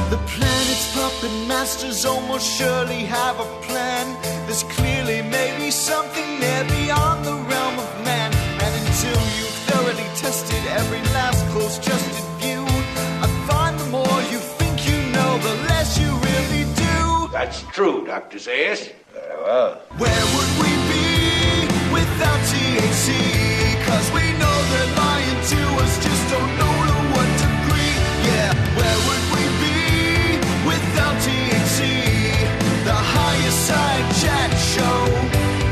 The planet's puppet masters almost surely have a plan. There's clearly maybe something there beyond the realm of man. And until you've thoroughly tested every last close-trusted view, I find the more you think you know, the less you really do. That's true, Dr. Sayers. Very well. Where would we be without THC? 'Cause we know they're lying to us, just don't know to what degree. Yeah, where would we be without THC? The Higherside Chat Show,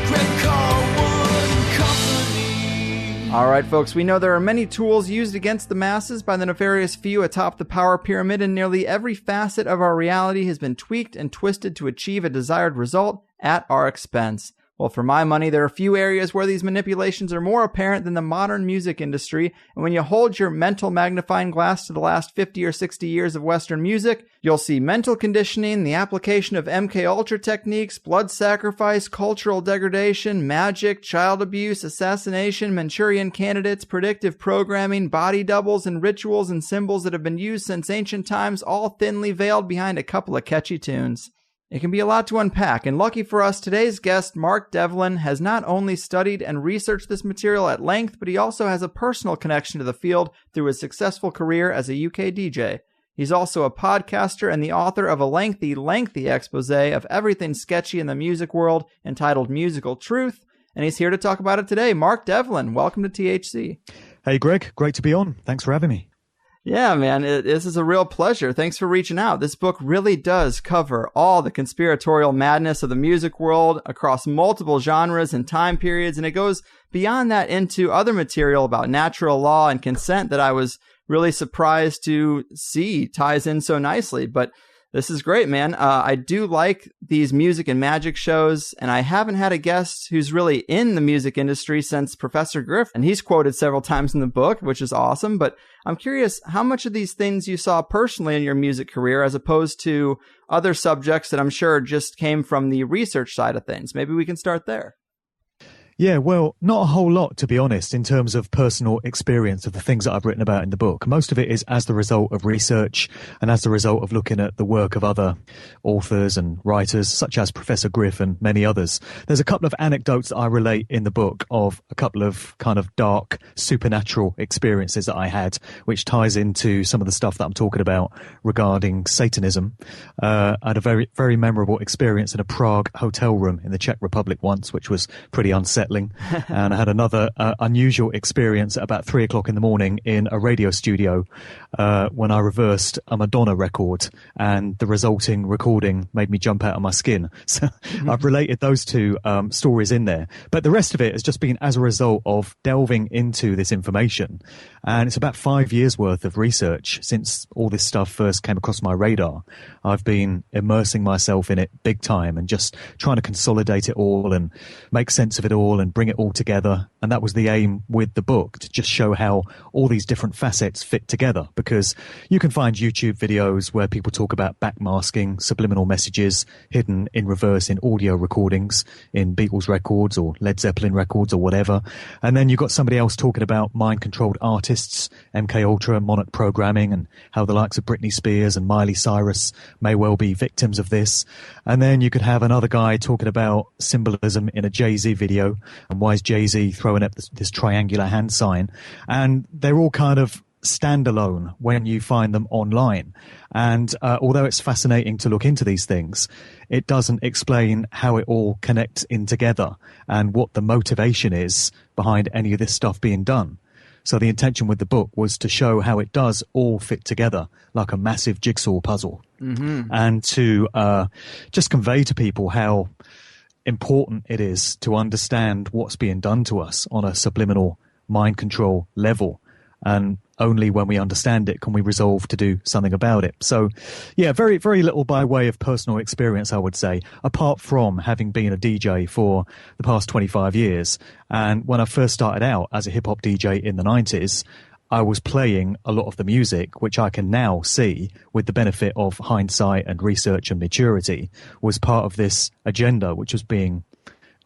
Greg Carwood and Company. All right, folks, we know there are many tools used against the masses by the nefarious few atop the power pyramid, and nearly every facet of our reality has been tweaked and twisted to achieve a desired result at our expense. Well, for my money, there are few areas where these manipulations are more apparent than the modern music industry, and when you hold your mental magnifying glass to the last 50 or 60 years of Western music, you'll see mental conditioning, the application of MK Ultra techniques, blood sacrifice, cultural degradation, magic, child abuse, assassination, Manchurian candidates, predictive programming, body doubles, and rituals and symbols that have been used since ancient times, all thinly veiled behind a couple of catchy tunes. It can be a lot to unpack, and lucky for us, today's guest, Mark Devlin, has not only studied and researched this material at length, but he also has a personal connection to the field through his successful career as a UK DJ. He's also a podcaster and the author of a lengthy expose of everything sketchy in the music world entitled Musical Truth, and he's here to talk about it today. Mark Devlin, welcome to THC. Hey, Greg. Great to be on. Thanks for having me. Yeah, man, this is a real pleasure. Thanks for reaching out. This book really does cover all the conspiratorial madness of the music world across multiple genres and time periods, and it goes beyond that into other material about natural law and consent that I was really surprised to see ties in so nicely. But this is great, man. I do like these music and magic shows, and I haven't had a guest who's really in the music industry since Professor Griff, and he's quoted several times in the book, which is awesome. But I'm curious how much of these things you saw personally in your music career as opposed to other subjects that I'm sure just came from the research side of things. Maybe we can start there. Yeah, well, not a whole lot, to be honest, in terms of personal experience of the things that I've written about in the book. Most of it is as the result of research and as the result of looking at the work of other authors and writers, such as Professor Griff and many others. There's a couple of anecdotes that I relate in the book of a couple of kind of dark supernatural experiences that I had, which ties into some of the stuff that I'm talking about regarding Satanism. I had a very, very memorable experience in a Prague hotel room in the Czech Republic once, which was pretty unsettling. And I had another unusual experience at about 3 o'clock in the morning in a radio studio when I reversed a Madonna record, and the resulting recording made me jump out of my skin. So I've related those two stories in there. But the rest of it has just been as a result of delving into this information. And it's about 5 years worth of research since all this stuff first came across my radar. I've been immersing myself in it big time and just trying to consolidate it all and make sense of it all and bring it all together. And that was the aim with the book, to just show how all these different facets fit together, because you can find YouTube videos where people talk about backmasking, subliminal messages hidden in reverse in audio recordings, in Beatles records or Led Zeppelin records or whatever. And then you've got somebody else talking about mind-controlled artists, MK Ultra, monarch programming, and how the likes of Britney Spears and Miley Cyrus may well be victims of this. And then you could have another guy talking about symbolism in a Jay-Z video, and why is Jay-Z throwing up this triangular hand sign? And they're all kind of standalone when you find them online. And although it's fascinating to look into these things, it doesn't explain how it all connects in together and what the motivation is behind any of this stuff being done. So the intention with the book was to show how it does all fit together like a massive jigsaw puzzle, and to just convey to people how important it is to understand what's being done to us on a subliminal mind control level. And only when we understand it can we resolve to do something about it. So, yeah, very, very little by way of personal experience, I would say, apart from having been a DJ for the past 25 years. And when I first started out as a hip-hop DJ in the 90s, I was playing a lot of the music, which I can now see, with the benefit of hindsight and research and maturity, was part of this agenda which was being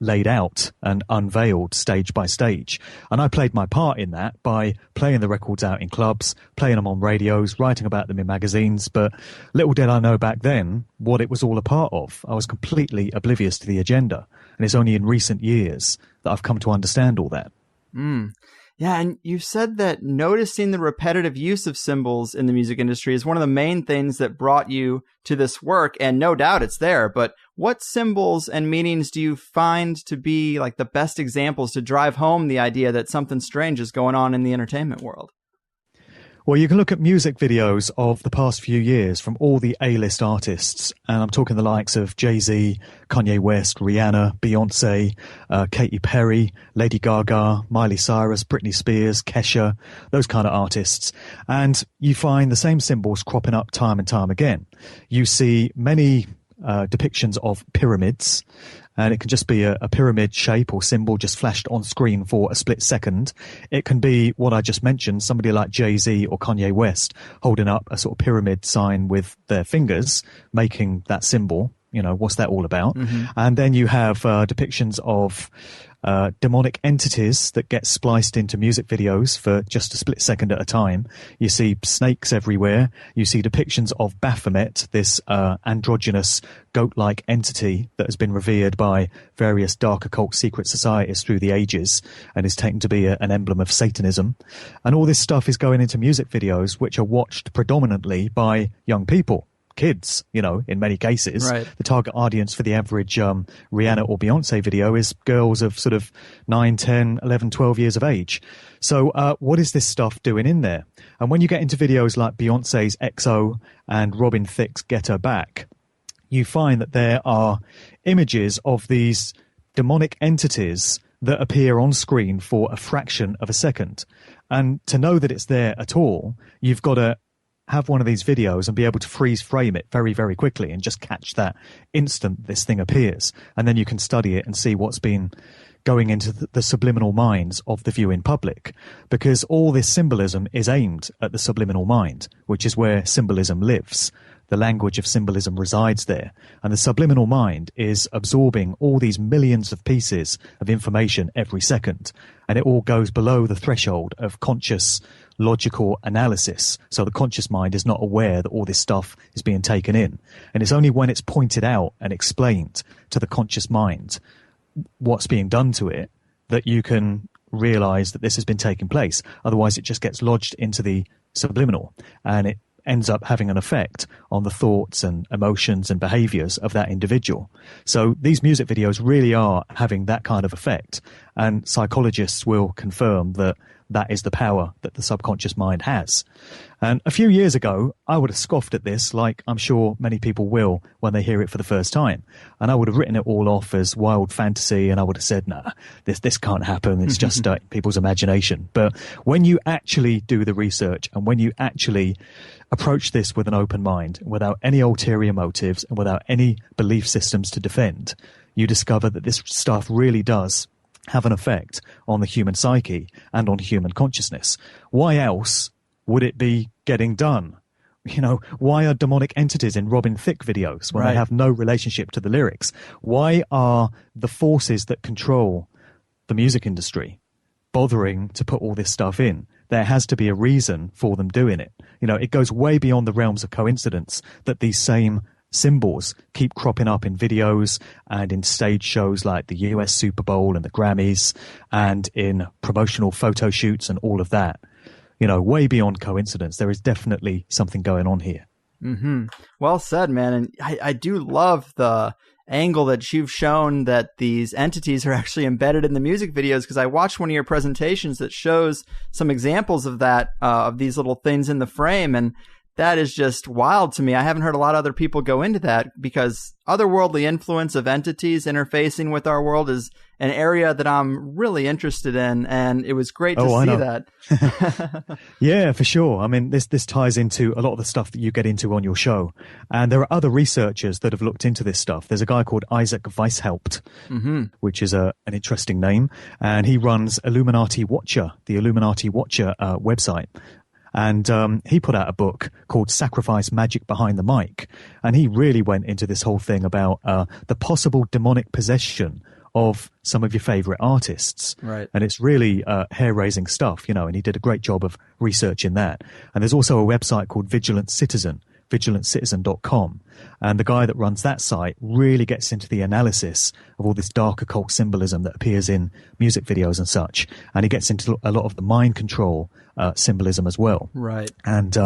laid out and unveiled stage by stage. And I played my part in that by playing the records out in clubs, playing them on radios, writing about them in magazines. But little did I know back then what it was all a part of. I was completely oblivious to the agenda. And it's only in recent years that I've come to understand all that. Yeah, and you said that noticing the repetitive use of symbols in the music industry is one of the main things that brought you to this work, and no doubt it's there. But what symbols and meanings do you find to be like the best examples to drive home the idea that something strange is going on in the entertainment world? Well, you can look at music videos of the past few years from all the A-list artists, and I'm talking the likes of Jay-Z, Kanye West, Rihanna, Beyonce, Katy Perry, Lady Gaga, Miley Cyrus, Britney Spears, Kesha, those kind of artists. And you find the same symbols cropping up time and time again. You see many depictions of pyramids, and it can just be a pyramid shape or symbol just flashed on screen for a split second. It can be what I just mentioned, somebody like Jay-Z or Kanye West holding up a sort of pyramid sign with their fingers, making that symbol. You know, what's that all about? And then you have depictions of demonic entities that get spliced into music videos for just a split second at a time. You see snakes everywhere. You see depictions of Baphomet, this androgynous goat-like entity that has been revered by various dark occult secret societies through the ages and is taken to be an emblem of Satanism. And all this stuff is going into music videos which are watched predominantly by young people. Kids, you know, in many cases. Right. The target audience for the average Rihanna or Beyonce video is girls of sort of 9, 10, 11, 12 years of age. So what is this stuff doing in there? And when you get into videos like Beyonce's XO and Robin Thicke's Get Her Back, you find that there are images of these demonic entities that appear on screen for a fraction of a second. And to know that it's there at all, you've got to have one of these videos and be able to freeze frame it very, very quickly and just catch that instant this thing appears. And then you can study it and see what's been going into the subliminal minds of the viewing public, because all this symbolism is aimed at the subliminal mind, which is where symbolism lives. The language of symbolism resides there. And the subliminal mind is absorbing all these millions of pieces of information every second. And it all goes below the threshold of conscious logical analysis. So the conscious mind is not aware that all this stuff is being taken in. And it's only when it's pointed out and explained to the conscious mind what's being done to it that you can realize that this has been taking place. Otherwise, it just gets lodged into the subliminal, and it ends up having an effect on the thoughts and emotions and behaviors of that individual. So these music videos really are having that kind of effect, and psychologists will confirm that that is the power that the subconscious mind has. And a few years ago, I would have scoffed at this, like I'm sure many people will when they hear it for the first time. And I would have written it all off as wild fantasy, and I would have said, nah, this can't happen. It's just people's imagination. But when you actually do the research and when you actually approach this with an open mind, without any ulterior motives and without any belief systems to defend, you discover that this stuff really does have an effect on the human psyche and on human consciousness. Why else would it be getting done? You know, why are demonic entities in Robin Thicke videos when they have no relationship to the lyrics? Why are the forces that control the music industry bothering to put all this stuff in? There has to be a reason for them doing it. You know, it goes way beyond the realms of coincidence that these same symbols keep cropping up in videos and in stage shows like the US Super Bowl and the Grammys and in promotional photo shoots and all of that. You know, way beyond coincidence. There is definitely something going on here. Mm-hmm. Well said, man. And I do love the angle that you've shown that these entities are actually embedded in the music videos, because I watched one of your presentations that shows some examples of that, of these little things in the frame, and that is just wild to me. I haven't heard a lot of other people go into that, because otherworldly influence of entities interfacing with our world is an area that I'm really interested in, and it was great to see that. Yeah, for sure. I mean, this ties into a lot of the stuff that you get into on your show, and there are other researchers that have looked into this stuff. There's a guy called Isaac Weishaupt, which is an interesting name, and he runs Illuminati Watcher, the Illuminati Watcher website. And he put out a book called Sacrifice Magic Behind the Mic. And he really went into this whole thing about the possible demonic possession of some of your favorite artists. Right. And it's really hair-raising stuff, you know, and he did a great job of researching that. And there's also a website called Vigilant Citizen, vigilantcitizen.com. And the guy that runs that site really gets into the analysis of all this dark occult symbolism that appears in music videos and such. And he gets into a lot of the mind control symbolism as well. Right. And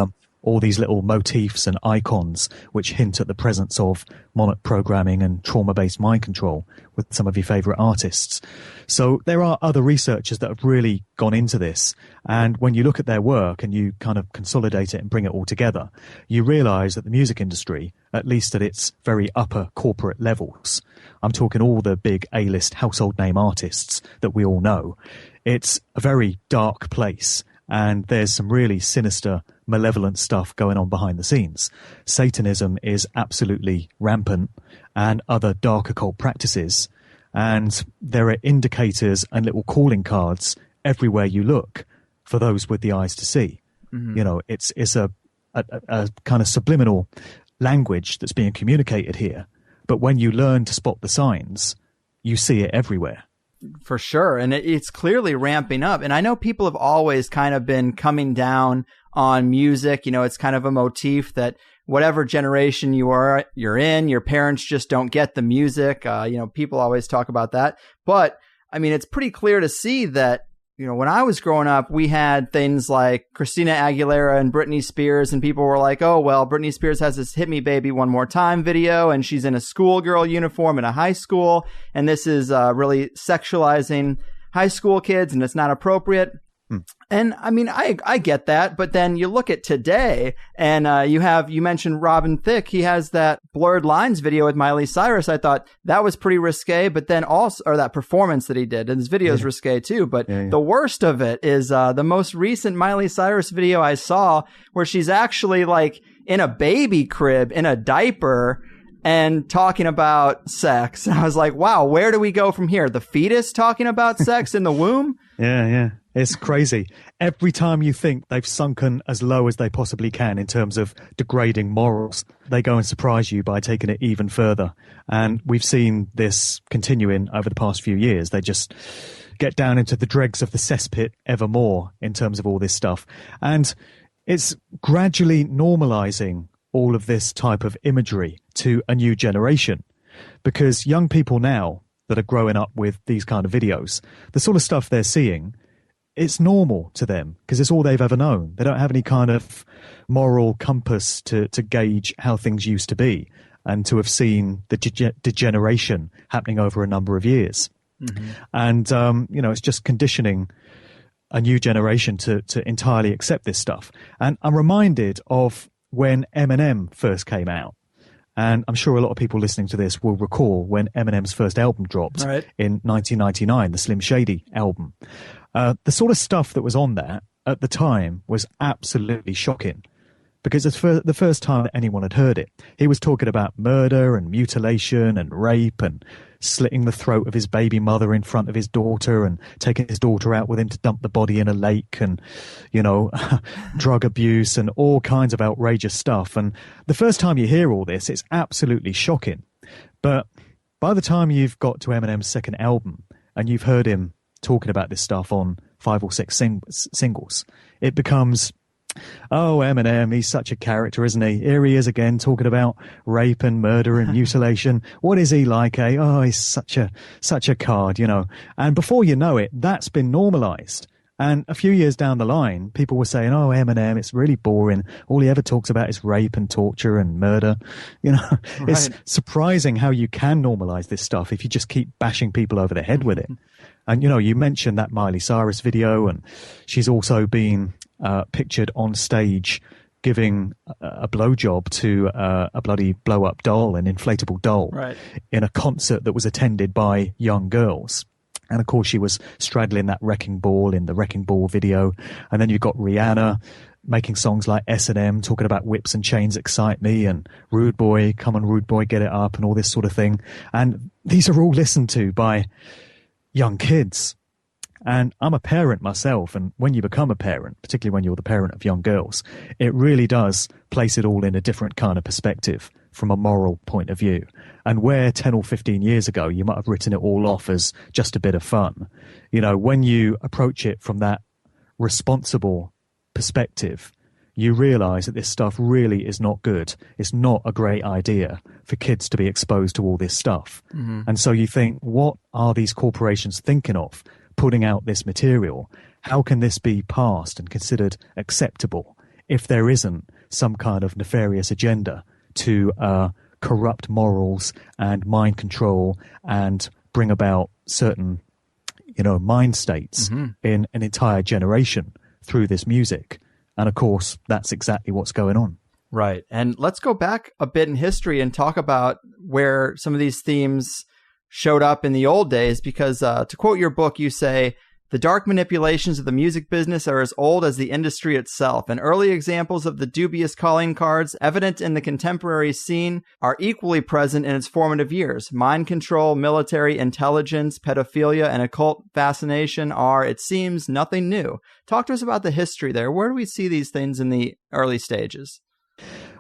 all these little motifs and icons which hint at the presence of monarch programming and trauma-based mind control with some of your favorite artists. So there are other researchers that have really gone into this. And when you look at their work and you kind of consolidate it and bring it all together, you realize that the music industry, at least at its very upper corporate levels, I'm talking all the big A-list household name artists that we all know, it's a very dark place. And there's some really sinister, malevolent stuff going on behind the scenes. Satanism is absolutely rampant, and other dark occult practices. And there are indicators and little calling cards everywhere you look for those with the eyes to see. Mm-hmm. You know, it's a kind of subliminal language that's being communicated here. But when you learn to spot the signs, you see it everywhere. For sure. And it's clearly ramping up. And I know people have always kind of been coming down on music. You know, it's kind of a motif that whatever generation you're in, your parents just don't get the music. You know, people always talk about that. But I mean, it's pretty clear to see that, you know, when I was growing up, we had things like Christina Aguilera and Britney Spears, and people were like, oh, well, Britney Spears has this Hit Me Baby One More Time video, and she's in a schoolgirl uniform in a high school, and this is really sexualizing high school kids, and it's not appropriate. And I mean, I get that, but then you look at today, and you mentioned Robin Thicke. He has that Blurred Lines video with Miley Cyrus. I thought that was pretty risque, but then also, or that performance that he did, and his video is risque too. But the worst of it is the most recent Miley Cyrus video I saw, where she's actually like in a baby crib in a diaper and talking about sex. And I was like, wow, where do we go from here? The fetus talking about sex in the womb? Yeah. It's crazy. Every time you think they've sunken as low as they possibly can in terms of degrading morals, they go and surprise you by taking it even further. And we've seen this continuing over the past few years. They just get down into the dregs of the cesspit ever more in terms of all this stuff. And it's gradually normalizing all of this type of imagery to a new generation, because young people now that are growing up with these kind of videos, the sort of stuff they're seeing, it's normal to them because it's all they've ever known. They don't have any kind of moral compass to gauge how things used to be and to have seen the degeneration happening over a number of years. Mm-hmm. And, you know, it's just conditioning a new generation to entirely accept this stuff. And I'm reminded of when Eminem first came out. And I'm sure a lot of people listening to this will recall when Eminem's first album dropped in 1999, the Slim Shady album. The sort of stuff that was on that at the time was absolutely shocking, because it's the first time that anyone had heard it. He was talking about murder and mutilation and rape and slitting the throat of his baby mother in front of his daughter and taking his daughter out with him to dump the body in a lake and, you know, drug abuse and all kinds of outrageous stuff. And the first time you hear all this, it's absolutely shocking. But by the time you've got to Eminem's second album and you've heard him talking about this stuff on 5 or 6 singles, it becomes, oh, Eminem, he's such a character, isn't he? Here he is again talking about rape and murder and mutilation. What is he like, eh? Oh, he's such a card, you know. And before you know it, that's been normalized. And a few years down the line, people were saying, oh, Eminem, it's really boring. All he ever talks about is rape and torture and murder. You know, It's surprising how you can normalize this stuff if you just keep bashing people over the head with it. And, you know, you mentioned that Miley Cyrus video, and she's also been pictured on stage giving a blowjob to a bloody blow-up doll, an inflatable doll, in a concert that was attended by young girls. And, of course, she was straddling that wrecking ball in the Wrecking Ball video. And then you've got Rihanna making songs like S&M, talking about whips and chains excite me, and Rude Boy, come on, Rude Boy, get it up, and all this sort of thing. And these are all listened to by young kids. And I'm a parent myself. And when you become a parent, particularly when you're the parent of young girls, it really does place it all in a different kind of perspective from a moral point of view. And where 10 or 15 years ago, you might have written it all off as just a bit of fun. You know, when you approach it from that responsible perspective, you realize that this stuff really is not good. It's not a great idea for kids to be exposed to all this stuff. Mm-hmm. And so you think, what are these corporations thinking of putting out this material? How can this be passed and considered acceptable if there isn't some kind of nefarious agenda to corrupt morals and mind control and bring about certain, mind states in an entire generation through this music? And of course, that's exactly what's going on. Right. And let's go back a bit in history and talk about where some of these themes showed up in the old days, because to quote your book, you say, "The dark manipulations of the music business are as old as the industry itself, and early examples of the dubious calling cards evident in the contemporary scene are equally present in its formative years. Mind control, military intelligence, pedophilia, and occult fascination are, it seems, nothing new." Talk to us about the history there. Where do we see these things in the early stages?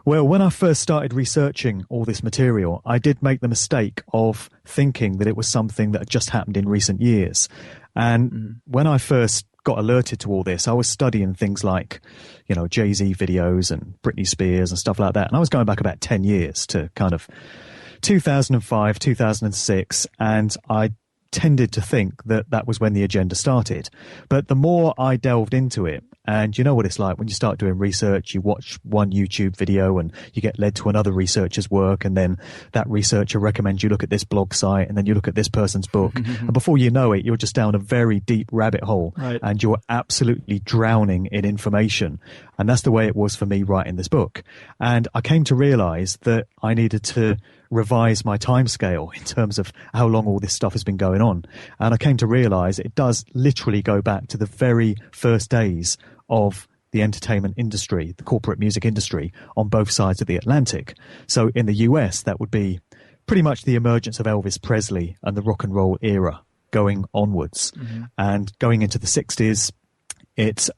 Well, when I first started researching all this material, I did make the mistake of thinking that it was something that had just happened in recent years. And when I first got alerted to all this, I was studying things like, Jay-Z videos and Britney Spears and stuff like that. And I was going back about 10 years to kind of 2005, 2006. And I tended to think that that was when the agenda started. But the more I delved into it, and you know what it's like when you start doing research, you watch one YouTube video and you get led to another researcher's work, and then that researcher recommends you look at this blog site, and then you look at this person's book. And before you know it, you're just down a very deep rabbit hole, right, and you're absolutely drowning in information. And that's the way it was for me writing this book. And I came to realize that I needed to revise my timescale in terms of how long all this stuff has been going on. And I came to realize it does literally go back to the very first days of the entertainment industry, the corporate music industry, on both sides of the Atlantic. So in the US, that would be pretty much the emergence of Elvis Presley and the rock and roll era going onwards. And going into the 60s, it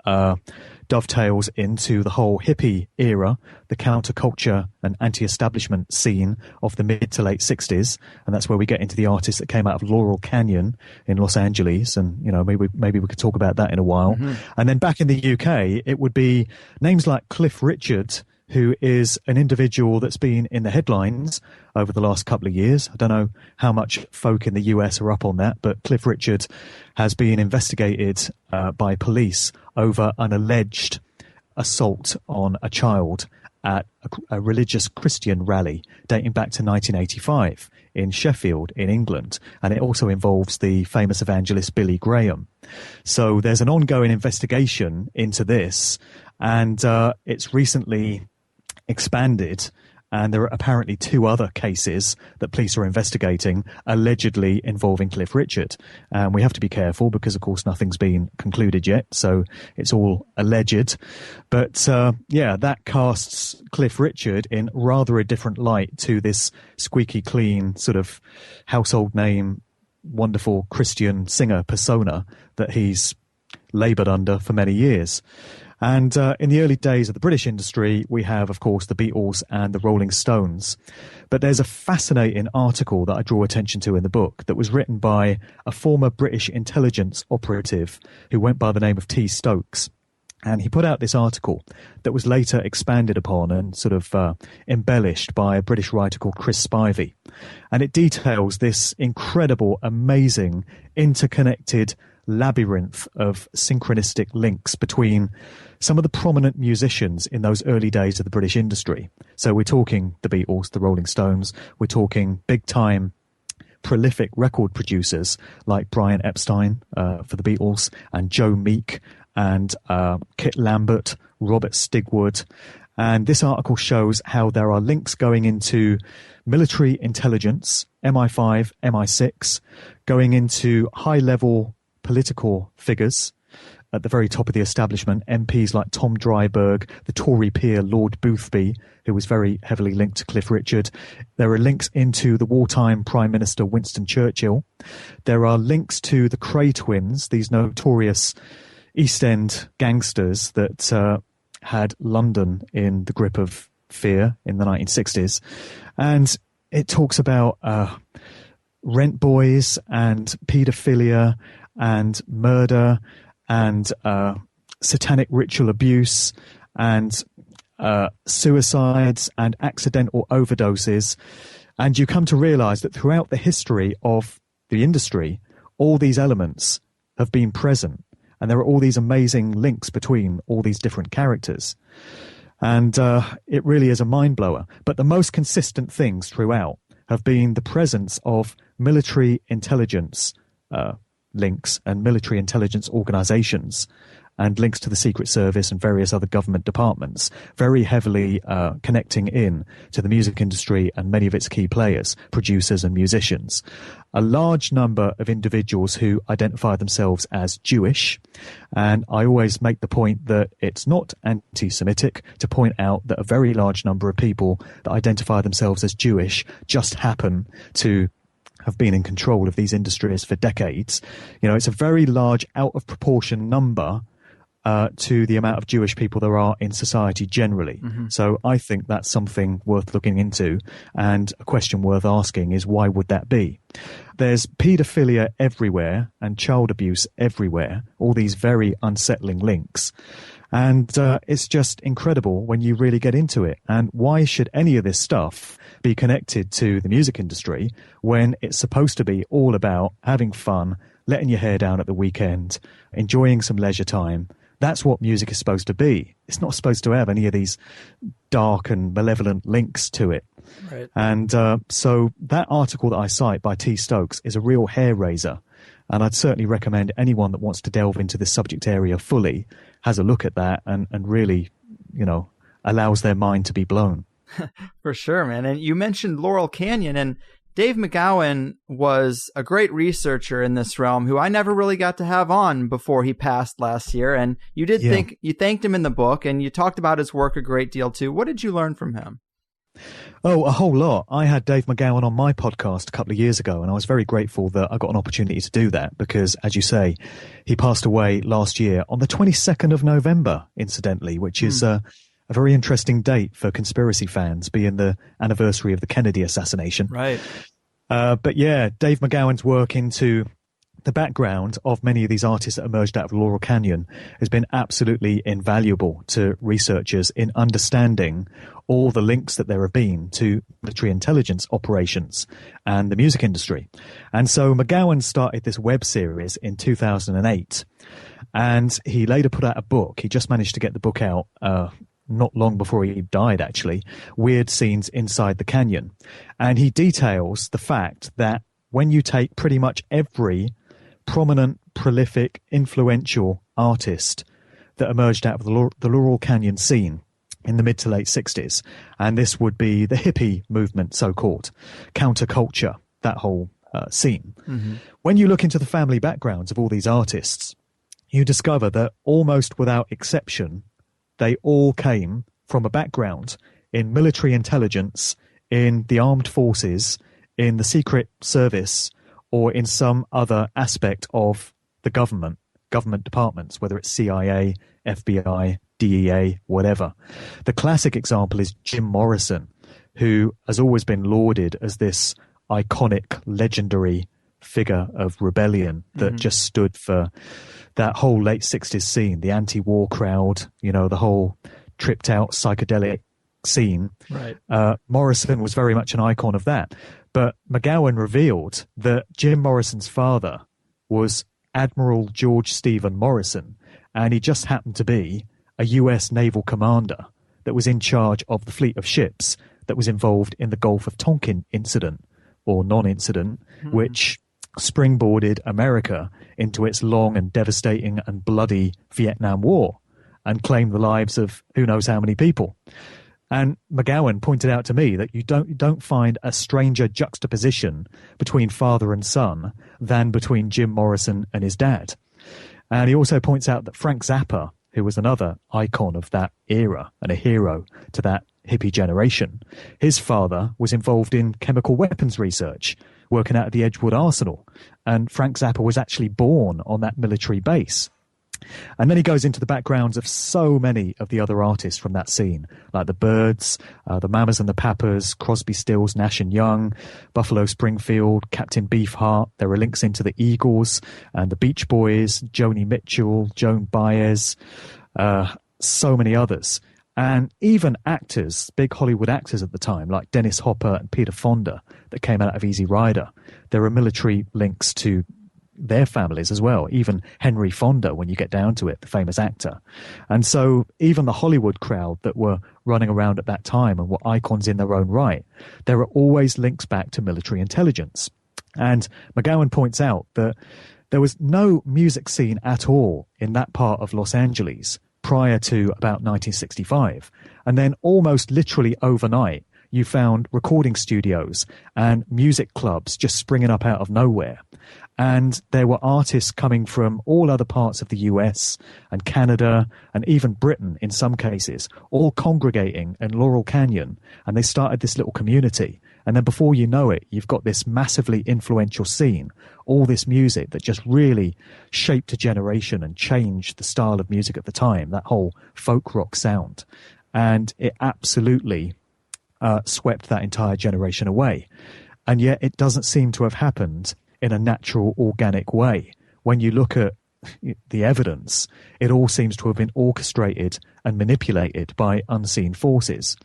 dovetails into the whole hippie era, the counterculture and anti-establishment scene of the mid to late 60s. And that's where we get into the artists that came out of Laurel Canyon in Los Angeles. And, maybe we could talk about that in a while. And then back in the UK, it would be names like Cliff Richard, who is an individual that's been in the headlines over the last couple of years. I don't know how much folk in the US are up on that, but Cliff Richard has been investigated by police over an alleged assault on a child at a religious Christian rally dating back to 1985 in Sheffield in England. And it also involves the famous evangelist Billy Graham. So there's an ongoing investigation into this, and it's recently expanded, and there are apparently 2 other cases that police are investigating allegedly involving Cliff Richard. And we have to be careful because, of course, nothing's been concluded yet, so it's all alleged. But that casts Cliff Richard in rather a different light to this squeaky clean sort of household name, wonderful Christian singer persona that he's laboured under for many years. And in the early days of the British industry, we have, of course, the Beatles and the Rolling Stones. But there's a fascinating article that I draw attention to in the book that was written by a former British intelligence operative who went by the name of T. Stokes. And he put out this article that was later expanded upon and sort of embellished by a British writer called Chris Spivey. And it details this incredible, amazing, interconnected labyrinth of synchronistic links between some of the prominent musicians in those early days of the British industry. So we're talking the Beatles, the Rolling Stones, we're talking big-time prolific record producers like Brian Epstein for the Beatles, and Joe Meek, and Kit Lambert, Robert Stigwood. And this article shows how there are links going into military intelligence, MI5, MI6, going into high-level political figures, at the very top of the establishment, MPs like Tom Dryburgh, the Tory peer Lord Boothby, who was very heavily linked to Cliff Richard. There are links into the wartime Prime Minister Winston Churchill. There are links to the Kray twins, these notorious East End gangsters that had London in the grip of fear in the 1960s. And it talks about rent boys and paedophilia and murder and satanic ritual abuse and suicides and accidental overdoses. And you come to realize that throughout the history of the industry, all these elements have been present. And there are all these amazing links between all these different characters. And it really is a mind blower. But the most consistent things throughout have been the presence of military intelligence links and military intelligence organizations and links to the Secret Service and various other government departments, very heavily connecting in to the music industry and many of its key players, producers and musicians. A large number of individuals who identify themselves as Jewish, and I always make the point that it's not anti-Semitic to point out that a very large number of people that identify themselves as Jewish just happen to have been in control of these industries for decades. You know, it's a very large out of proportion number to the amount of Jewish people there are in society generally. Mm-hmm. So I think that's something worth looking into, and a question worth asking is, why would that be? There's paedophilia everywhere and child abuse everywhere, all these very unsettling links. And it's just incredible when you really get into it. And why should any of this stuff be connected to the music industry when it's supposed to be all about having fun, letting your hair down at the weekend, enjoying some leisure time? That's what music is supposed to be. It's not supposed to have any of these dark and malevolent links to it. Right. And so that article that I cite by T. Stokes is a real hair raiser. And I'd certainly recommend anyone that wants to delve into this subject area fully has a look at that and really, you know, allows their mind to be blown. For sure, man. And you mentioned Laurel Canyon, and Dave McGowan was a great researcher in this realm who I never really got to have on before he passed last year. And you did you thanked him in the book, and you talked about his work a great deal too. What did you learn from him? Oh, a whole lot. I had Dave McGowan on my podcast a couple of years ago, and I was very grateful that I got an opportunity to do that because, as you say, he passed away last year on the 22nd of November, incidentally, which is a very interesting date for conspiracy fans, being the anniversary of the Kennedy assassination. Right. But yeah, Dave McGowan's work into the background of many of these artists that emerged out of Laurel Canyon has been absolutely invaluable to researchers in understanding all the links that there have been to military intelligence operations and the music industry. And so McGowan started this web series in 2008, and he later put out a book. He just managed to get the book out not long before he died, actually, Weird Scenes Inside the Canyon. And he details the fact that when you take pretty much every prominent, prolific, influential artist that emerged out of the Laurel Canyon scene in the mid to late 60s, and this would be the hippie movement, so-called, counterculture, that whole scene. Mm-hmm. When you look into the family backgrounds of all these artists, you discover that almost without exception, they all came from a background in military intelligence, in the armed forces, in the Secret Service, or in some other aspect of the government departments, whether it's CIA, FBI, DEA, whatever. The classic example is Jim Morrison, who has always been lauded as this iconic, legendary figure of rebellion that just stood for that whole late 60s scene, the anti-war crowd, you know, the whole tripped out psychedelic scene. Right. Morrison was very much an icon of that. But McGowan revealed that Jim Morrison's father was Admiral George Stephen Morrison, and he just happened to be a US naval commander that was in charge of the fleet of ships that was involved in the Gulf of Tonkin incident, or non-incident, which springboarded America into its long and devastating and bloody Vietnam War and claimed the lives of who knows how many people. And McGowan pointed out to me that you don't find a stranger juxtaposition between father and son than between Jim Morrison and his dad. And he also points out that Frank Zappa, who was another icon of that era and a hero to that hippie generation, his father was involved in chemical weapons research, working out at the Edgewood Arsenal. And Frank Zappa was actually born on that military base. And then he goes into the backgrounds of so many of the other artists from that scene, like the Byrds, the Mamas and the Papas, Crosby, Stills, Nash and Young, Buffalo Springfield, Captain Beefheart. There are links into the Eagles and the Beach Boys, Joni Mitchell, Joan Baez, so many others. And even actors, big Hollywood actors at the time, like Dennis Hopper and Peter Fonda, that came out of Easy Rider. There are military links to their families as well. Even Henry Fonda, when you get down to it, the famous actor. And so even the Hollywood crowd that were running around at that time and were icons in their own right, there are always links back to military intelligence. And McGowan points out that there was no music scene at all in that part of Los Angeles prior to about 1965. And then almost literally overnight, you found recording studios and music clubs just springing up out of nowhere. And there were artists coming from all other parts of the US and Canada and even Britain in some cases, all congregating in Laurel Canyon. And they started this little community. And then before you know it, you've got this massively influential scene, all this music that just really shaped a generation and changed the style of music at the time, that whole folk rock sound. And it absolutely swept that entire generation away. And yet it doesn't seem to have happened in a natural, organic way. When you look at the evidence, it all seems to have been orchestrated and manipulated by unseen forces.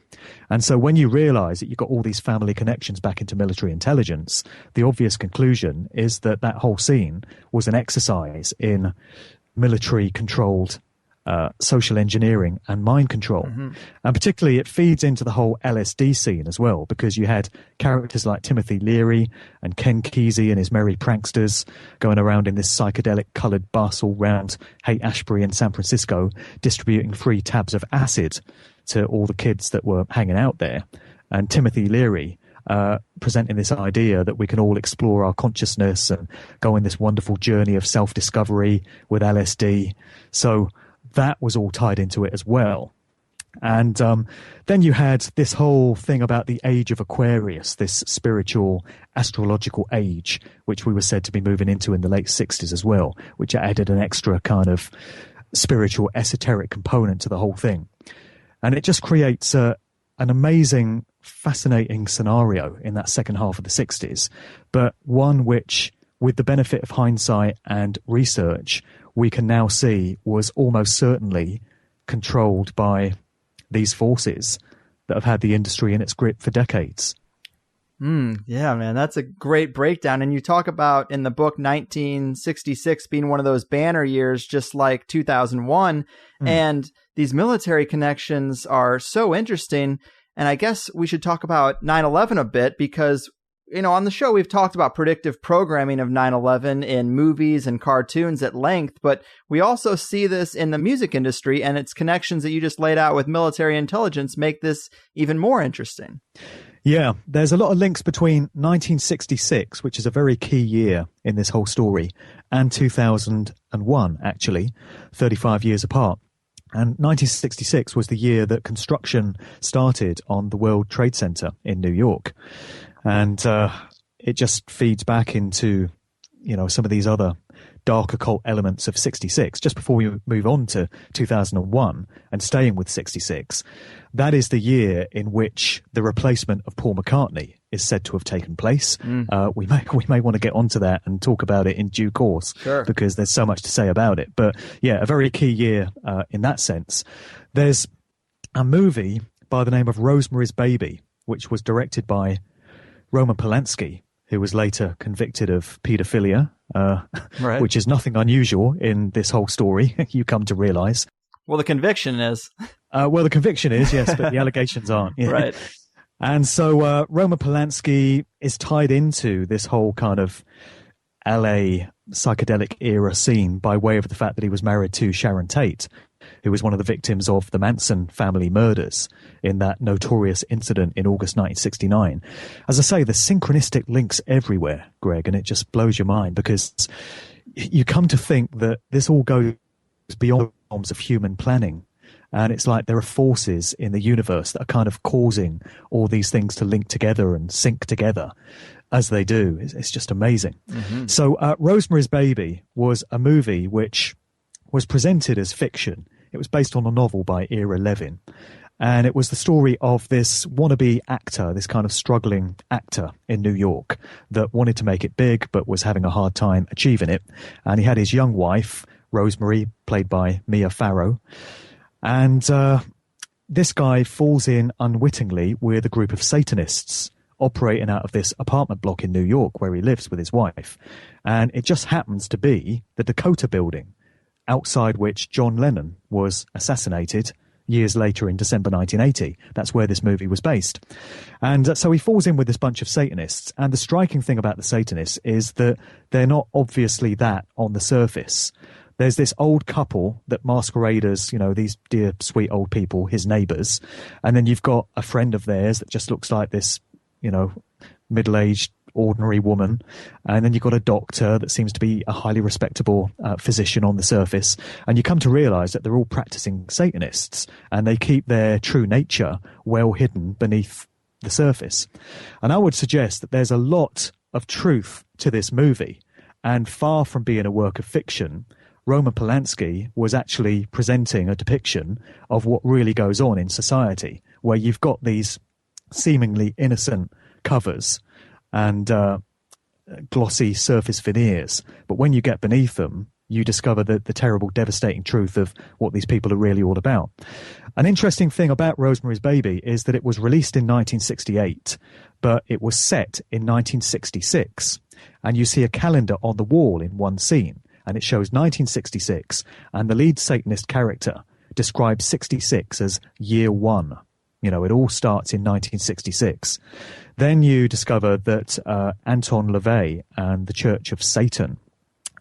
And so when you realize that you've got all these family connections back into military intelligence, the obvious conclusion is that that whole scene was an exercise in military-controlled social engineering and mind control. Mm-hmm. And particularly it feeds into the whole LSD scene as well, because you had characters like Timothy Leary and Ken Kesey and his merry pranksters going around in this psychedelic coloured bus all round Haight-Ashbury in San Francisco, distributing free tabs of acid to all the kids that were hanging out there. And Timothy Leary presenting this idea that we can all explore our consciousness and go on this wonderful journey of self-discovery with LSD. So that was all tied into it as well. And then you had this whole thing about the age of Aquarius, this spiritual astrological age, which we were said to be moving into in the late 60s as well, which added an extra kind of spiritual esoteric component to the whole thing. And it just creates an amazing, fascinating scenario in that second half of the 60s, but one which, with the benefit of hindsight and research, we can now see was almost certainly controlled by these forces that have had the industry in its grip for decades. Yeah, man, that's a great breakdown. And you talk about in the book 1966 being one of those banner years, just like 2001. And these military connections are so interesting. And I guess we should talk about 9/11 a bit because, you know, on the show, we've talked about predictive programming of 9/11 in movies and cartoons at length, but we also see this in the music industry, and its connections that you just laid out with military intelligence make this even more interesting. Yeah, there's a lot of links between 1966, which is a very key year in this whole story, and 2001, actually, 35 years apart. And 1966 was the year that construction started on the World Trade Center in New York. And it just feeds back into, you know, some of these other dark occult elements of 66. Just before we move on to 2001 and staying with 66, that is the year in which the replacement of Paul McCartney is said to have taken place. We may want to get onto that and talk about it in due course, because there's so much to say about it. But yeah, a very key year in that sense. There's a movie by the name of Rosemary's Baby, which was directed by Roman Polanski, who was later convicted of paedophilia, which is nothing unusual in this whole story, you come to realize. Well, the conviction is. The conviction is, yes, but the allegations aren't. Yeah. Right. And so Roman Polanski is tied into this whole kind of LA psychedelic era scene by way of the fact that he was married to Sharon Tate, who was one of the victims of the Manson family murders in that notorious incident in August 1969. As I say, the synchronistic links everywhere, Greg, and it just blows your mind because you come to think that this all goes beyond the realms of human planning. And it's like there are forces in the universe that are kind of causing all these things to link together and sync together as they do. It's just amazing. Mm-hmm. So Rosemary's Baby was a movie which was presented as fiction. It was based on a novel by Ira Levin. And it was the story of this wannabe actor, this kind of struggling actor in New York that wanted to make it big but was having a hard time achieving it. And he had his young wife, Rosemary, played by Mia Farrow. And this guy falls in unwittingly with a group of Satanists operating out of this apartment block in New York where he lives with his wife. And it just happens to be the Dakota building outside which John Lennon was assassinated years later in December 1980. That's where this movie was based. And so he falls in with this bunch of Satanists. And the striking thing about the Satanists is that they're not obviously that on the surface. There's this old couple that masquerade as, you know, these dear, sweet old people, his neighbours. And then you've got a friend of theirs that just looks like this, you know, middle-aged, ordinary woman. And then you've got a doctor that seems to be a highly respectable physician on the surface. And you come to realise that they're all practising Satanists and they keep their true nature well hidden beneath the surface. And I would suggest that there's a lot of truth to this movie. And far from being a work of fiction, Roman Polanski was actually presenting a depiction of what really goes on in society, where you've got these seemingly innocent covers and glossy surface veneers. But when you get beneath them, you discover the terrible, devastating truth of what these people are really all about. An interesting thing about Rosemary's Baby is that it was released in 1968, but it was set in 1966. And you see a calendar on the wall in one scene. And it shows 1966, and the lead Satanist character describes 66 as year one. You know, it all starts in 1966. Then you discover that Anton LaVey and the Church of Satan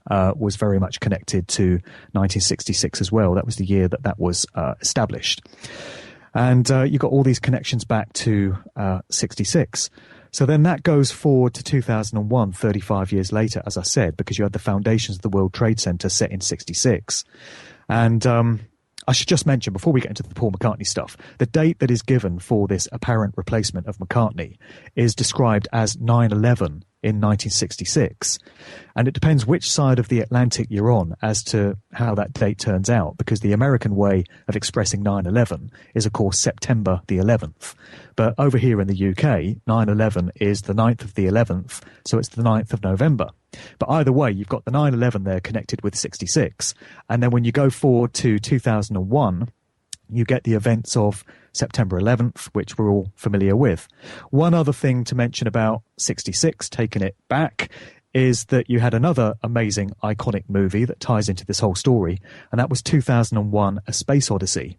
was very much connected to 1966 as well. That was the year that was established. And you got all these connections back to 66. So then that goes forward to 2001, 35 years later, as I said, because you had the foundations of the World Trade Center set in 66. And I should just mention, before we get into the Paul McCartney stuff, the date that is given for this apparent replacement of McCartney is described as 9/11 in 1966. And it depends which side of the Atlantic you're on as to how that date turns out, because the American way of expressing 9/11 is, of course, September the 11th. But over here in the UK, 9/11 is the 9th of the 11th, so it's the 9th of November. But either way, you've got the 9/11 there connected with 66. And then when you go forward to 2001, you get the events of September 11th, which we're all familiar with. One other thing to mention about 66, taking it back, is that you had another amazing, iconic movie that ties into this whole story, and that was 2001, A Space Odyssey,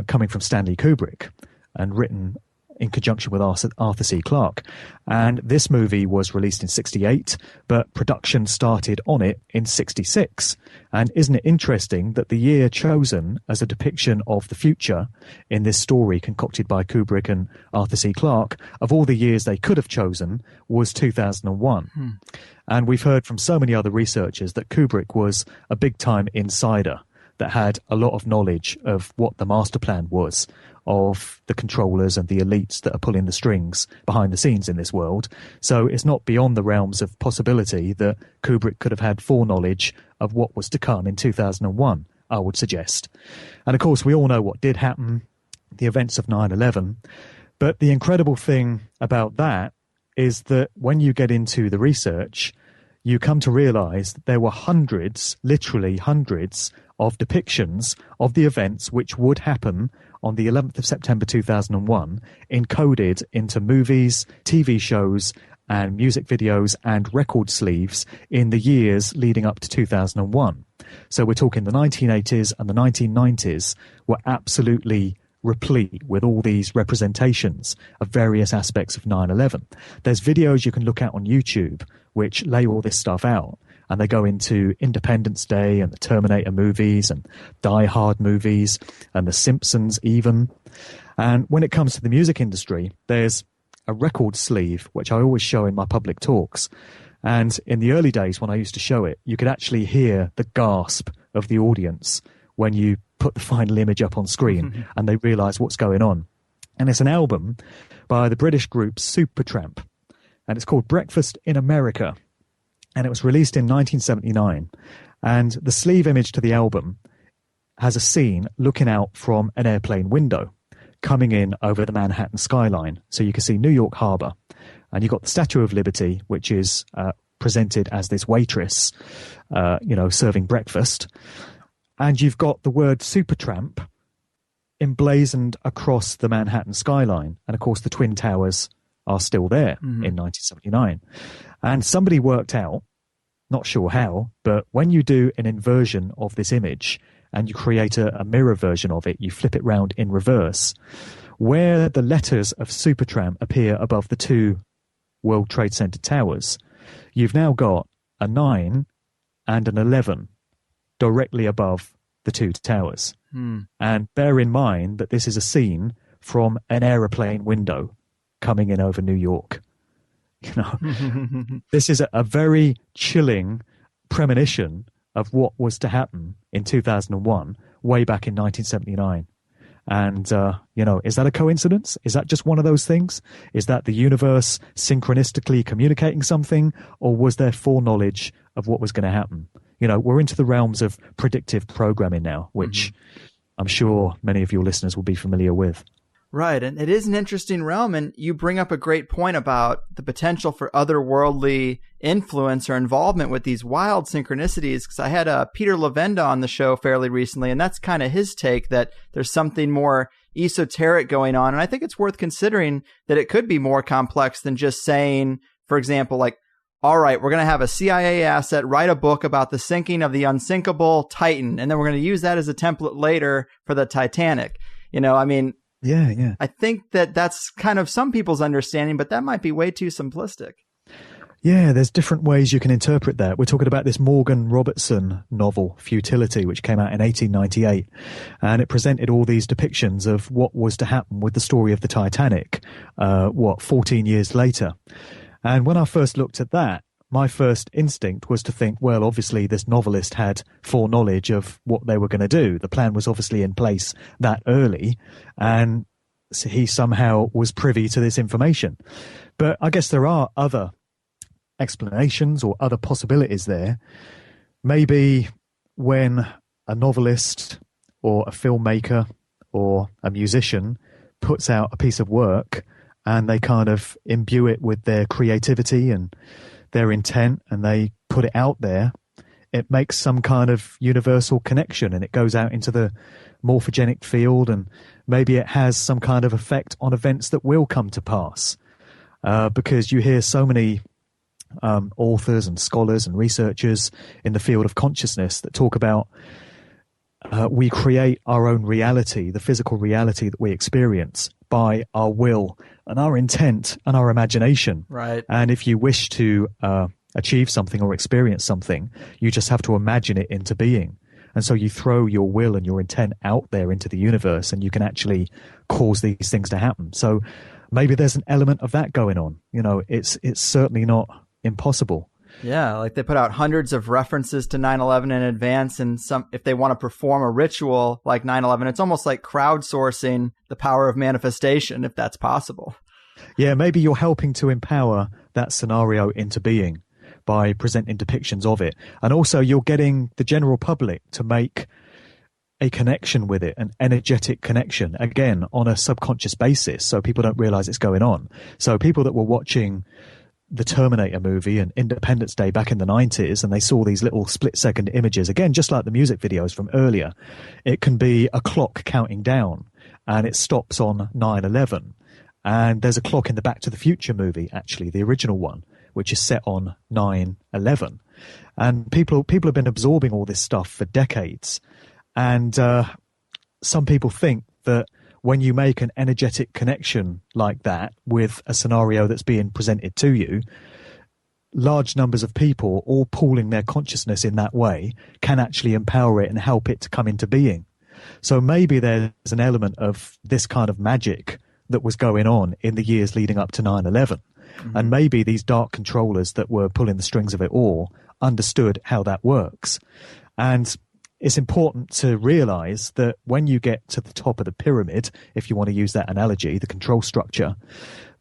coming from Stanley Kubrick and written in conjunction with Arthur C. Clarke. And this movie was released in 68, but production started on it in 66. And isn't it interesting that the year chosen as a depiction of the future in this story concocted by Kubrick and Arthur C. Clarke, of all the years they could have chosen, was 2001. And we've heard from so many other researchers that Kubrick was a big-time insider that had a lot of knowledge of what the master plan was of the controllers and the elites that are pulling the strings behind the scenes in this world. So it's not beyond the realms of possibility that Kubrick could have had foreknowledge of what was to come in 2001, I would suggest. And of course, we all know what did happen, the events of 9/11. But the incredible thing about that is that when you get into the research, you come to realize that there were hundreds, literally hundreds, of depictions of the events which would happen on the 11th of September 2001, encoded into movies, TV shows, and music videos and record sleeves in the years leading up to 2001. So we're talking the 1980s and the 1990s were absolutely replete with all these representations of various aspects of 9/11. There's videos you can look at on YouTube which lay all this stuff out, and they go into Independence Day and the Terminator movies and Die Hard movies and The Simpsons even. And when it comes to the music industry, there's a record sleeve, which I always show in my public talks, And in the early days when I used to show it, you could actually hear the gasp of the audience when you put the final image up on screen and they realize what's going on. And it's an album by the British group Supertramp, and it's called Breakfast in America. And it was released in 1979. And the sleeve image to the album has a scene looking out from an airplane window coming in over the Manhattan skyline. So you can see New York Harbor. And you've got the Statue of Liberty, which is presented as this waitress, serving breakfast. And you've got the word Supertramp emblazoned across the Manhattan skyline. And, of course, the Twin Towers are still there in 1979. And somebody worked out, not sure how, but when you do an inversion of this image and you create a mirror version of it, you flip it round in reverse, where the letters of Supertramp appear above the two World Trade Center towers, you've now got a 9 and an 11 directly above the two towers. And bear in mind that this is a scene from an aeroplane window coming in over New York. This is a very chilling premonition of what was to happen in 2001, way back in 1979. And, is that a coincidence? Is that just one of those things? Is that the universe synchronistically communicating something? Or was there foreknowledge of what was going to happen? We're into the realms of predictive programming now, which I'm sure many of your listeners will be familiar with. Right. And it is an interesting realm. And you bring up a great point about the potential for otherworldly influence or involvement with these wild synchronicities. Because I had Peter Levenda on the show fairly recently, and that's kind of his take, that there's something more esoteric going on. And I think it's worth considering that it could be more complex than just saying, for example, like, all right, we're going to have a CIA asset write a book about the sinking of the unsinkable Titan, and then we're going to use that as a template later for the Titanic. Yeah. I think that's kind of some people's understanding, but that might be way too simplistic. Yeah, there's different ways you can interpret that. We're talking about this Morgan Robertson novel, Futility, which came out in 1898. And it presented all these depictions of what was to happen with the story of the Titanic, 14 years later. And when I first looked at that, my first instinct was to think, well, obviously this novelist had foreknowledge of what they were going to do. The plan was obviously in place that early, and he somehow was privy to this information. But I guess there are other explanations or other possibilities there. Maybe when a novelist or a filmmaker or a musician puts out a piece of work and they kind of imbue it with their creativity and their intent, and they put it out there, it makes some kind of universal connection, and it goes out into the morphogenic field, and maybe it has some kind of effect on events that will come to pass. Because you hear so many authors and scholars and researchers in the field of consciousness that talk about we create our own reality, the physical reality that we experience, by our will and our intent and our imagination. Right. And if you wish to achieve something or experience something, you just have to imagine it into being. And so you throw your will and your intent out there into the universe, and you can actually cause these things to happen. So maybe there's an element of that going on. It's certainly not impossible. Yeah, like they put out hundreds of references to 9/11 in advance, and if they want to perform a ritual like 9/11, it's almost like crowdsourcing the power of manifestation, if that's possible. Yeah, maybe you're helping to empower that scenario into being by presenting depictions of it. And also you're getting the general public to make a connection with it, an energetic connection, again, on a subconscious basis, so people don't realize it's going on. So people that were watching the Terminator movie and Independence Day back in the 90s, and they saw these little split-second images, again, just like the music videos from earlier, it can be a clock counting down, and it stops on 9/11. And there's a clock in the Back to the Future movie, actually, the original one, which is set on 9/11. And people have been absorbing all this stuff for decades. And some people think that when you make an energetic connection like that with a scenario that's being presented to you, large numbers of people all pooling their consciousness in that way can actually empower it and help it to come into being. So maybe there's an element of this kind of magic that was going on in the years leading up to 9/11. And maybe these dark controllers that were pulling the strings of it all understood how that works. And it's important to realize that when you get to the top of the pyramid, if you want to use that analogy, the control structure,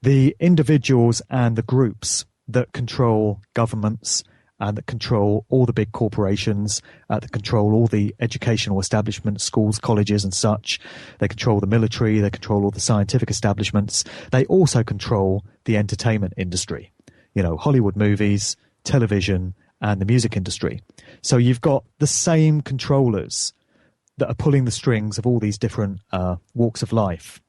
the individuals and the groups that control governments and that control all the big corporations, that control all the educational establishments, schools, colleges and such. They control the military, they control all the scientific establishments. They also control the entertainment industry, you know, Hollywood movies, television, and the music industry. So you've got the same controllers that are pulling the strings of all these different walks of life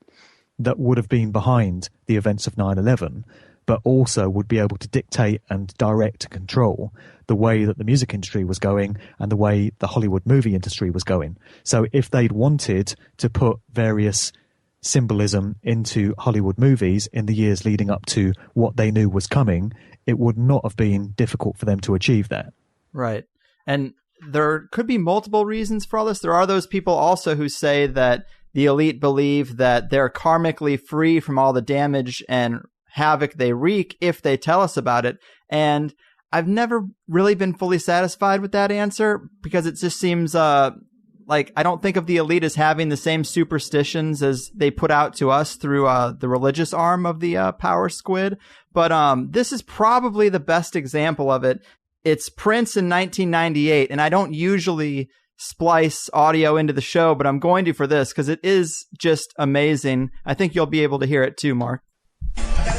that would have been behind the events of 9/11, but also would be able to dictate and direct and control the way that the music industry was going and the way the Hollywood movie industry was going. So if they'd wanted to put various symbolism into Hollywood movies in the years leading up to what they knew was coming, it would not have been difficult for them to achieve that. Right. And there could be multiple reasons for all this. There are those people also who say that the elite believe that they're karmically free from all the damage and havoc they wreak if they tell us about it. And I've never really been fully satisfied with that answer, because it just seems like I don't think of the elite as having the same superstitions as they put out to us through the religious arm of the power squid. But this is probably the best example of it. It's Prince in 1998, and I don't usually splice audio into the show, but I'm going to for this because it is just amazing. I think you'll be able to hear it too, Mark.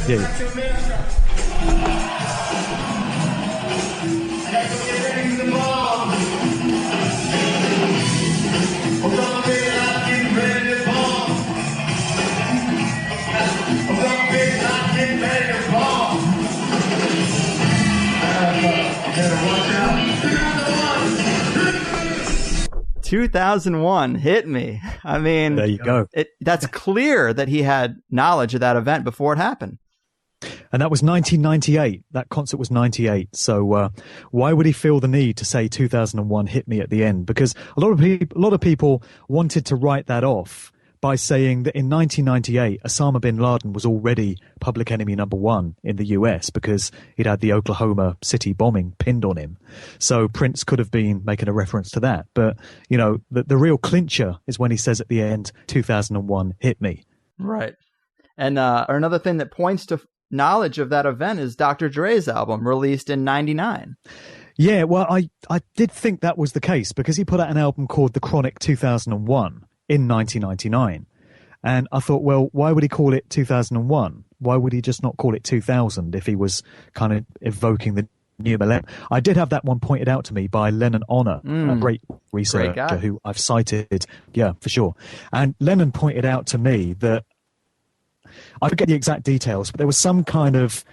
Yeah. "2001 hit me." I mean, there you go. That's clear that he had knowledge of that event before it happened. And that was 1998. That concert was 98. So why would he feel the need to say 2001 hit me at the end? Because a lot of people wanted to write that off by saying that in 1998, Osama bin Laden was already public enemy number one in the US because he'd had the Oklahoma City bombing pinned on him. So Prince could have been making a reference to that. But, you know, the real clincher is when he says at the end, 2001 hit me. Right. And another thing that points to knowledge of that event is Dr. Dre's album, released in 99. Yeah, well, I did think that was the case because he put out an album called The Chronic 2001 in 1999. And I thought, well, why would he call it 2001? Why would he just not call it 2000 if he was kind of evoking the new millennium? I did have that one pointed out to me by Lennon Honor, a great researcher who I've cited. Yeah, for sure. And Lennon pointed out to me that, I forget the exact details, but there was some kind of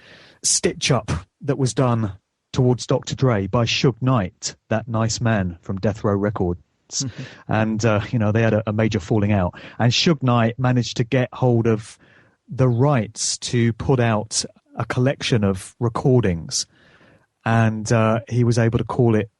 stitch up that was done towards Dr. Dre by Suge Knight, that nice man from Death Row Records. And, you know, they had a major falling out. And Suge Knight managed to get hold of the rights to put out a collection of recordings. And he was able to call it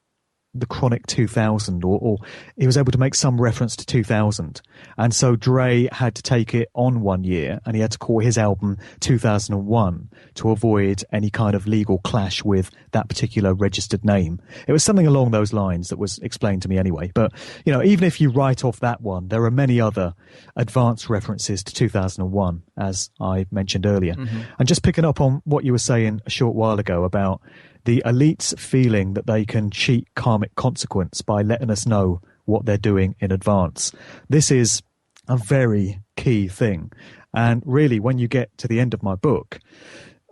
The Chronic 2000, or he was able to make some reference to 2000. And so Dre had to take it on 1 year, and he had to call his album 2001 to avoid any kind of legal clash with that particular registered name. It was something along those lines that was explained to me anyway. But, you know, even if you write off that one, there are many other advanced references to 2001, as I mentioned earlier. And just picking up on what you were saying a short while ago about the elites feeling that they can cheat karmic consequence by letting us know what they're doing in advance. This is a very key thing. And really, when you get to the end of my book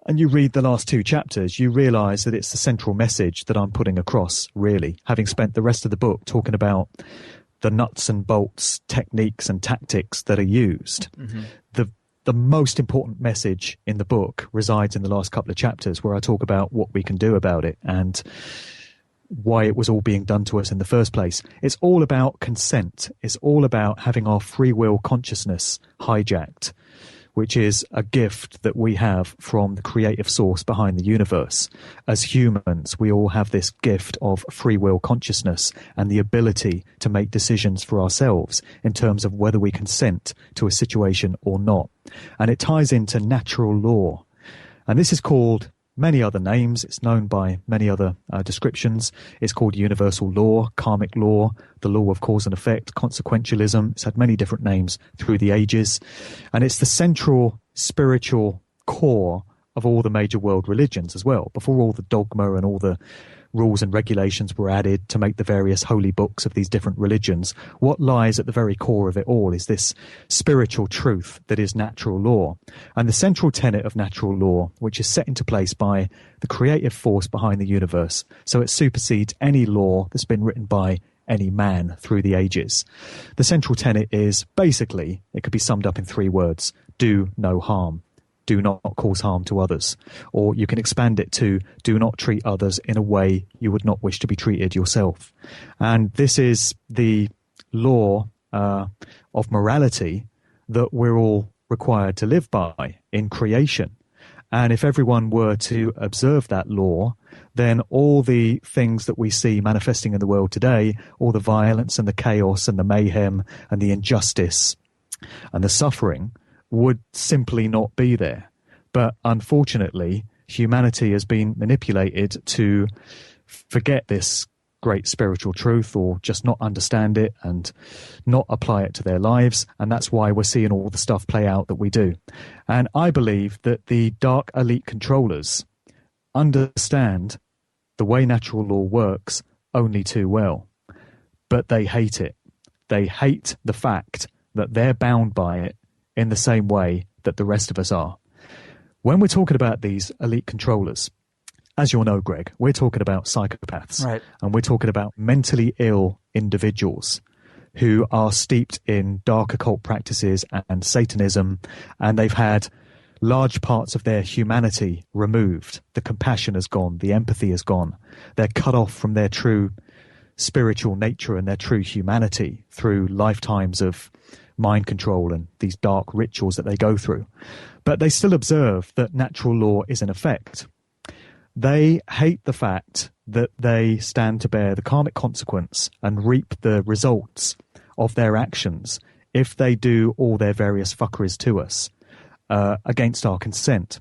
and you read the last two chapters, you realize that it's the central message that I'm putting across, really, having spent the rest of the book talking about the nuts and bolts, techniques and tactics that are used. The most important message in the book resides in the last couple of chapters, where I talk about what we can do about it and why it was all being done to us in the first place. It's all about consent. It's all about having our free will consciousness hijacked, which is a gift that we have from the creative source behind the universe. As humans, we all have this gift of free will consciousness and the ability to make decisions for ourselves in terms of whether we consent to a situation or not. And it ties into natural law. And this is called many other names. It's known by many other descriptions. It's called universal law, karmic law, the law of cause and effect, consequentialism. It's had many different names through the ages. And it's the central spiritual core of all the major world religions as well. Before all the dogma and all the rules and regulations were added to make the various holy books of these different religions, what lies at the very core of it all is this spiritual truth that is natural law. And the central tenet of natural law, which is set into place by the creative force behind the universe, so it supersedes any law that's been written by any man through the ages. The central tenet is basically, it could be summed up in 3 words: do no harm. Do not cause harm to others. Or you can expand it to do not treat others in a way you would not wish to be treated yourself. And this is the law of morality that we're all required to live by in creation. And if everyone were to observe that law, then all the things that we see manifesting in the world today, all the violence and the chaos and the mayhem and the injustice and the suffering, would simply not be there. But unfortunately, humanity has been manipulated to forget this great spiritual truth, or just not understand it and not apply it to their lives. And that's why we're seeing all the stuff play out that we do. And I believe that the dark elite controllers understand the way natural law works only too well. But they hate it. They hate the fact that they're bound by it in the same way that the rest of us are. When we're talking about these elite controllers, as you'll know, Greg, we're talking about psychopaths. Right. And we're talking about mentally ill individuals who are steeped in dark occult practices and Satanism, and they've had large parts of their humanity removed. The compassion has gone. The empathy has gone. They're cut off from their true spiritual nature and their true humanity through lifetimes of mind control and these dark rituals that they go through. But they still observe that natural law is in effect. They hate the fact that they stand to bear the karmic consequence and reap the results of their actions if they do all their various fuckeries to us against our consent.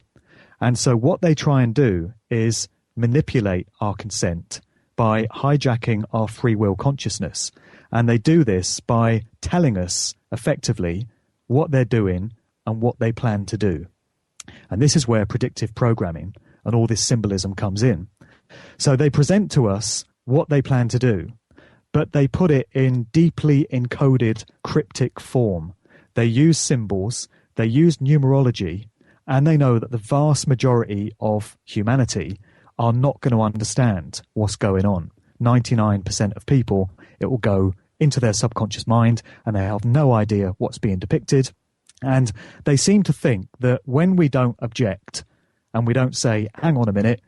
And so what they try and do is manipulate our consent by hijacking our free will consciousness. And they do this by telling us effectively what they're doing and what they plan to do. And this is where predictive programming and all this symbolism comes in. So they present to us what they plan to do, but they put it in deeply encoded cryptic form. They use symbols, they use numerology, and they know that the vast majority of humanity are not going to understand what's going on. 99% of people, it will go into their subconscious mind and they have no idea what's being depicted. And they seem to think that when we don't object and we don't say, hang on a minute,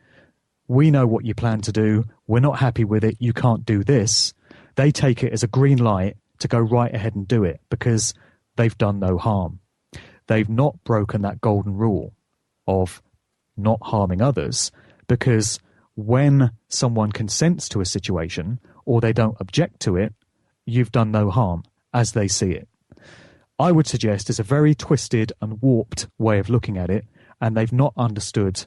we know what you plan to do, we're not happy with it, you can't do this, they take it as a green light to go right ahead and do it because they've done no harm. They've not broken that golden rule of not harming others, because when someone consents to a situation or they don't object to it, you've done no harm as they see it. I would suggest it's a very twisted and warped way of looking at it, and they've not understood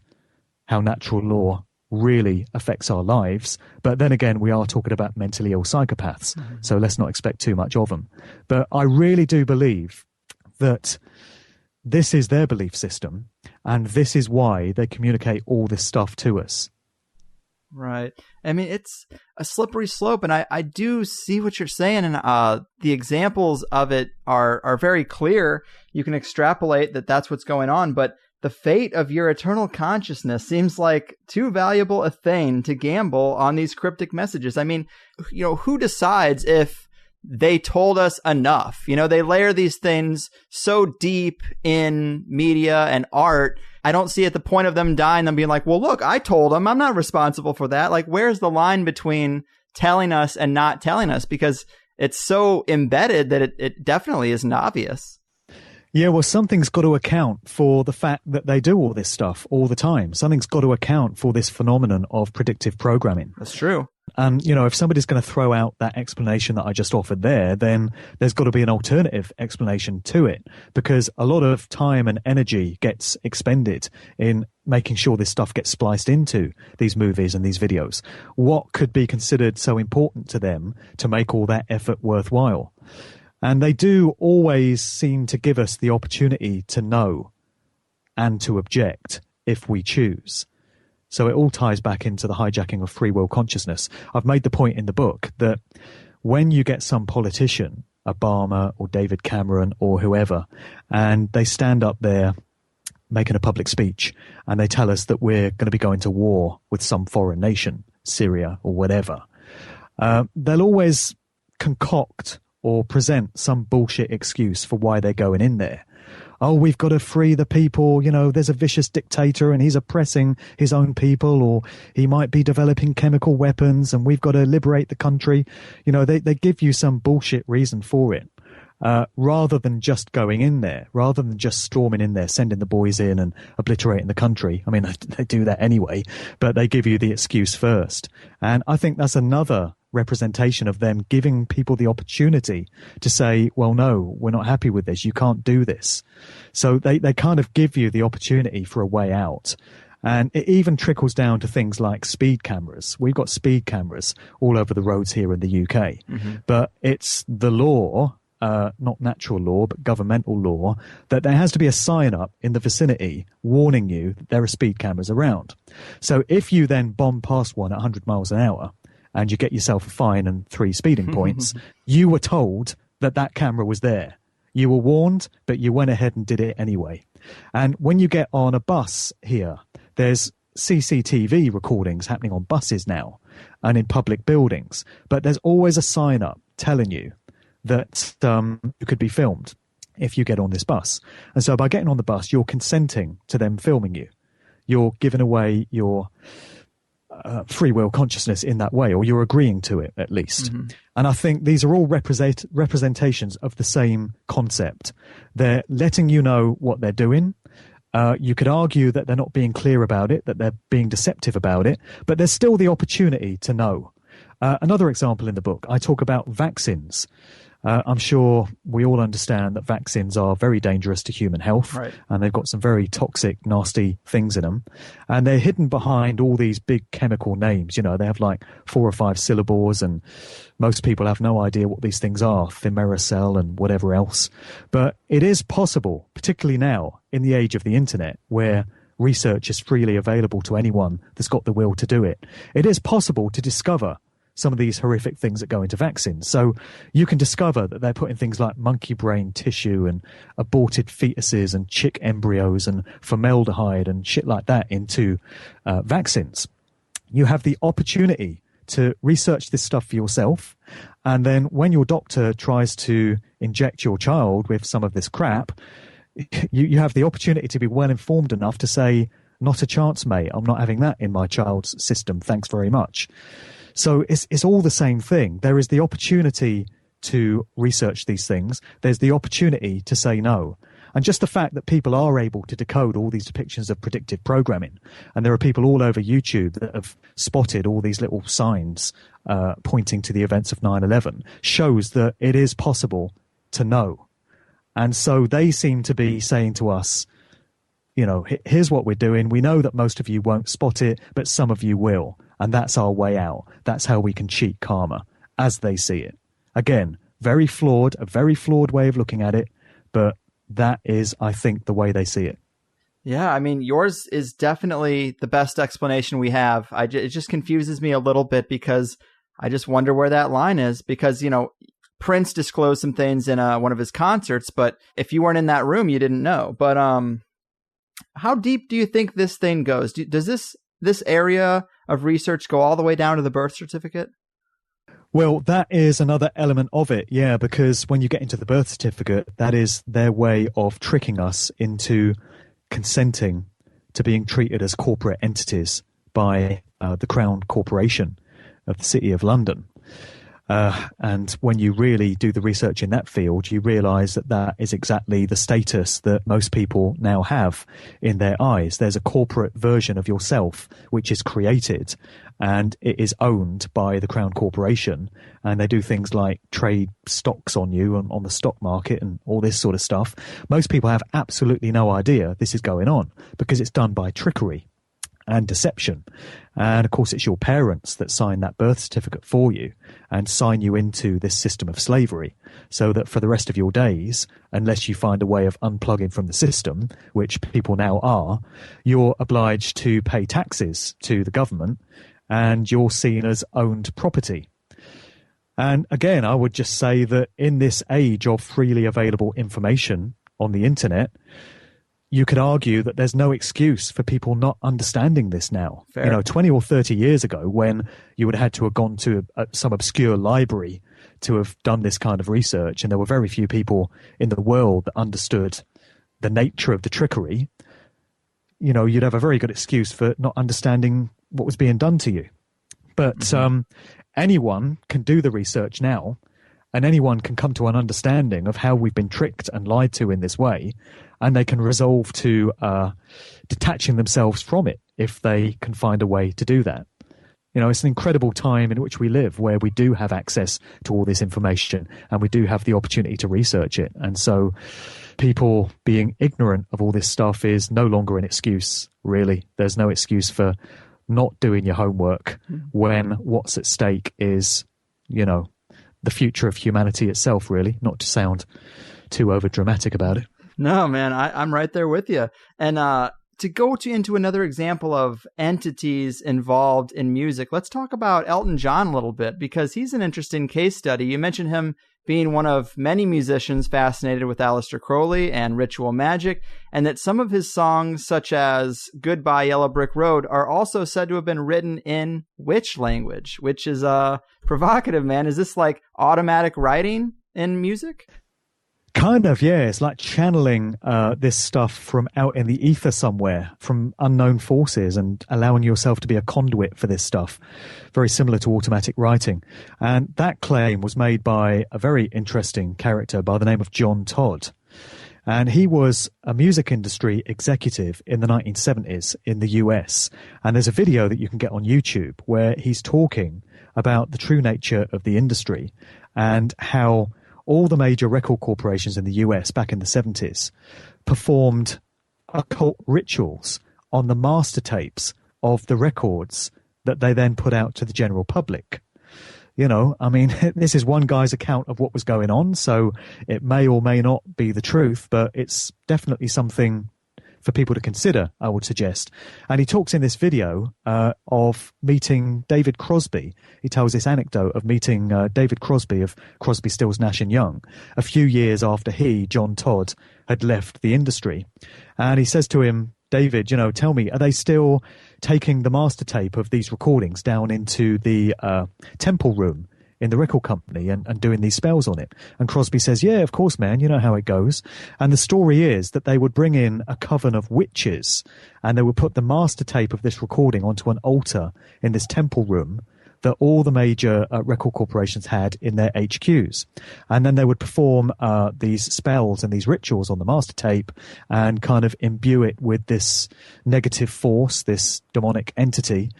how natural law really affects our lives. But then again, we are talking about mentally ill psychopaths, so let's not expect too much of them. But I really do believe that this is their belief system, and this is why they communicate all this stuff to us. Right. I mean, it's a slippery slope, and I do see what you're saying, and the examples of it are very clear. You can extrapolate that that's what's going on, but the fate of your eternal consciousness seems like too valuable a thing to gamble on these cryptic messages. I mean, you know, who decides if they told us enough? You know, they layer these things so deep in media and art. I don't see at the point of them dying, them being like, well, look, I told them, I'm not responsible for that. Like, where's the line between telling us and not telling us? Because it's so embedded that it definitely isn't obvious. Yeah, well, something's got to account for the fact that they do all this stuff all the time. Something's got to account for this phenomenon of predictive programming. That's true. And, you know, if somebody's going to throw out that explanation that I just offered there, then there's got to be an alternative explanation to it, because a lot of time and energy gets expended in making sure this stuff gets spliced into these movies and these videos. What could be considered so important to them to make all that effort worthwhile? And they do always seem to give us the opportunity to know and to object if we choose. So it all ties back into the hijacking of free will consciousness. I've made the point in the book that when you get some politician, Obama or David Cameron or whoever, and they stand up there making a public speech and they tell us that we're going to be going to war with some foreign nation, Syria or whatever, they'll always concoct or present some bullshit excuse for why they're going in there. Oh, we've got to free the people, you know, there's a vicious dictator and he's oppressing his own people, or he might be developing chemical weapons and we've got to liberate the country. You know, they give you some bullshit reason for it, rather than just going in there, rather than just storming in there, sending the boys in and obliterating the country. I mean, they do that anyway, but they give you the excuse first. And I think that's another representation of them giving people the opportunity to say, well, no, we're not happy with this. You can't do this. So they kind of give you the opportunity for a way out. And it even trickles down to things like speed cameras. We've got speed cameras all over the roads here in the UK, but it's the law, not natural law, but governmental law, that there has to be a sign up in the vicinity warning you that there are speed cameras around. So if you then bomb past one at 100 miles an hour, and you get yourself a fine and 3 speeding points, you were told that that camera was there. You were warned, but you went ahead and did it anyway. And when you get on a bus here, there's CCTV recordings happening on buses now and in public buildings, but there's always a sign up telling you that you could be filmed if you get on this bus. And so by getting on the bus, you're consenting to them filming you. You're giving away your free will consciousness in that way, or you're agreeing to it at least. And I think these are all representations of the same concept. They're letting you know what they're doing. You could argue that they're not being clear about it, that they're being deceptive about it, but there's still the opportunity to know. Another example in the book, I talk about vaccines. I'm sure we all understand that vaccines are very dangerous to human health, right, and they've got some very toxic, nasty things in them. And they're hidden behind all these big chemical names. You know, they have like 4 or 5 syllables, and most people have no idea what these things are, thimerosal and whatever else. But it is possible, particularly now in the age of the internet, where research is freely available to anyone that's got the will to do it. It is possible to discover some of these horrific things that go into vaccines. So you can discover that they're putting things like monkey brain tissue and aborted fetuses and chick embryos and formaldehyde and shit like that into vaccines. You have the opportunity to research this stuff for yourself. And then when your doctor tries to inject your child with some of this crap, you have the opportunity to be well informed enough to say, not a chance, mate. I'm not having that in my child's system. Thanks very much. So it's all the same thing. There is the opportunity to research these things. There's the opportunity to say no. And just the fact that people are able to decode all these depictions of predictive programming, and there are people all over YouTube that have spotted all these little signs pointing to the events of 9/11, shows that it is possible to know. And so they seem to be saying to us, you know, here's what we're doing. We know that most of you won't spot it, but some of you will. And that's our way out. That's how we can cheat karma as they see it. Again, a very flawed way of looking at it, but that is, I think, the way they see it. Yeah, I mean, yours is definitely the best explanation we have. It just confuses me a little bit because I just wonder where that line is, because, you know, Prince disclosed some things in one of his concerts, but if you weren't in that room, you didn't know. But how deep do you think this thing goes? Does this area of research go all the way down to the birth certificate? Well, that is another element of it, yeah, because when you get into the birth certificate, that is their way of tricking us into consenting to being treated as corporate entities by the Crown Corporation of the City of London. And when you really do the research in that field, you realize that that is exactly the status that most people now have in their eyes. There's a corporate version of yourself which is created, and it is owned by the Crown Corporation. And they do things like trade stocks on you and on the stock market and all this sort of stuff. Most people have absolutely no idea this is going on because it's done by trickery and deception. And of course, it's your parents that sign that birth certificate for you and sign you into this system of slavery, so that for the rest of your days, unless you find a way of unplugging from the system, which people now are, you're obliged to pay taxes to the government and you're seen as owned property. And again, I would just say that in this age of freely available information on the internet, you could argue that there's no excuse for people not understanding this now. Fair. You know, 20 or 30 years ago, when you would have had to have gone to some obscure library to have done this kind of research, and there were very few people in the world that understood the nature of the trickery, you know, you'd have a very good excuse for not understanding what was being done to you. But anyone can do the research now, and anyone can come to an understanding of how we've been tricked and lied to in this way, and they can resolve to detaching themselves from it if they can find a way to do that. You know, it's an incredible time in which we live, where we do have access to all this information and we do have the opportunity to research it. And so people being ignorant of all this stuff is no longer an excuse, really. There's no excuse for not doing your homework when what's at stake is, you know, the future of humanity itself, really, not to sound too over dramatic about it. No, man, I'm right there with you. And to go into another example of entities involved in music, let's talk about Elton John a little bit, because he's an interesting case study. You mentioned him being one of many musicians fascinated with Aleister Crowley and ritual magic, and that some of his songs, such as Goodbye Yellow Brick Road, are also said to have been written in witch language, which is provocative, man. Is this like automatic writing in music? Kind of, yeah. It's like channeling this stuff from out in the ether somewhere, from unknown forces, and allowing yourself to be a conduit for this stuff. Very similar to automatic writing. And that claim was made by a very interesting character by the name of John Todd. And he was a music industry executive in the 1970s in the US. And there's a video that you can get on YouTube where he's talking about the true nature of the industry and how all the major record corporations in the US back in the 70s performed occult rituals on the master tapes of the records that they then put out to the general public. You know, I mean, this is one guy's account of what was going on, so it may or may not be the truth, but it's definitely something for people to consider, I would suggest. And he talks in this video of meeting David Crosby. He tells this anecdote of meeting David Crosby of Crosby, Stills, Nash & Young a few years after he, John Todd, had left the industry. And he says to him, David, you know, tell me, are they still taking the master tape of these recordings down into the temple room in the record company and doing these spells on it? And Crosby says, yeah, of course, man, you know how it goes. And the story is that they would bring in a coven of witches and they would put the master tape of this recording onto an altar in this temple room that all the major record corporations had in their HQs. And then they would perform these spells and these rituals on the master tape and kind of imbue it with this negative force, this demonic entity.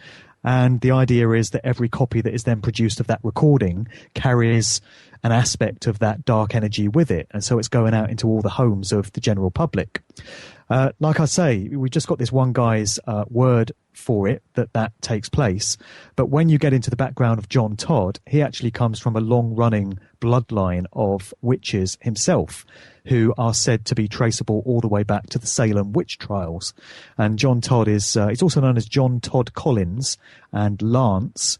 And the idea is that every copy that is then produced of that recording carries an aspect of that dark energy with it. And so it's going out into all the homes of the general public. Like I say, we just got this one guy's word for it, that takes place. But when you get into the background of John Todd, he actually comes from a long-running bloodline of witches himself, who are said to be traceable all the way back to the Salem witch trials. And John Todd is he's also known as John Todd Collins and Lance.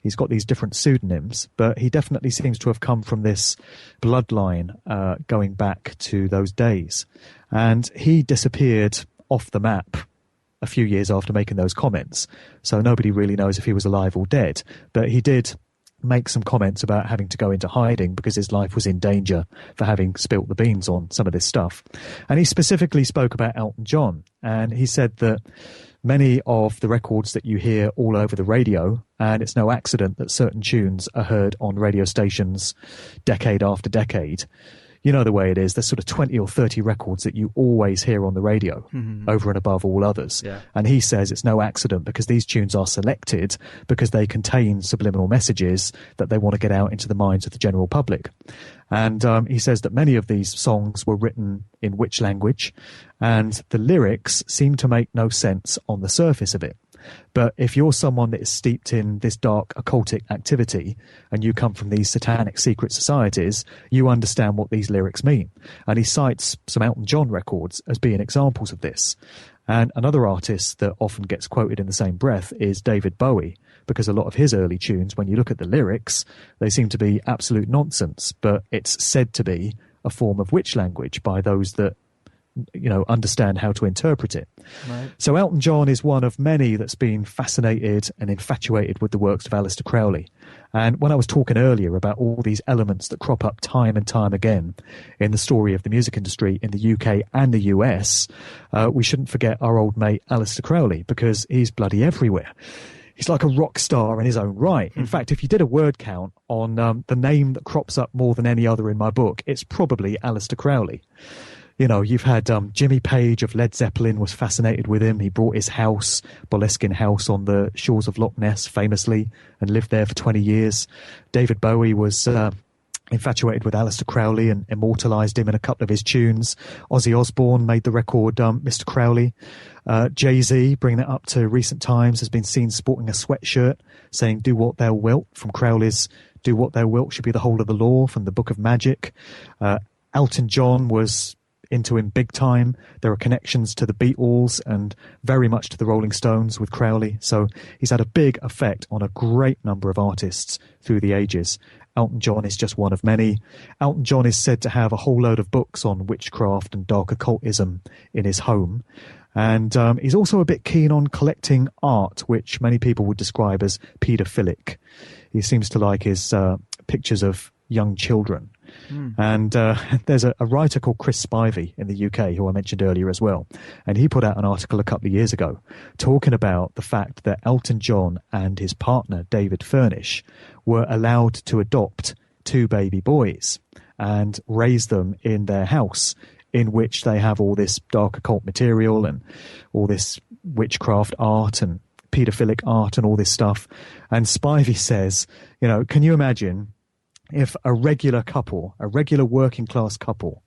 He's got these different pseudonyms, but he definitely seems to have come from this bloodline going back to those days. And he disappeared off the map a few years after making those comments. So nobody really knows if he was alive or dead. But he did make some comments about having to go into hiding because his life was in danger for having spilt the beans on some of this stuff. And he specifically spoke about Elton John. And he said that many of the records that you hear all over the radio, and it's no accident that certain tunes are heard on radio stations decade after decade. You know the way it is. There's sort of 20 or 30 records that you always hear on the radio over and above all others. Yeah. And he says it's no accident because these tunes are selected because they contain subliminal messages that they want to get out into the minds of the general public. And he says that many of these songs were written in which language, and the lyrics seem to make no sense on the surface of it. But if you're someone that is steeped in this dark occultic activity and you come from these satanic secret societies, you understand what these lyrics mean. And he cites some Elton John records as being examples of this. And another artist that often gets quoted in the same breath is David Bowie, because a lot of his early tunes, when you look at the lyrics, they seem to be absolute nonsense, but it's said to be a form of witch language by those that understand how to interpret it. Right. So Elton John is one of many that's been fascinated and infatuated with the works of Aleister Crowley. And when I was talking earlier about all these elements that crop up time and time again in the story of the music industry in the UK and the US, we shouldn't forget our old mate Aleister Crowley, because he's bloody everywhere. He's like a rock star in his own right. In fact, if you did a word count on the name that crops up more than any other in my book, it's probably Aleister Crowley. You know, you've had Jimmy Page of Led Zeppelin was fascinated with him. He brought his house, Boleskine House, on the shores of Loch Ness famously and lived there for 20 years. David Bowie was infatuated with Aleister Crowley and immortalised him in a couple of his tunes. Ozzy Osbourne made the record Mr. Crowley. Jay-Z, bringing it up to recent times, has been seen sporting a sweatshirt saying "Do what thou wilt" from Crowley's "Do what thou wilt should be the whole of the law" from the Book of Magic. Elton John was into him big time. There are connections to the Beatles and very much to the Rolling Stones with Crowley. So he's had a big effect on a great number of artists through the ages. Elton John is just one of many. Elton John is said to have a whole load of books on witchcraft and dark occultism in his home. And he's also a bit keen on collecting art, which many people would describe as paedophilic. He seems to like his pictures of young children. And there's a writer called Chris Spivey in the UK, who I mentioned earlier as well. And he put out an article a couple of years ago talking about the fact that Elton John and his partner, David Furnish, were allowed to adopt 2 baby boys and raise them in their house, in which they have all this dark occult material and all this witchcraft art and paedophilic art and all this stuff. And Spivey says, you know, can you imagine if a regular couple, a regular working class couple,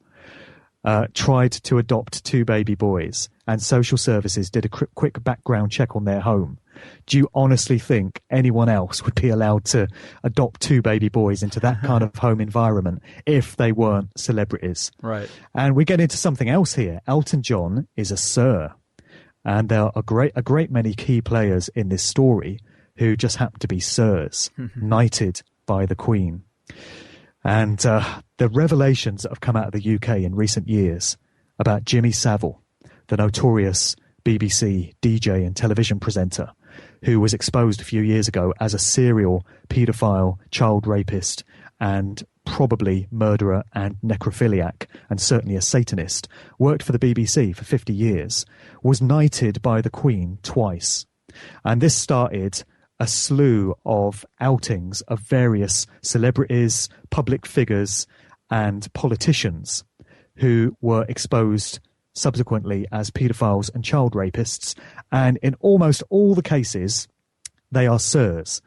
tried to adopt 2 baby boys and social services did a quick background check on their home? Do you honestly think anyone else would be allowed to adopt 2 baby boys into that kind of home environment if they weren't celebrities? Right. And we get into something else here. Elton John is a Sir, and there are a great many key players in this story who just happen to be Sirs, knighted by the Queen. And the revelations that have come out of the UK in recent years about Jimmy Savile, the notorious BBC DJ and television presenter, who was exposed a few years ago as a serial paedophile, child rapist, and probably murderer and necrophiliac, and certainly a Satanist, worked for the BBC for 50 years, was knighted by the Queen twice. And this started a slew of outings of various celebrities, public figures, and politicians who were exposed subsequently as paedophiles and child rapists. And in almost all the cases, they are Sirs,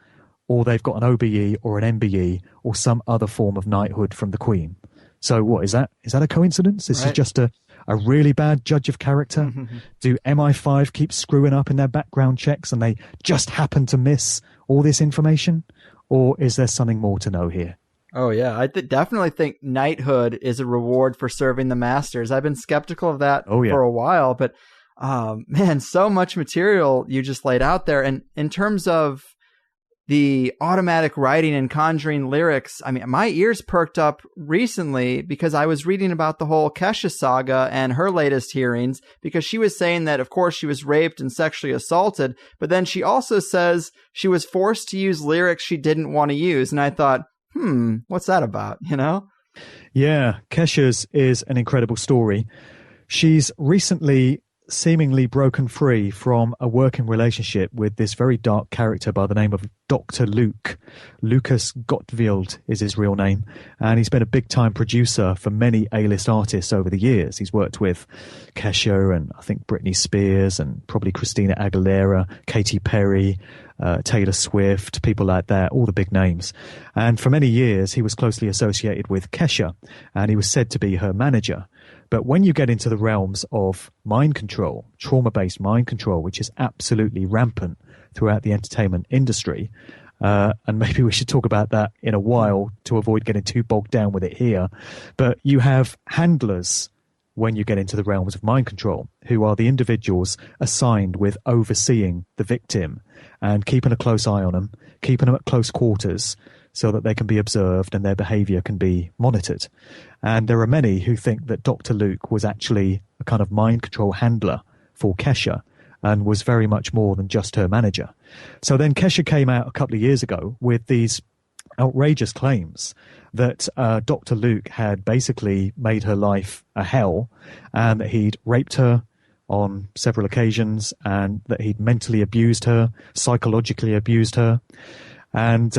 or they've got an OBE or an MBE or some other form of knighthood from the Queen. So what is that? Is that a coincidence? This is just a really bad judge of character? Do MI5 keep screwing up in their background checks and they just happen to miss all this information? Or is there something more to know here? Oh, yeah. I definitely think knighthood is a reward for serving the masters. I've been skeptical of that for a while, but man, so much material you just laid out there. And in terms of the automatic writing and conjuring lyrics, I mean, my ears perked up recently because I was reading about the whole Kesha saga and her latest hearings, because she was saying that, of course, she was raped and sexually assaulted, but then she also says she was forced to use lyrics she didn't want to use. And I thought, what's that about, you know? Yeah, Kesha's is an incredible story. She's recently seemingly broken free from a working relationship with this very dark character by the name of Dr. Luke. Lucas Gottfield is his real name, and he's been a big-time producer for many A-list artists over the years. He's worked with Kesha and I think Britney Spears and probably Christina Aguilera, Katy Perry, Taylor Swift, people like that, all the big names. And for many years, he was closely associated with Kesha, and he was said to be her manager. But when you get into the realms of mind control, trauma-based mind control, which is absolutely rampant throughout the entertainment industry, and maybe we should talk about that in a while to avoid getting too bogged down with it here, but you have handlers when you get into the realms of mind control, who are the individuals assigned with overseeing the victim and keeping a close eye on them, keeping them at close quarters, so that they can be observed and their behavior can be monitored. And there are many who think that Dr. Luke was actually a kind of mind control handler for Kesha and was very much more than just her manager. So then Kesha came out a couple of years ago with these outrageous claims that Dr. Luke had basically made her life a hell, and that he'd raped her on several occasions, and that he'd mentally abused her, psychologically abused her. And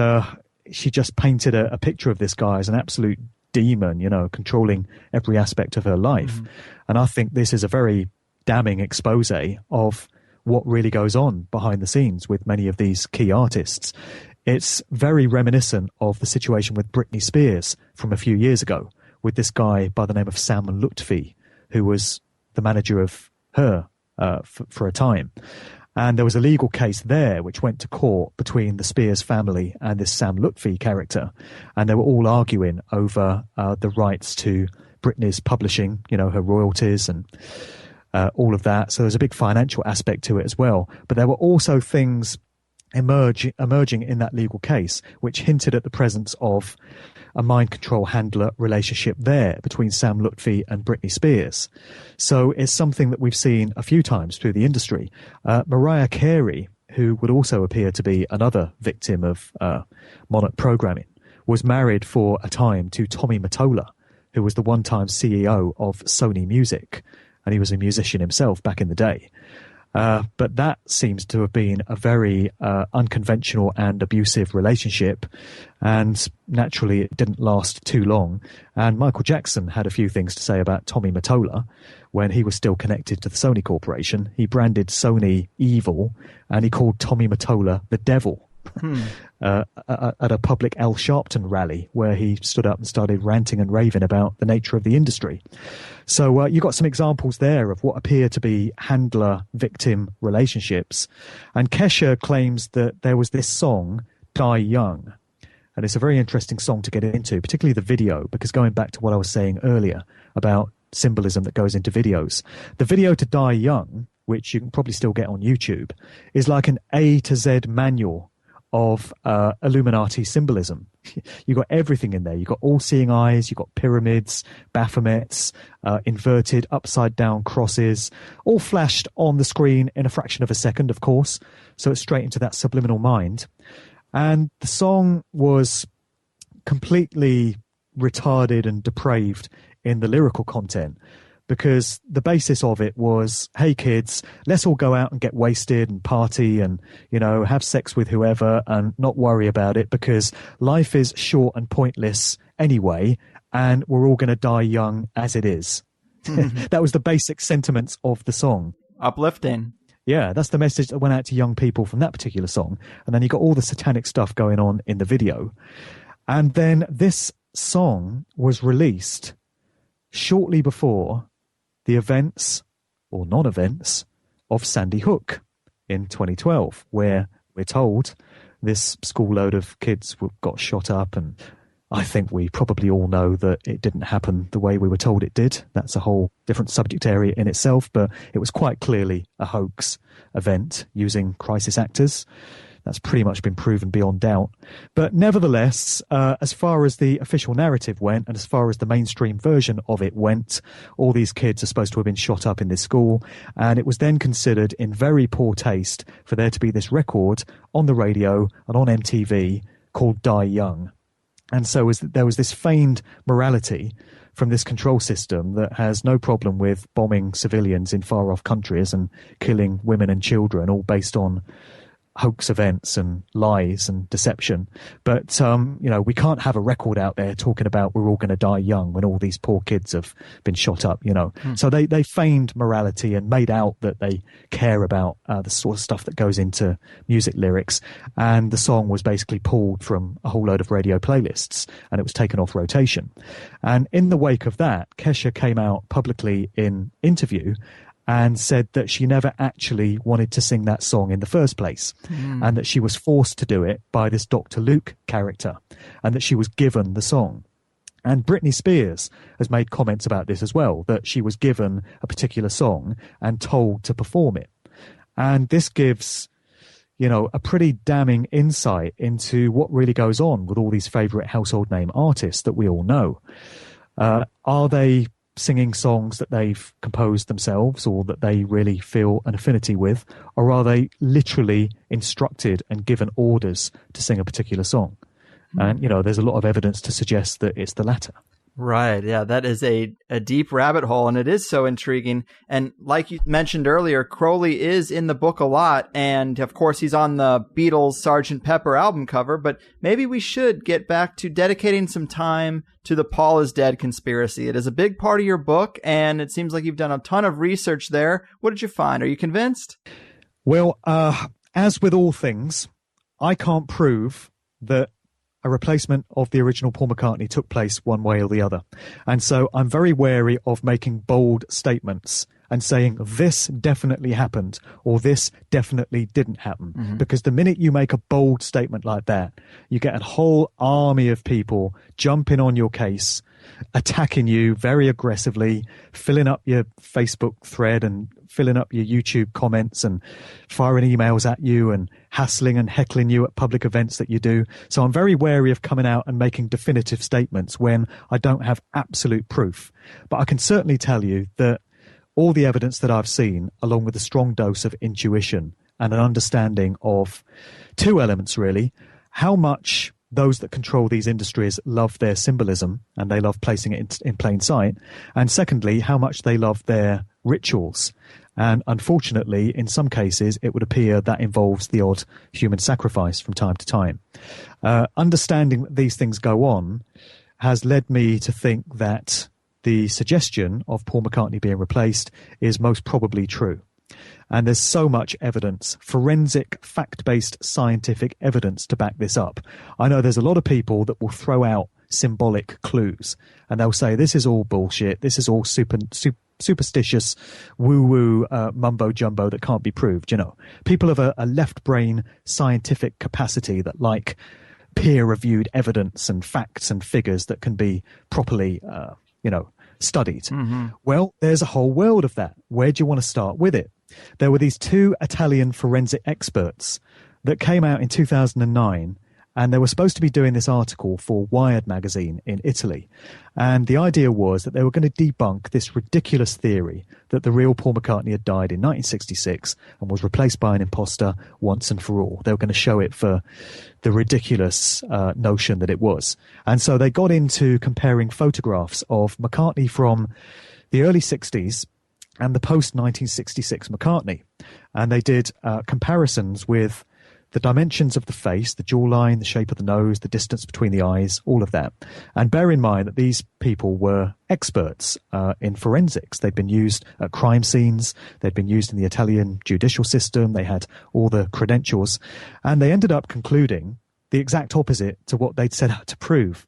she just painted a picture of this guy as an absolute demon, you know, controlling every aspect of her life. Mm-hmm. And I think this is a very damning expose of what really goes on behind the scenes with many of these key artists. It's very reminiscent of the situation with Britney Spears from a few years ago, with this guy by the name of Sam Lutfi, who was the manager of her for a time. And there was a legal case there which went to court between the Spears family and this Sam Lutfi character. And they were all arguing over the rights to Britney's publishing, you know, her royalties and all of that. So there's a big financial aspect to it as well. But there were also things emerging in that legal case which hinted at the presence of a mind control handler relationship there between Sam Lutfi and Britney Spears. So it's something that we've seen a few times through the industry. Mariah Carey, who would also appear to be another victim of monarch programming, was married for a time to Tommy Mottola, who was the one-time CEO of Sony Music, and he was a musician himself back in the day. But that seems to have been a very unconventional and abusive relationship, and naturally it didn't last too long. And Michael Jackson had a few things to say about Tommy Mottola when he was still connected to the Sony Corporation. He branded Sony evil, and he called Tommy Mottola the devil. At a public Al Sharpton rally where he stood up and started ranting and raving about the nature of the industry. So you got some examples there of what appear to be handler-victim relationships. And Kesha claims that there was this song, Die Young. And it's a very interesting song to get into, particularly the video, because going back to what I was saying earlier about symbolism that goes into videos, the video to Die Young, which you can probably still get on YouTube, is like an A to Z manual of Illuminati symbolism. You got everything in there. You got all-seeing eyes, you got pyramids, Baphomets, inverted upside down crosses, all flashed on the screen in a fraction of a second, of course. So it's straight into that subliminal mind. And the song was completely retarded and depraved in the lyrical content, because the basis of it was, hey kids, let's all go out and get wasted and party and, you know, have sex with whoever and not worry about it, because life is short and pointless anyway, and we're all going to die young as it is. That was the basic sentiments of the song. Uplifting. Yeah, that's the message that went out to young people from that particular song. And then you got all the satanic stuff going on in the video. And then this song was released shortly before the events or non-events of Sandy Hook in 2012, where we're told this school load of kids got shot up, and I think we probably all know that it didn't happen the way we were told it did. That's a whole different subject area in itself, but it was quite clearly a hoax event using crisis actors. That's pretty much been proven beyond doubt. But nevertheless, as far as the official narrative went, and as far as the mainstream version of it went, all these kids are supposed to have been shot up in this school. And it was then considered in very poor taste for there to be this record on the radio and on MTV called Die Young. And so there was this feigned morality from this control system that has no problem with bombing civilians in far off countries and killing women and children, all based on hoax events and lies and deception. But, we can't have a record out there talking about we're all going to die young when all these poor kids have been shot up, So they feigned morality and made out that they care about the sort of stuff that goes into music lyrics. And the song was basically pulled from a whole load of radio playlists and it was taken off rotation. And in the wake of that, Kesha came out publicly in interview and said that she never actually wanted to sing that song in the first place, and that she was forced to do it by this Dr. Luke character, and that she was given the song. And Britney Spears has made comments about this as well, that she was given a particular song and told to perform it. And this gives, a pretty damning insight into what really goes on with all these favourite household name artists that we all know. Are they singing songs that they've composed themselves or that they really feel an affinity with, or are they literally instructed and given orders to sing a particular song? And, there's a lot of evidence to suggest that it's the latter. Right. Yeah, that is a deep rabbit hole, and it is so intriguing. And like you mentioned earlier, Crowley is in the book a lot, and of course he's on the Beatles' Sgt. Pepper album cover, but maybe we should get back to dedicating some time to the Paul is Dead conspiracy. It is a big part of your book, and it seems like you've done a ton of research there. What did you find? Are you convinced? Well, as with all things, I can't prove that a replacement of the original Paul McCartney took place one way or the other. And so I'm very wary of making bold statements and saying this definitely happened or this definitely didn't happen. Because the minute you make a bold statement like that, you get a whole army of people jumping on your case, attacking you very aggressively, filling up your Facebook thread and filling up your YouTube comments and firing emails at you and hassling and heckling you at public events that you do. So I'm very wary of coming out and making definitive statements when I don't have absolute proof. But I can certainly tell you that all the evidence that I've seen, along with a strong dose of intuition and an understanding of two elements, really, how much those that control these industries love their symbolism and they love placing it in plain sight. And secondly, how much they love their rituals. And unfortunately, in some cases, it would appear that involves the odd human sacrifice from time to time. Understanding that these things go on has led me to think that the suggestion of Paul McCartney being replaced is most probably true. And there's so much evidence, forensic, fact-based, scientific evidence to back this up. I know there's a lot of people that will throw out symbolic clues and they'll say, this is all bullshit. This is all superstitious, woo-woo, mumbo-jumbo that can't be proved. People of a left-brain scientific capacity that like peer-reviewed evidence and facts and figures that can be properly studied. Well, there's a whole world of that. Where do you want to start with it? There were these two Italian forensic experts that came out in 2009, and they were supposed to be doing this article for Wired magazine in Italy. And the idea was that they were going to debunk this ridiculous theory that the real Paul McCartney had died in 1966 and was replaced by an imposter once and for all. They were going to show it for the ridiculous notion that it was. And so they got into comparing photographs of McCartney from the early 60s and the post-1966 McCartney. And they did comparisons with the dimensions of the face, the jawline, the shape of the nose, the distance between the eyes, all of that. And bear in mind that these people were experts in forensics. They'd been used at crime scenes. They'd been used in the Italian judicial system. They had all the credentials. And they ended up concluding the exact opposite to what they'd set out to prove.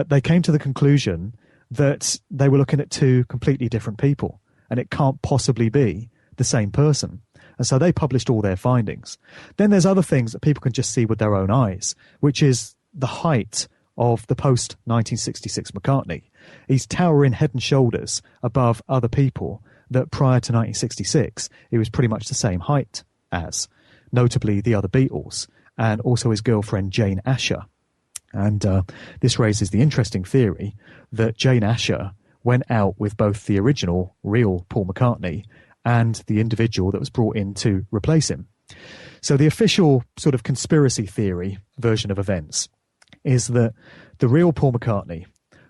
They came to the conclusion that they were looking at two completely different people, and it can't possibly be the same person. And so they published all their findings. Then there's other things that people can just see with their own eyes, which is the height of the post-1966 McCartney. He's towering head and shoulders above other people that prior to 1966, he was pretty much the same height as, notably the other Beatles, and also his girlfriend Jane Asher. And this raises the interesting theory that Jane Asher went out with both the original, real Paul McCartney and the individual that was brought in to replace him. So the official sort of conspiracy theory version of events is that the real Paul McCartney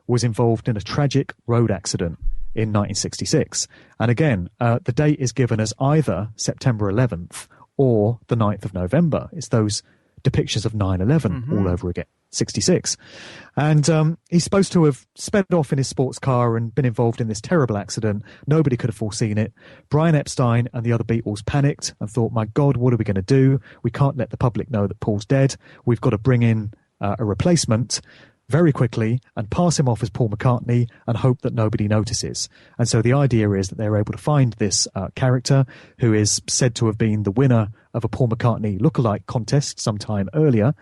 was involved in a tragic road accident in 1966. And again, the date is given as either September 11th or the 9th of November. It's those depictions of 9/11 all over again, 66. And he's supposed to have sped off in his sports car and been involved in this terrible accident. Nobody could have foreseen it. Brian Epstein and the other Beatles panicked and thought, my God, what are we going to do? We can't let the public know that Paul's dead. We've got to bring in a replacement very quickly and pass him off as Paul McCartney and hope that nobody notices. And so the idea is that they're able to find this character who is said to have been the winner of a Paul McCartney lookalike contest sometime earlier.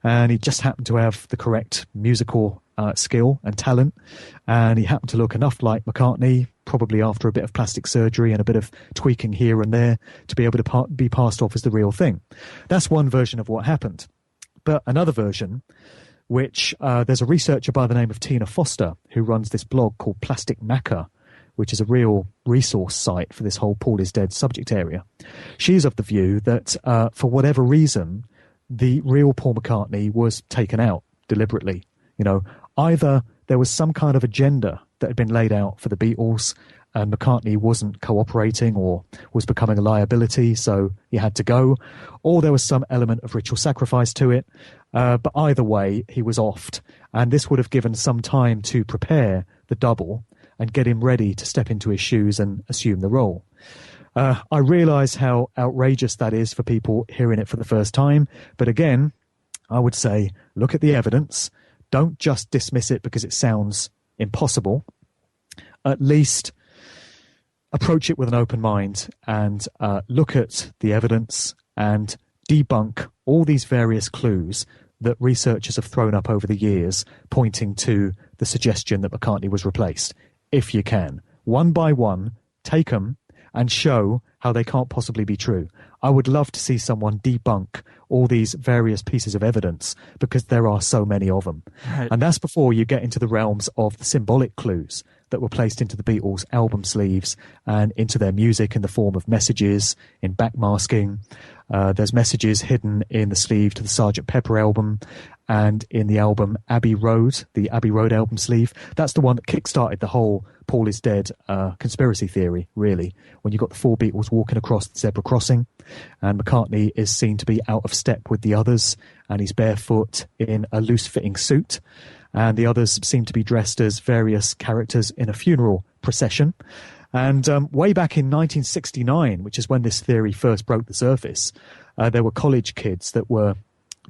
And he just happened to have the correct musical skill and talent. And he happened to look enough like McCartney, probably after a bit of plastic surgery and a bit of tweaking here and there, to be able to be passed off as the real thing. That's one version of what happened. But another version, which there's a researcher by the name of Tina Foster who runs this blog called Plastic Macker, which is a real resource site for this whole Paul is dead subject area. She's of the view that for whatever reason, the real Paul McCartney was taken out deliberately. You know, either there was some kind of agenda that had been laid out for the Beatles and McCartney wasn't cooperating or was becoming a liability, so he had to go, or there was some element of ritual sacrifice to it. But either way, he was offed, and this would have given some time to prepare the double and get him ready to step into his shoes and assume the role. I realise how outrageous that is for people hearing it for the first time, but again, I would say, look at the evidence. Don't just dismiss it because it sounds impossible. At least approach it with an open mind and look at the evidence and debunk all these various clues that researchers have thrown up over the years pointing to the suggestion that McCartney was replaced. If you can, one by one, take them and show how they can't possibly be true. I would love to see someone debunk all these various pieces of evidence because there are so many of them. Right. And that's before you get into the realms of the symbolic clues that were placed into the Beatles' album sleeves and into their music in the form of messages, in backmasking. There's messages hidden in the sleeve to the Sgt. Pepper album and in the album Abbey Road, the Abbey Road album sleeve. That's the one that kick-started the whole Paul is dead conspiracy theory, really, when you got the four Beatles walking across the zebra crossing and McCartney is seen to be out of step with the others and he's barefoot in a loose-fitting suit. And the others seem to be dressed as various characters in a funeral procession. And way back in 1969, which is when this theory first broke the surface, there were college kids that were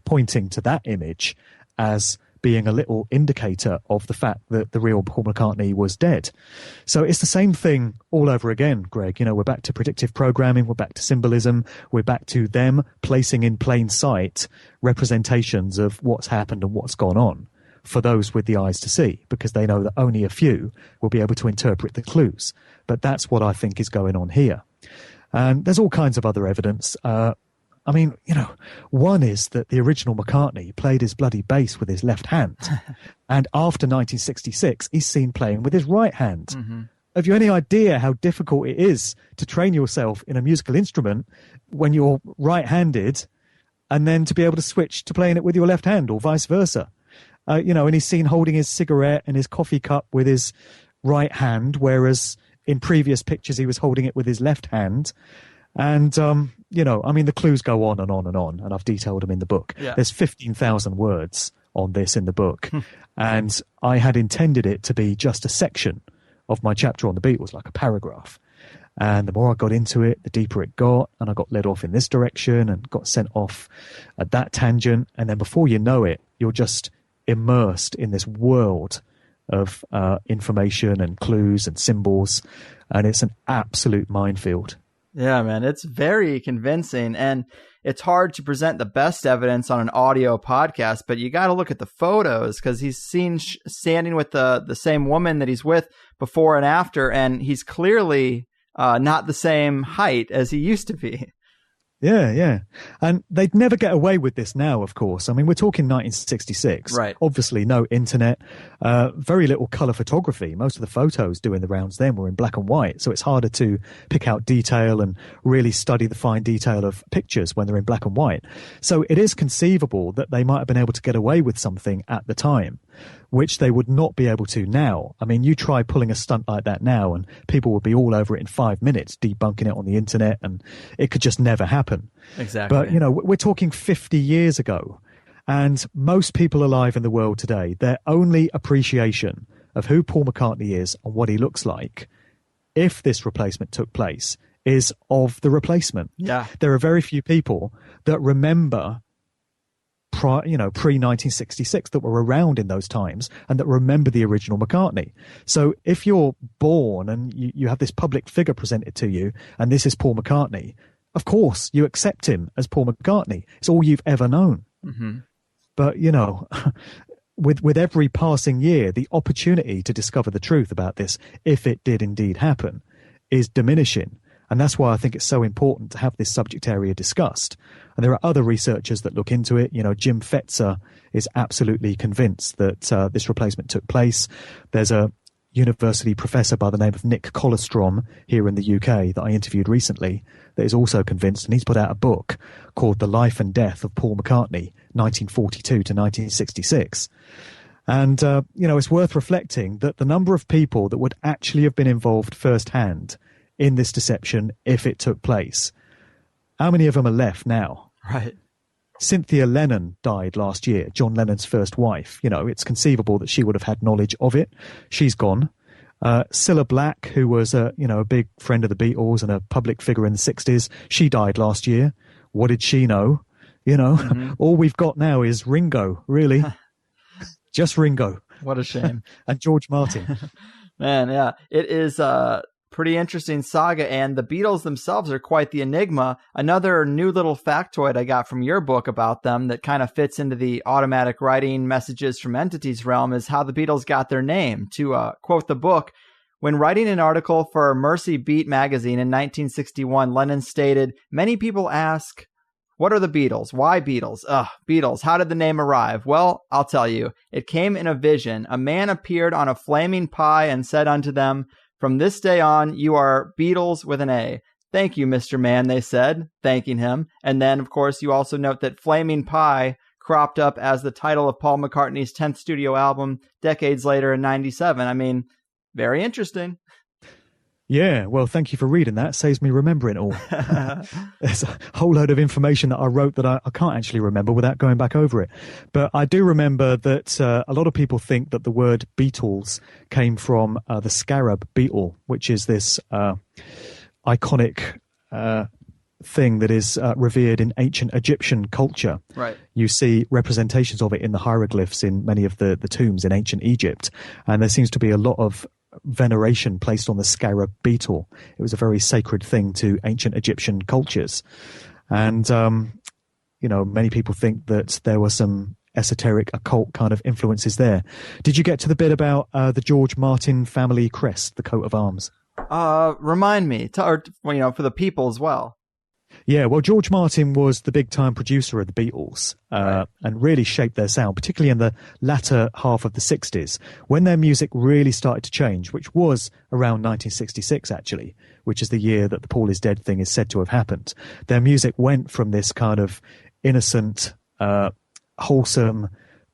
pointing to that image as being a little indicator of the fact that the real Paul McCartney was dead. So it's the same thing all over again, Greg. You know, we're back to predictive programming, we're back to symbolism, we're back to them placing in plain sight representations of what's happened and what's gone on for those with the eyes to see, because they know that only a few will be able to interpret the clues. But that's what I think is going on here. And there's all kinds of other evidence. I mean, you know, one is that the original McCartney played his bloody bass with his left hand. And after 1966, he's seen playing with his right hand. Mm-hmm. Have you any idea how difficult it is to train yourself in a musical instrument when you're right-handed and then to be able to switch to playing it with your left hand or vice versa? You know, and he's seen holding his cigarette and his coffee cup with his right hand, whereas in previous pictures he was holding it with his left hand. And, you know, I mean, the clues go on and on and on, and I've detailed them in the book. Yeah. There's 15,000 words on this in the book. And I had intended it to be just a section of my chapter on the Beatles, like a paragraph. And the more I got into it, the deeper it got, and I got led off in this direction and got sent off at that tangent. And then before you know it, you're just immersed in this world of information and clues and symbols, and it's an absolute minefield. Yeah, man, it's very convincing, and it's hard to present the best evidence on an audio podcast, but you got to look at the photos because he's seen standing with the same woman that he's with before and after, and he's clearly not the same height as he used to be. Yeah, yeah. And they'd never get away with this now, of course. I mean, we're talking 1966. Right. Obviously, no internet, very little colour photography. Most of the photos doing the rounds then were in black and white. So it's harder to pick out detail and really study the fine detail of pictures when they're in black and white. So it is conceivable that they might have been able to get away with something at the time. which they would not be able to now. I mean, you try pulling a stunt like that now and people would be all over it in 5 minutes, debunking it on the internet, and it could just never happen. Exactly. But, you know, we're talking 50 years ago, and most people alive in the world today, their only appreciation of who Paul McCartney is and what he looks like, if this replacement took place, is of the replacement. Yeah. There are very few people that remember pre-1966 that were around in those times and that remember the original McCartney. So if you're born and you have this public figure presented to you and this is Paul McCartney, of course you accept him as Paul McCartney. It's all you've ever known. Mm-hmm. But, you know, with every passing year, the opportunity to discover the truth about this, if it did indeed happen, is diminishing. And that's why I think it's so important to have this subject area discussed. And there are other researchers that look into it. You know, Jim Fetzer is absolutely convinced that this replacement took place. There's a university professor by the name of Nick Colostrom here in the UK that I interviewed recently that is also convinced, and he's put out a book called The Life and Death of Paul McCartney, 1942 to 1966. And, it's worth reflecting that the number of people that would actually have been involved firsthand in this deception, if it took place, how many of them are left now? Right. Cynthia Lennon died last year, John Lennon's first wife. You know, it's conceivable that she would have had knowledge of it. She's gone. Cilla Black, who was a big friend of the Beatles and a public figure in the 60s, she died last year. What did she know? You know, all we've got now is Ringo, really. Just Ringo. What a shame. And George Martin. Man, yeah. It is pretty interesting saga, and the Beatles themselves are quite the enigma. Another new little factoid I got from your book about them that kind of fits into the automatic writing messages from entities realm is how the Beatles got their name. To quote the book, when writing an article for Mercy Beat magazine in 1961, Lennon stated, "Many people ask, what are the Beatles? Why Beatles? Beatles. How did the name arrive? Well, I'll tell you. It came in a vision. A man appeared on a flaming pie and said unto them, 'From this day on, you are Beatles with an A.' 'Thank you, Mr. Man,' they said, thanking him." And then, of course, you also note that Flaming Pie cropped up as the title of Paul McCartney's 10th studio album decades later in 97. I mean, very interesting. Yeah, well, thank you for reading that. Saves me remembering it all. There's a whole load of information that I wrote that I can't actually remember without going back over it. But I do remember that a lot of people think that the word Beatles came from the scarab beetle, which is this iconic thing that is revered in ancient Egyptian culture. Right. You see representations of it in the hieroglyphs in many of the tombs in ancient Egypt. And there seems to be a lot of veneration placed on the scarab beetle. It was a very sacred thing to ancient Egyptian cultures. And, many people think that there were some esoteric occult kind of influences there. Did you get to the bit about the George Martin family crest, the coat of arms? Remind me, for the people as well. Yeah, well, George Martin was the big-time producer of the Beatles and really shaped their sound, particularly in the latter half of the 60s, when their music really started to change, which was around 1966, actually, which is the year that the Paul is Dead thing is said to have happened. Their music went from this kind of innocent, wholesome,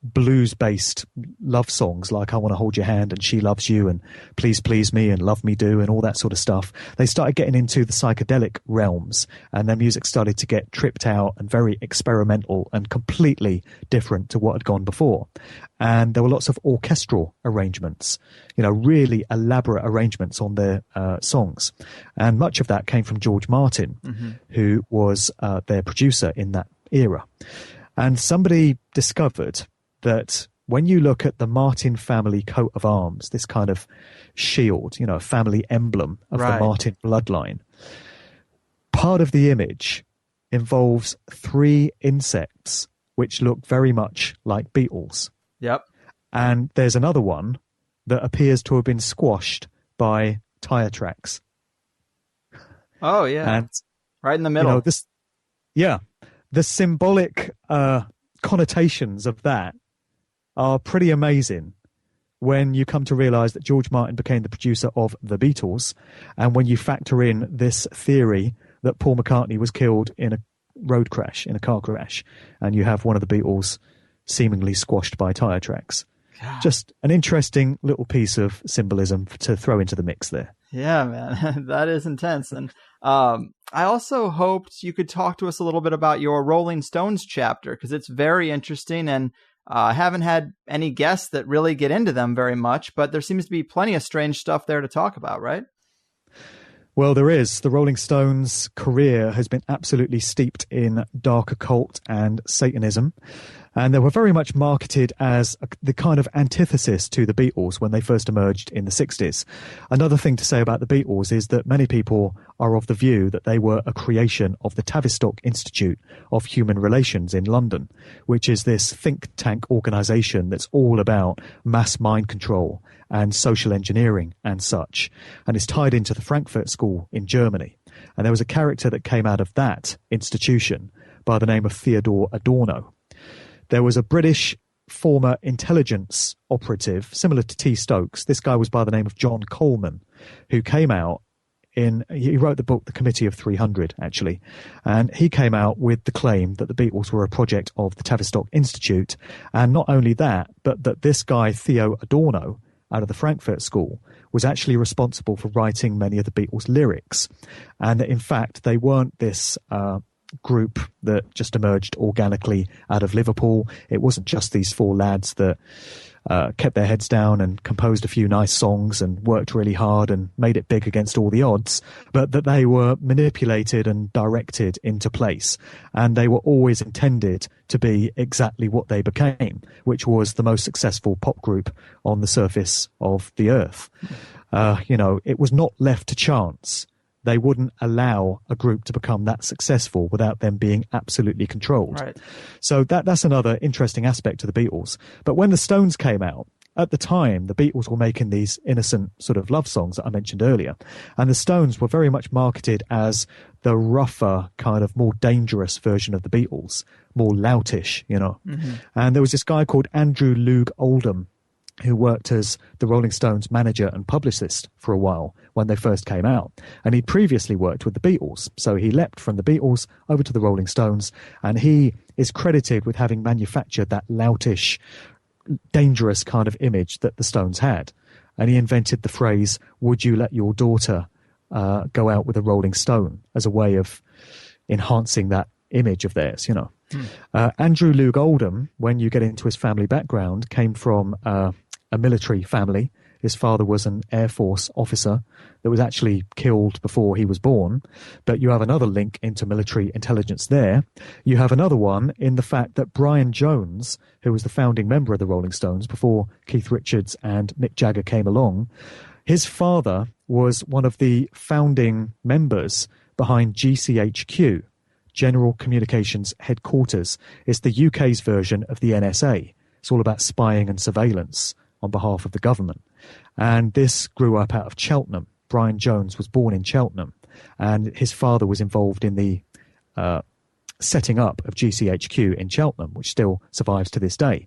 blues-based love songs like I Want to Hold Your Hand and She Loves You and Please Please Me and Love Me Do and all that sort of stuff. They started getting into the psychedelic realms and their music started to get tripped out and very experimental and completely different to what had gone before. And there were lots of orchestral arrangements, really elaborate arrangements on their songs. And much of that came from George Martin, who was their producer in that era. And somebody discovered that when you look at the Martin family coat of arms, this kind of shield, a family emblem of the Martin bloodline, part of the image involves 3 insects which look very much like beetles. Yep. And there's another one that appears to have been squashed by tire tracks. Oh, yeah. And, right in the middle. The symbolic connotations of that are pretty amazing when you come to realize that George Martin became the producer of the Beatles, and when you factor in this theory that Paul McCartney was killed in a road crash, in a car crash, and you have one of the Beatles seemingly squashed by tire tracks. just an interesting little piece of symbolism to throw into the mix there. Yeah, man, that is intense. And I also hoped you could talk to us a little bit about your Rolling Stones chapter, because it's very interesting, and I haven't had any guests that really get into them very much, but there seems to be plenty of strange stuff there to talk about, right? Well, there is. The Rolling Stones' career has been absolutely steeped in dark occult and Satanism. And they were very much marketed as the kind of antithesis to the Beatles when they first emerged in the 60s. Another thing to say about the Beatles is that many people are of the view that they were a creation of the Tavistock Institute of Human Relations in London, which is this think tank organisation that's all about mass mind control and social engineering and such, and is tied into the Frankfurt School in Germany. And there was a character that came out of that institution by the name of Theodore Adorno. There was a British former intelligence operative, similar to T. Stokes. This guy was by the name of John Coleman, who came out he wrote the book, The Committee of 300, actually. And he came out with the claim that the Beatles were a project of the Tavistock Institute. And not only that, but that this guy, Theo Adorno, out of the Frankfurt School, was actually responsible for writing many of the Beatles' lyrics. And that, in fact, they weren't this group that just emerged organically out of Liverpool. It wasn't just these four lads that kept their heads down and composed a few nice songs and worked really hard and made it big against all the odds, but that they were manipulated and directed into place. And they were always intended to be exactly what they became, which was the most successful pop group on the surface of the earth. It was not left to chance. They wouldn't allow a group to become that successful without them being absolutely controlled. Right. So that's another interesting aspect to the Beatles. But when the Stones came out, at the time, the Beatles were making these innocent sort of love songs that I mentioned earlier. And the Stones were very much marketed as the rougher, kind of more dangerous version of the Beatles, more loutish, Mm-hmm. And there was this guy called Andrew Loog Oldham, who worked as the Rolling Stones manager and publicist for a while when they first came out. And he'd previously worked with the Beatles. So he leapt from the Beatles over to the Rolling Stones, and he is credited with having manufactured that loutish, dangerous kind of image that the Stones had. And he invented the phrase, "Would you let your daughter go out with a Rolling Stone?" as a way of enhancing that image of theirs, Andrew Loog Oldham, when you get into his family background, came from a military family. His father was an Air Force officer that was actually killed before he was born. But you have another link into military intelligence there. You have another one in the fact that Brian Jones, who was the founding member of the Rolling Stones before Keith Richards and Mick Jagger came along, his father was one of the founding members behind GCHQ, General Communications Headquarters. It's the UK's version of the NSA. It's all about spying and surveillance on behalf of the government. And this grew up out of Cheltenham. Brian Jones was born in Cheltenham, and his father was involved in the setting up of GCHQ in Cheltenham, which still survives to this day.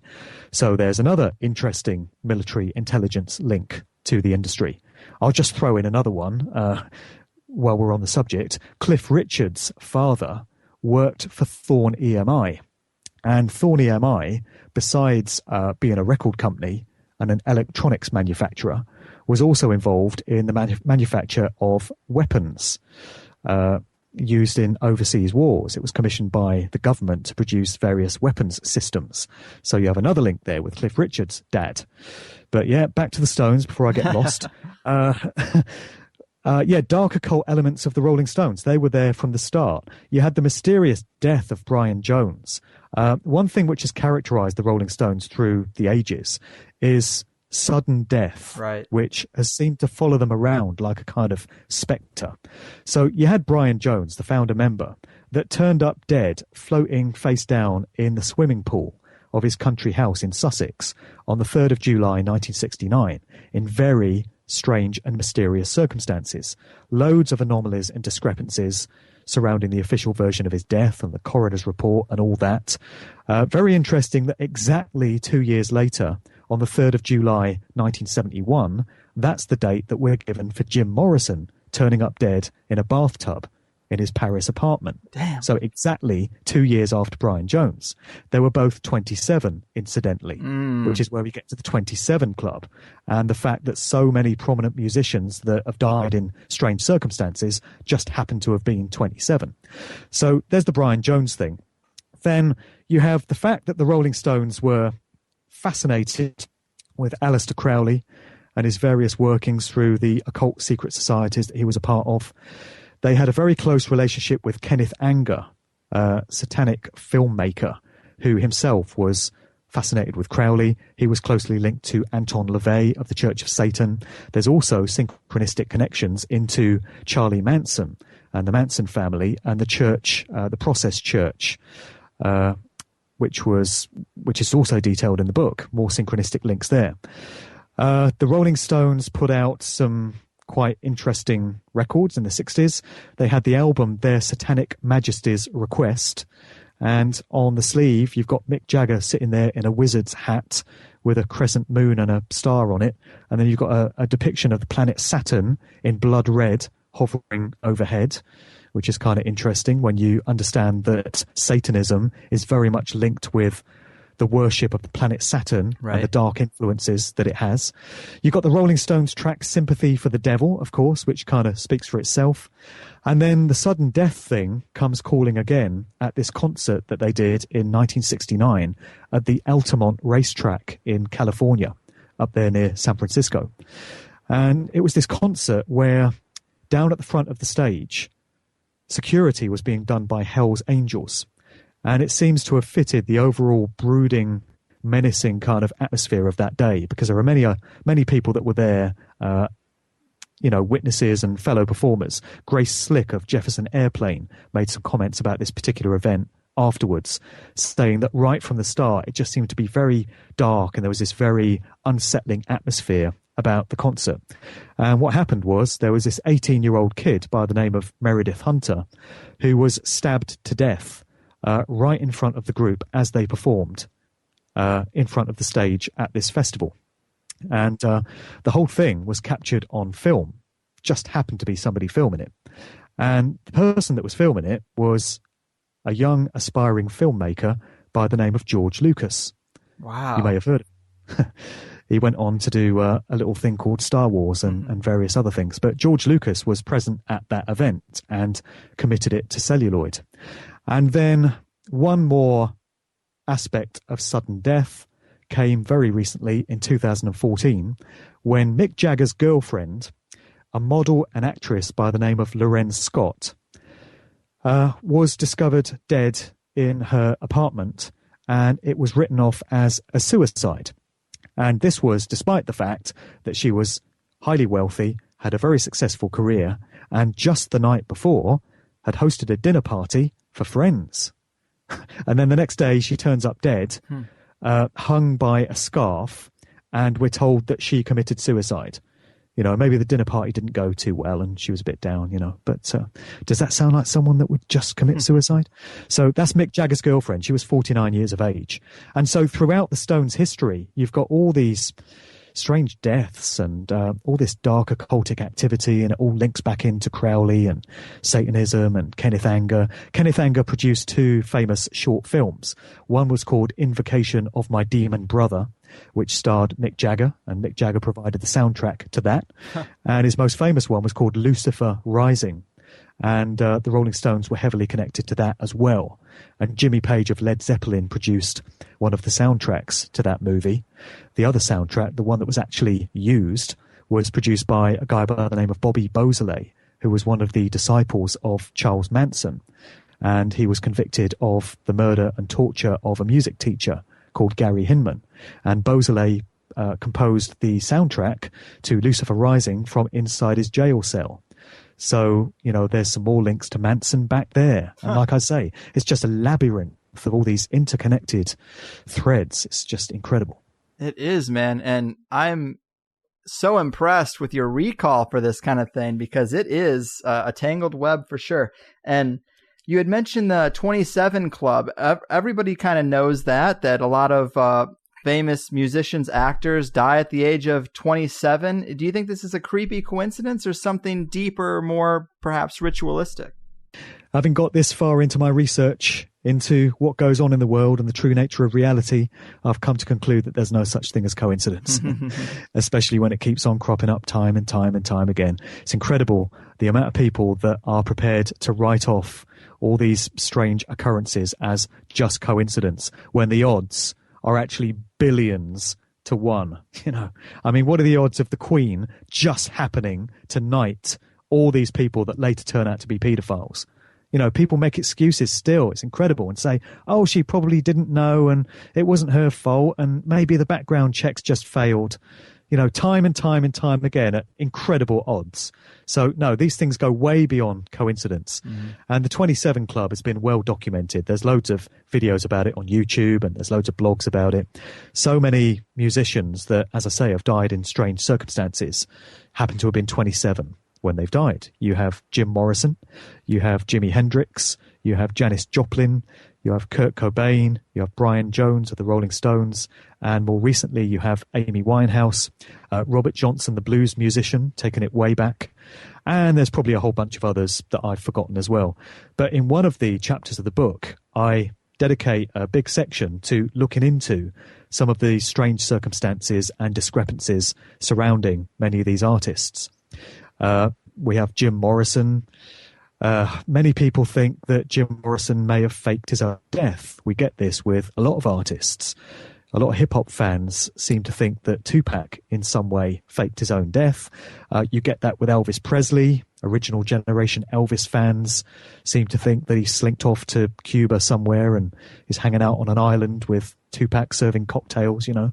So there's another interesting military intelligence link to the industry. I'll just throw in another one while we're on the subject. Cliff Richard's father worked for Thorn EMI. And Thorn EMI, besides being a record company and an electronics manufacturer, was also involved in the manufacture of weapons used in overseas wars. It was commissioned by the government to produce various weapons systems. So you have another link there with Cliff Richard's dad. But yeah, back to the Stones before I get lost. Dark occult elements of the Rolling Stones. They were there from the start. You had the mysterious death of Brian Jones. One thing which has characterized the Rolling Stones through the ages is sudden death, right, which has seemed to follow them around like a kind of spectre. So you had Brian Jones, the founder member, that turned up dead, floating face down in the swimming pool of his country house in Sussex on the 3rd of July 1969 in very strange and mysterious circumstances. Loads of anomalies and discrepancies surrounding the official version of his death and the coroner's report and all that. Very interesting that exactly 2 years later, on the 3rd of July 1971, that's the date that we're given for Jim Morrison turning up dead in a bathtub in his Paris apartment. Damn. So exactly 2 years after Brian Jones. They were both 27, incidentally, which is where we get to the 27 Club. And the fact that so many prominent musicians that have died in strange circumstances just happen to have been 27. So there's the Brian Jones thing. Then you have the fact that the Rolling Stones were fascinated with Aleister Crowley and his various workings through the occult secret societies that he was a part of. They had a very close relationship with Kenneth Anger, a satanic filmmaker who himself was fascinated with Crowley. He was closely linked to Anton LaVey of the Church of Satan. There's also synchronistic connections into Charlie Manson and the Manson family and the church, the Process Church, which is also detailed in the book. More synchronistic links there. The Rolling Stones put out some quite interesting records in the 60s. They had the album Their Satanic Majesty's Request, and on the sleeve you've got Mick Jagger sitting there in a wizard's hat with a crescent moon and a star on it, and then you've got a depiction of the planet Saturn in blood red hovering overhead, which is kind of interesting when you understand that Satanism is very much linked with the worship of the planet Saturn and the dark influences that it has. You've got the Rolling Stones track Sympathy for the Devil, of course, which kind of speaks for itself. And then the sudden death thing comes calling again at this concert that they did in 1969 at the Altamont racetrack in California, up there near San Francisco. And it was this concert where down at the front of the stage, security was being done by Hell's Angels. And it seems to have fitted the overall brooding, menacing kind of atmosphere of that day, because there are many people that were there, witnesses and fellow performers. Grace Slick of Jefferson Airplane made some comments about this particular event afterwards, saying that right from the start, it just seemed to be very dark and there was this very unsettling atmosphere about the concert. And what happened was there was this 18-year-old kid by the name of Meredith Hunter who was stabbed to death right in front of the group as they performed in front of the stage at this festival. And the whole thing was captured on film. Just happened to be somebody filming it. And the person that was filming it was a young, aspiring filmmaker by the name of George Lucas. Wow. You may have heard of him. He went on to do a little thing called Star Wars and various other things. But George Lucas was present at that event and committed it to celluloid. And then one more aspect of sudden death came very recently in 2014 when Mick Jagger's girlfriend, a model and actress by the name of Lorenz Scott, was discovered dead in her apartment, and it was written off as a suicide. And this was despite the fact that she was highly wealthy, had a very successful career, and just the night before had hosted a dinner party for friends. And then the next day she turns up dead, hung by a scarf, and we're told that she committed suicide. You know, maybe the dinner party didn't go too well and she was a bit down, but does that sound like someone that would just commit suicide? So that's Mick Jagger's girlfriend. She was 49 years of age. And so throughout the Stones' history, you've got all these strange deaths and all this dark occultic activity, and it all links back into Crowley and Satanism and Kenneth Anger. Kenneth Anger produced two famous short films. One was called Invocation of My Demon Brother, which starred Mick Jagger, and Mick Jagger provided the soundtrack to that. And his most famous one was called Lucifer Rising. And the Rolling Stones were heavily connected to that as well. And Jimmy Page of Led Zeppelin produced one of the soundtracks to that movie. The other soundtrack, the one that was actually used, was produced by a guy by the name of Bobby Beausoleil, who was one of the disciples of Charles Manson. And he was convicted of the murder and torture of a music teacher called Gary Hinman. And Beausoleil composed the soundtrack to Lucifer Rising from inside his jail cell. So, there's some more links to Manson back there. And like I say, it's just a labyrinth of all these interconnected threads. It's just incredible. It is, man. And I'm so impressed with your recall for this kind of thing, because it is a tangled web for sure. And you had mentioned the 27 Club. Everybody kind of knows that a lot of famous musicians, actors die at the age of 27. Do you think this is a creepy coincidence or something deeper, more perhaps ritualistic? Having got this far into my research into what goes on in the world and the true nature of reality, I've come to conclude that there's no such thing as coincidence, especially when it keeps on cropping up time and time and time again. It's incredible the amount of people that are prepared to write off all these strange occurrences as just coincidence when the odds are actually billions to one. You know, I mean, what are the odds of the Queen just happening to knight all these people that later turn out to be paedophiles? You know, people make excuses still. It's incredible, and say, oh, she probably didn't know and it wasn't her fault and maybe the background checks just failed. You know, time and time and time again at incredible odds. So, no, these things go way beyond coincidence. And the 27 Club has been well documented. There's loads of videos about it on YouTube and there's loads of blogs about it. So many musicians that, as I say, have died in strange circumstances happen to have been 27 when they've died. You have Jim Morrison, you have Jimi Hendrix, you have Janis Joplin, you have Kurt Cobain, you have Brian Jones of the Rolling Stones, and more recently you have Amy Winehouse, Robert Johnson, the blues musician, taking it way back, and there's probably a whole bunch of others that I've forgotten as well. But in one of the chapters of the book, I dedicate a big section to looking into some of the strange circumstances and discrepancies surrounding many of these artists. We have Jim Morrison. Many people think that Jim Morrison may have faked his own death. We get this with a lot of artists. A lot of hip-hop fans seem to think that Tupac in some way faked his own death. You get that with Elvis Presley. Original generation Elvis fans seem to think that he slinked off to Cuba somewhere and is hanging out on an island with Tupac serving cocktails, you know.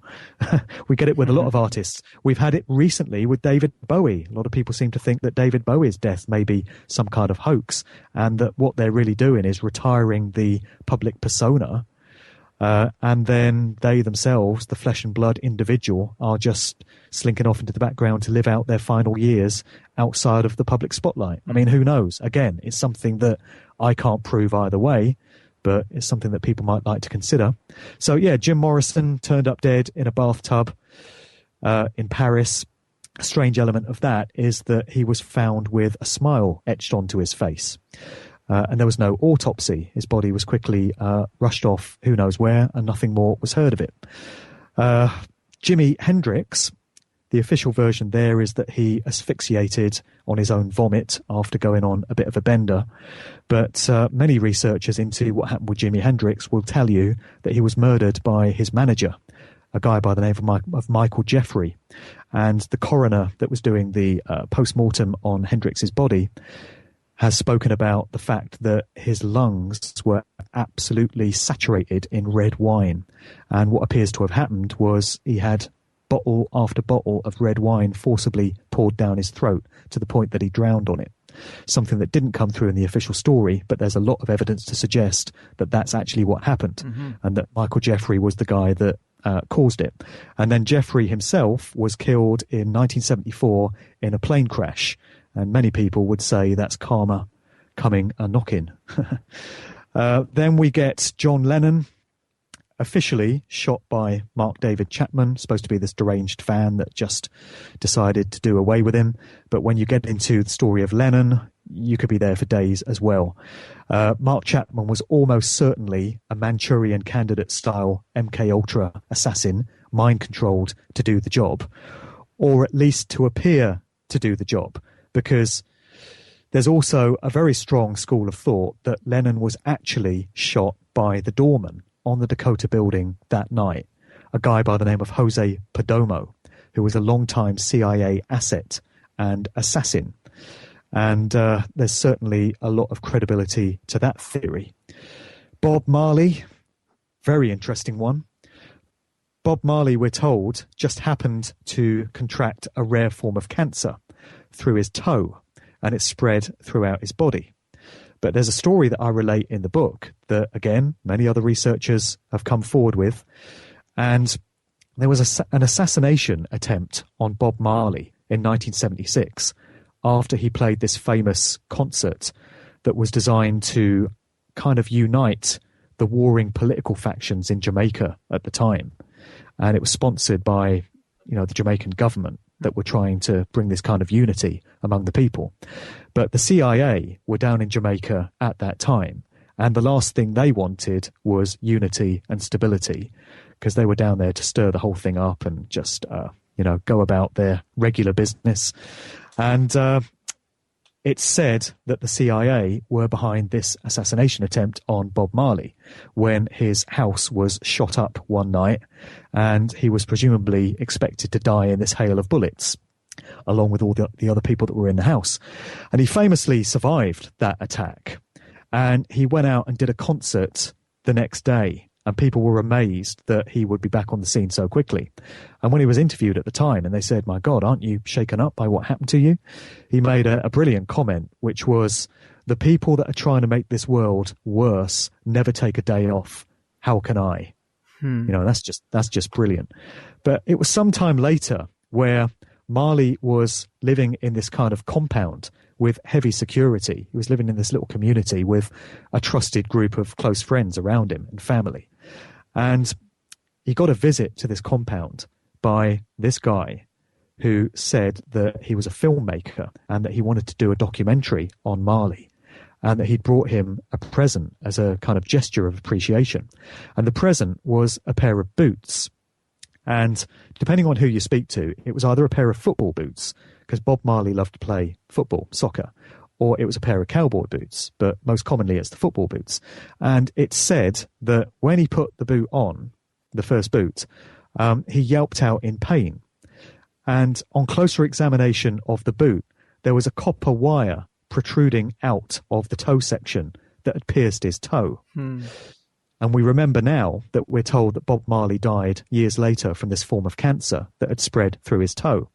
We get it with a lot of artists. We've had it recently with David Bowie. A lot of people seem to think that David Bowie's death may be some kind of hoax and that what they're really doing is retiring the public persona. And then they themselves, the flesh and blood individual, are just slinking off into the background to live out their final years outside of the public spotlight. I mean, who knows? Again, it's something that I can't prove either way, but it's something that people might like to consider. So, yeah, Jim Morrison turned up dead in a bathtub in Paris. A strange element of that is that he was found with a smile etched onto his face. And there was no autopsy. His body was quickly rushed off who knows where, and nothing more was heard of it. Jimi Hendrix, the official version there is that he asphyxiated on his own vomit after going on a bit of a bender. But many researchers into what happened with Jimi Hendrix will tell you that he was murdered by his manager, a guy by the name of Michael Jeffrey. And the coroner that was doing the post-mortem on Hendrix's body has spoken about the fact that his lungs were absolutely saturated in red wine. And what appears to have happened was he had bottle after bottle of red wine forcibly poured down his throat to the point that he drowned on it. Something that didn't come through in the official story, but there's a lot of evidence to suggest that that's actually what happened, and that Michael Jeffrey was the guy that caused it. And then Jeffrey himself was killed in 1974 in a plane crash. And many people would say that's karma coming a knocking. Then we get John Lennon, officially shot by Mark David Chapman, supposed to be this deranged fan that just decided to do away with him. But when you get into the story of Lennon, you could be there for days as well. Mark Chapman was almost certainly a Manchurian candidate-style MK-Ultra assassin, mind-controlled to do the job, or at least to appear to do the job. Because there's also a very strong school of thought that Lennon was actually shot by the doorman on the Dakota building that night, a guy by the name of Jose Perdomo, who was a long-time CIA asset and assassin. And there's certainly a lot of credibility to that theory. Bob Marley, very interesting one. Bob Marley, we're told, just happened to contract a rare form of cancer through his toe, and it spread throughout his body. But there's a story that I relate in the book that, again, many other researchers have come forward with, and there was an assassination attempt on Bob Marley in 1976 after he played this famous concert that was designed to kind of unite the warring political factions in Jamaica at the time. And it was sponsored by, the Jamaican government. that were trying to bring this kind of unity among the people. But the CIA were down in Jamaica at that time, and the last thing they wanted was unity and stability, because they were down there to stir the whole thing up and just, go about their regular business. And it's said that the CIA were behind this assassination attempt on Bob Marley when his house was shot up one night, and he was presumably expected to die in this hail of bullets, along with all the other people that were in the house. And he famously survived that attack. And he went out and did a concert the next day, and people were amazed that he would be back on the scene so quickly. And when he was interviewed at the time, and they said, "My God, aren't you shaken up by what happened to you?" He made a brilliant comment, which was, "The people that are trying to make this world worse never take a day off. How can I?" That's just brilliant. But it was some time later where Marley was living in this kind of compound with heavy security. He was living in this little community with a trusted group of close friends around him and family. And he got a visit to this compound by this guy who said that he was a filmmaker and that he wanted to do a documentary on Marley, and that he'd brought him a present as a kind of gesture of appreciation. And the present was a pair of boots. And depending on who you speak to, it was either a pair of football boots, because Bob Marley loved to play football, soccer, or it was a pair of cowboy boots, but most commonly it's the football boots. And it said that when he put the boot on, the first boot, he yelped out in pain. And on closer examination of the boot, there was a copper wire protruding out of the toe section that had pierced his toe. And we remember now that we're told that Bob Marley died years later from this form of cancer that had spread through his toe.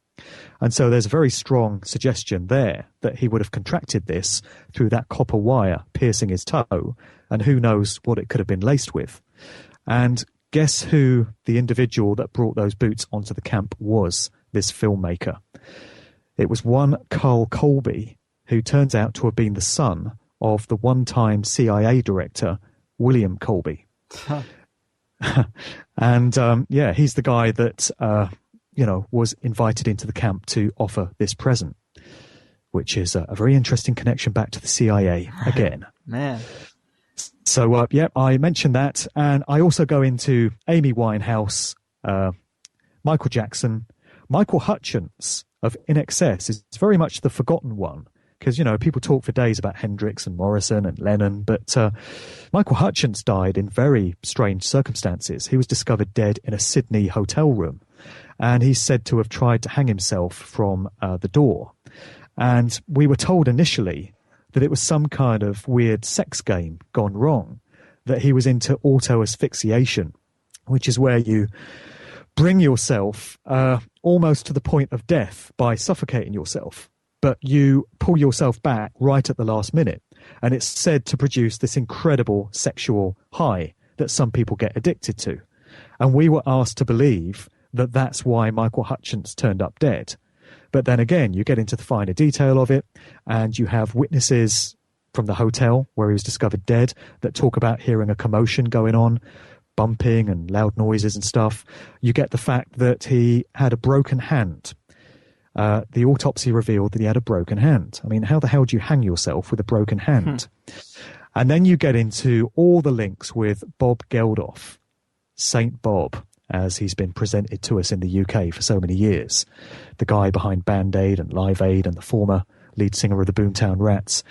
And so there's a very strong suggestion there that he would have contracted this through that copper wire piercing his toe, and who knows what it could have been laced with. And guess who the individual that brought those boots onto the camp was, this filmmaker? It was one Carl Colby, who turns out to have been the son of the one-time CIA director, William Colby. And he's the guy that was invited into the camp to offer this present, which is a very interesting connection back to the CIA again. Man. So, I mentioned that. And I also go into Amy Winehouse, Michael Jackson. Michael Hutchence of In Excess is very much the forgotten one, because, people talk for days about Hendrix and Morrison and Lennon, but Michael Hutchence died in very strange circumstances. He was discovered dead in a Sydney hotel room, and he's said to have tried to hang himself from the door. And we were told initially that it was some kind of weird sex game gone wrong, that he was into auto-asphyxiation, which is where you bring yourself almost to the point of death by suffocating yourself, but you pull yourself back right at the last minute. And it's said to produce this incredible sexual high that some people get addicted to. And we were asked to believe that that's why Michael Hutchence turned up dead. But then again, you get into the finer detail of it, and you have witnesses from the hotel where he was discovered dead that talk about hearing a commotion going on, bumping and loud noises and stuff. You get the fact that he had a broken hand. The autopsy revealed that he had a broken hand. I mean, how the hell do you hang yourself with a broken hand? And then you get into all the links with Bob Geldof, Saint Bob, as he's been presented to us in the UK for so many years. The guy behind Band Aid and Live Aid and the former lead singer of the Boomtown Rats.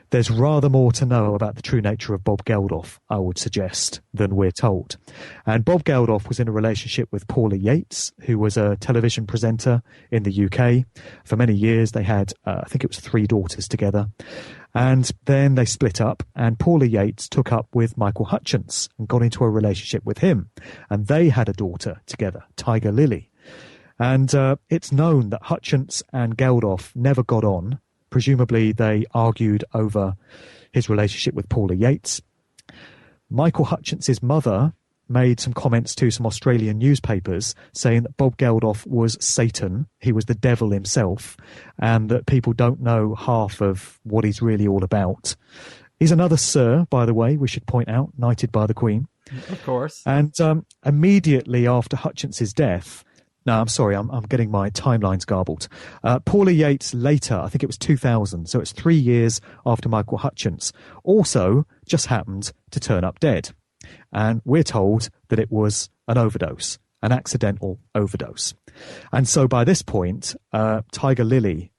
There's rather more to know about the true nature of Bob Geldof, I would suggest, than we're told. And Bob Geldof was in a relationship with Paula Yates, who was a television presenter in the UK. For many years, they had, I think it was 3 daughters together. And then they split up, and Paula Yates took up with Michael Hutchence and got into a relationship with him. And they had a daughter together, Tiger Lily. And it's known that Hutchence and Geldof never got on. Presumably, they argued over his relationship with Paula Yates. Michael Hutchence's mother made some comments to some Australian newspapers saying that Bob Geldof was Satan, he was the devil himself, and that people don't know half of what he's really all about. He's another Sir, by the way, we should point out, knighted by the Queen. Of course. And immediately after Hutchence's death, No, I'm sorry. I'm getting my timelines garbled. Paula Yates later, I think it was 2000. So it's 3 years after Michael Hutchence, also just happened to turn up dead. And we're told that it was an overdose, an accidental overdose. And so by this point, Tiger Lily,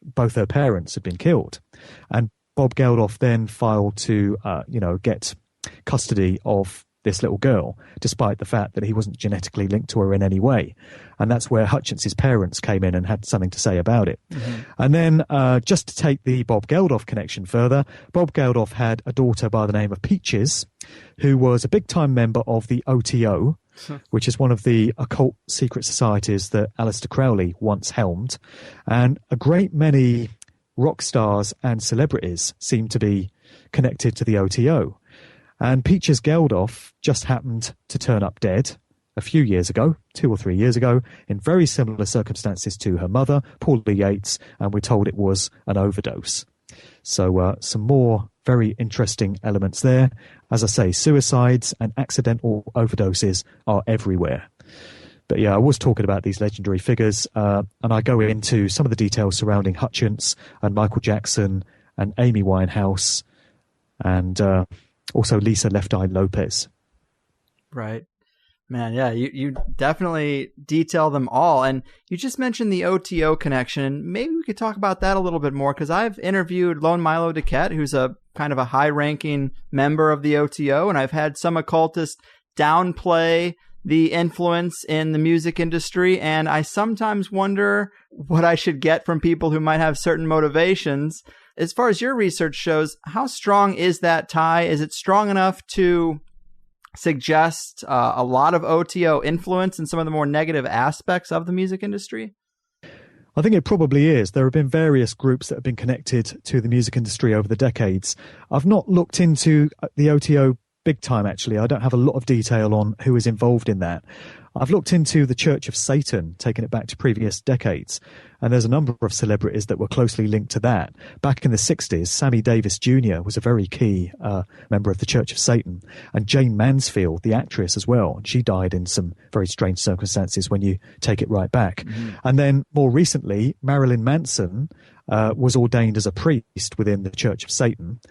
both her parents had been killed. And Bob Geldof then filed to, get custody of this little girl, despite the fact that he wasn't genetically linked to her in any way. And that's where Hutchence's parents came in and had something to say about it. Mm-hmm. And then just to take the Bob Geldof connection further, Bob Geldof had a daughter by the name of Peaches, who was a big-time member of the OTO, which is one of the occult secret societies that Aleister Crowley once helmed. And a great many rock stars and celebrities seem to be connected to the OTO. And Peaches Geldof just happened to turn up dead a few years ago, 2 or 3 years ago, in very similar circumstances to her mother, Paula Yates, and we're told it was an overdose. So some more very interesting elements there. As I say, suicides and accidental overdoses are everywhere. But yeah, I was talking about these legendary figures, and I go into some of the details surrounding Hutchence and Michael Jackson and Amy Winehouse and also Lisa Left Eye Lopez. Right. Man, yeah, you definitely detail them all. And you just mentioned the OTO connection. Maybe we could talk about that a little bit more, because I've interviewed Lone Milo DeQuette, who's a kind of a high-ranking member of the OTO, and I've had some occultists downplay the influence in the music industry, and I sometimes wonder what I should get from people who might have certain motivations. As far as your research shows, how strong is that tie? Is it strong enough to suggest a lot of OTO influence in some of the more negative aspects of the music industry? I think it probably is. There have been various groups that have been connected to the music industry over the decades. I've not looked into the OTO big time, actually. I don't have a lot of detail on who is involved in that. I've looked into the Church of Satan, taking it back to previous decades, and there's a number of celebrities that were closely linked to that. Back in the 60s, Sammy Davis Jr. was a very key member of the Church of Satan, and Jane Mansfield, the actress as well. She died in some very strange circumstances when you take it right back. Mm-hmm. And then more recently, Marilyn Manson was ordained as a priest within the Church of Satan.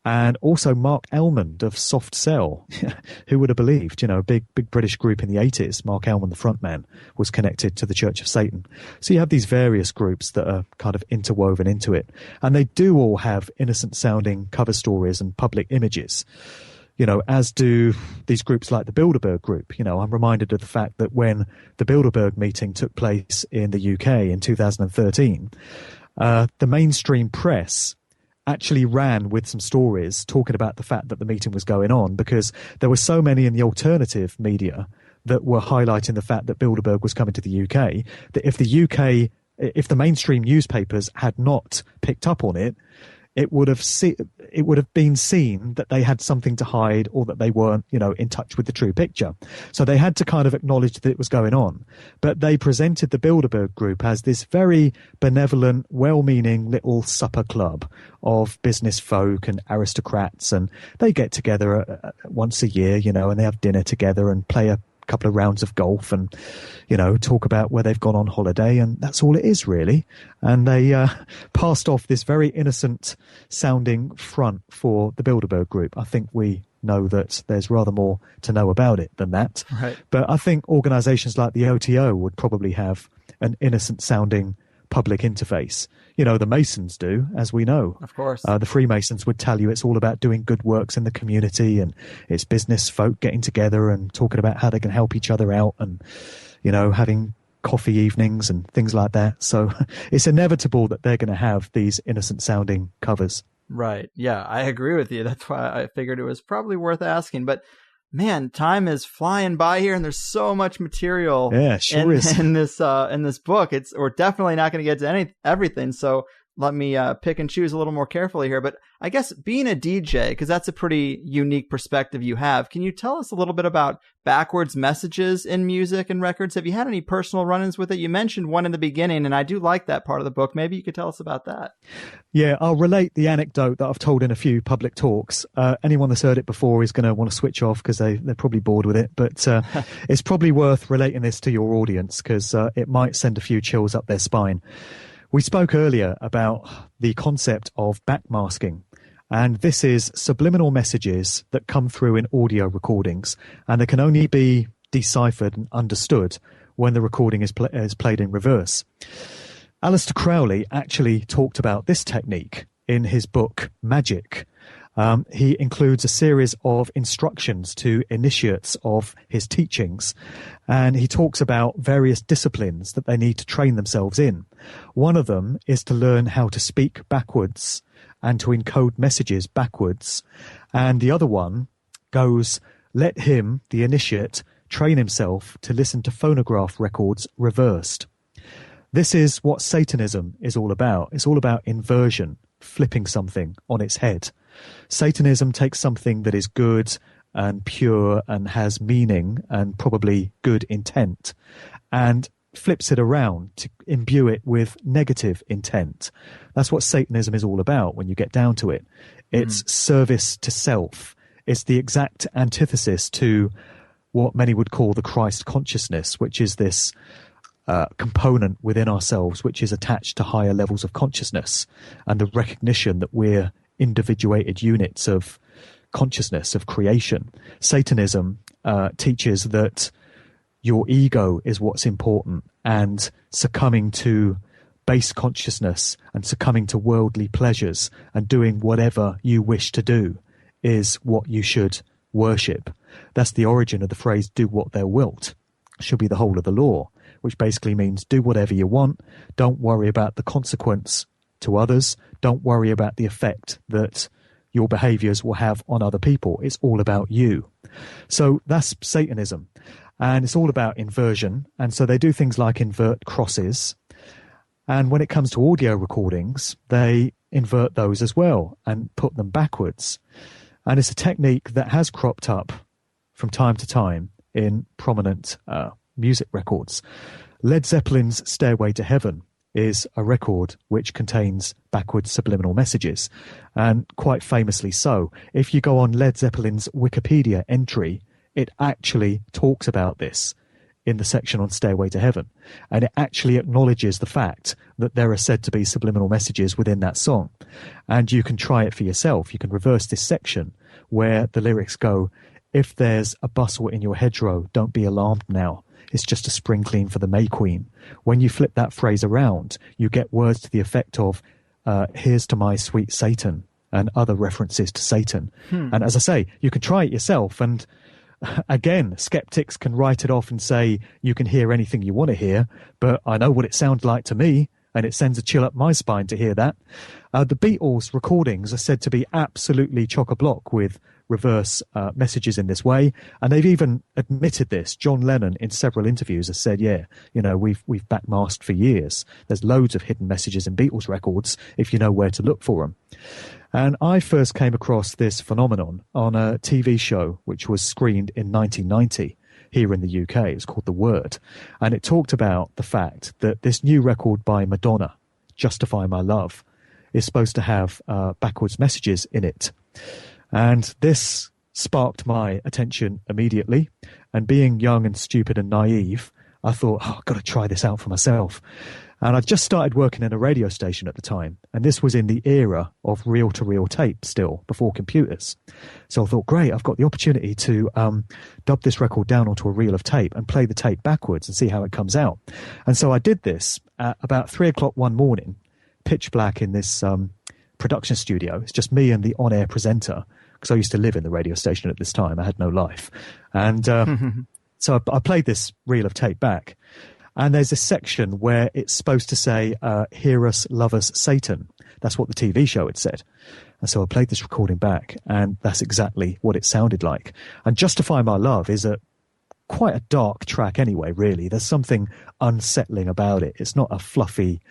And also Mark Elmond of Soft Cell. Who would have believed, big British group in the 80s, Mark Elmond, the frontman, was connected to the Church of Satan. So you have these various groups that are kind of interwoven into it. And they do all have innocent sounding cover stories and public images, as do these groups like the Bilderberg Group. I'm reminded of the fact that when the Bilderberg meeting took place in the UK in 2013, the mainstream press actually ran with some stories talking about the fact that the meeting was going on, because there were so many in the alternative media that were highlighting the fact that Bilderberg was coming to the UK, that if the mainstream newspapers had not picked up on it, it would have been seen that they had something to hide, or that they weren't, in touch with the true picture. So they had to kind of acknowledge that it was going on. But they presented the Bilderberg Group as this very benevolent, well-meaning little supper club of business folk and aristocrats, and they get together once a year, and they have dinner together and play a couple of rounds of golf and, talk about where they've gone on holiday, and that's all it is, really. And they passed off this very innocent sounding front for the Bilderberg Group. I think we know that there's rather more to know about it than that. Right. But I think organizations like the OTO would probably have an innocent sounding public interface. The Masons do, as we know. Of course. The Freemasons would tell you it's all about doing good works in the community, and it's business folk getting together and talking about how they can help each other out, and, having coffee evenings and things like that. So it's inevitable that they're going to have these innocent sounding covers. Right. Yeah, I agree with you. That's why I figured it was probably worth asking. But man, time is flying by here, and there's so much material in this book. We're definitely not going to get to everything. So let me pick and choose a little more carefully here, but I guess being a DJ, because that's a pretty unique perspective you have, can you tell us a little bit about backwards messages in music and records? Have you had any personal run-ins with it? You mentioned one in the beginning, and I do like that part of the book. Maybe you could tell us about that. Yeah, I'll relate the anecdote that I've told in a few public talks. Anyone that's heard it before is going to want to switch off because they're probably bored with it, but it's probably worth relating this to your audience because it might send a few chills up their spine. We spoke earlier about the concept of backmasking, and this is subliminal messages that come through in audio recordings, and they can only be deciphered and understood when the recording is played in reverse. Aleister Crowley actually talked about this technique in his book Magic. He includes a series of instructions to initiates of his teachings, and he talks about various disciplines that they need to train themselves in. One of them is to learn how to speak backwards and to encode messages backwards. And the other one goes, let him, the initiate, train himself to listen to phonograph records reversed. This is what Satanism is all about. It's all about inversion, flipping something on its head. Satanism takes something that is good and pure and has meaning and probably good intent and flips it around to imbue it with negative intent. That's what Satanism is all about when you get down to it. It's service to self. It's the exact antithesis to what many would call the Christ consciousness, which is this component within ourselves which is attached to higher levels of consciousness and the recognition that we're individuated units of consciousness, of creation. Satanism teaches that your ego is what's important, and succumbing to base consciousness and succumbing to worldly pleasures and doing whatever you wish to do is what you should worship. That's the origin of the phrase, do what thou wilt, should be the whole of the law, which basically means do whatever you want, don't worry about the consequence to others, don't worry about the effect that your behaviors will have on other people. It's all about you. So that's Satanism. And it's all about inversion. And so they do things like invert crosses. And when it comes to audio recordings, they invert those as well and put them backwards. And it's a technique that has cropped up from time to time in prominent music records. Led Zeppelin's Stairway to Heaven is a record which contains backwards subliminal messages, and quite famously so. If you go on Led Zeppelin's Wikipedia entry, it actually talks about this in the section on Stairway to Heaven, and it actually acknowledges the fact that there are said to be subliminal messages within that song. And you can try it for yourself. You can reverse this section where the lyrics go, if there's a bustle in your hedgerow, don't be alarmed now. It's just a spring clean for the May Queen. When you flip that phrase around, you get words to the effect of, here's to my sweet Satan, and other references to Satan. And as I say, you can try it yourself. And again, skeptics can write it off and say, you can hear anything you want to hear, but I know what it sounds like to me, and it sends a chill up my spine to hear that. The Beatles recordings are said to be absolutely chock-a-block with reverse messages in this way, and they've even admitted this. John Lennon in several interviews has said, yeah, you know, we've backmasked for years. There's loads of hidden messages in Beatles records if you know where to look for them. And I first came across this phenomenon on a TV show which was screened in 1990 here in the UK. It was called The Word, and it talked about the fact that this new record by Madonna, Justify My Love, is supposed to have backwards messages in it. And this sparked my attention immediately. And being young and stupid and naive, I thought, I've got to try this out for myself. And I'd just started working in a radio station at the time. And this was in the era of reel-to-reel tape still, before computers. So I thought, great, I've got the opportunity to dub this record down onto a reel of tape and play the tape backwards and see how it comes out. And so I did this at about 3 o'clock one morning, pitch black in this production studio. It's just me and the on-air presenter, because I used to live in the radio station at this time. I had no life. And so I played this reel of tape back. And there's a section where it's supposed to say, hear us, love us, Satan. That's what the TV show had said. And so I played this recording back, and that's exactly what it sounded like. And Justify My Love is a quite a dark track anyway, really. There's something unsettling about it. It's not a fluffy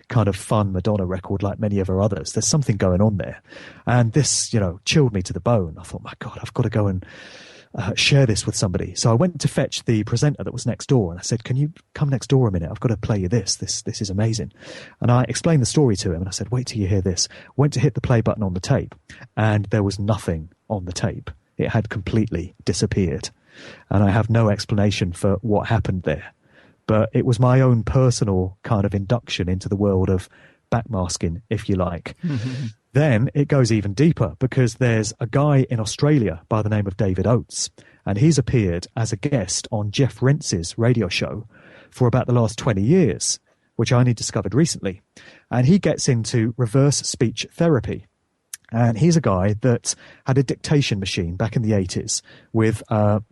kind of fun Madonna record like many of her others. There's something going on there. And this, chilled me to the bone. I thought, my God, I've got to go and share this with somebody. So I went to fetch the presenter that was next door, and I said, can you come next door a minute? I've got to play you this. This is amazing. And I explained the story to him, and I said, wait till you hear this. Went to hit the play button on the tape, and there was nothing on the tape. It had completely disappeared. And I have no explanation for what happened there. But it was my own personal kind of induction into the world of backmasking, if you like. Then it goes even deeper, because there's a guy in Australia by the name of David Oates, and he's appeared as a guest on Jeff Rentz's radio show for about the last 20 years, which I only discovered recently. And he gets into reverse speech therapy. And he's a guy that had a dictation machine back in the 80s with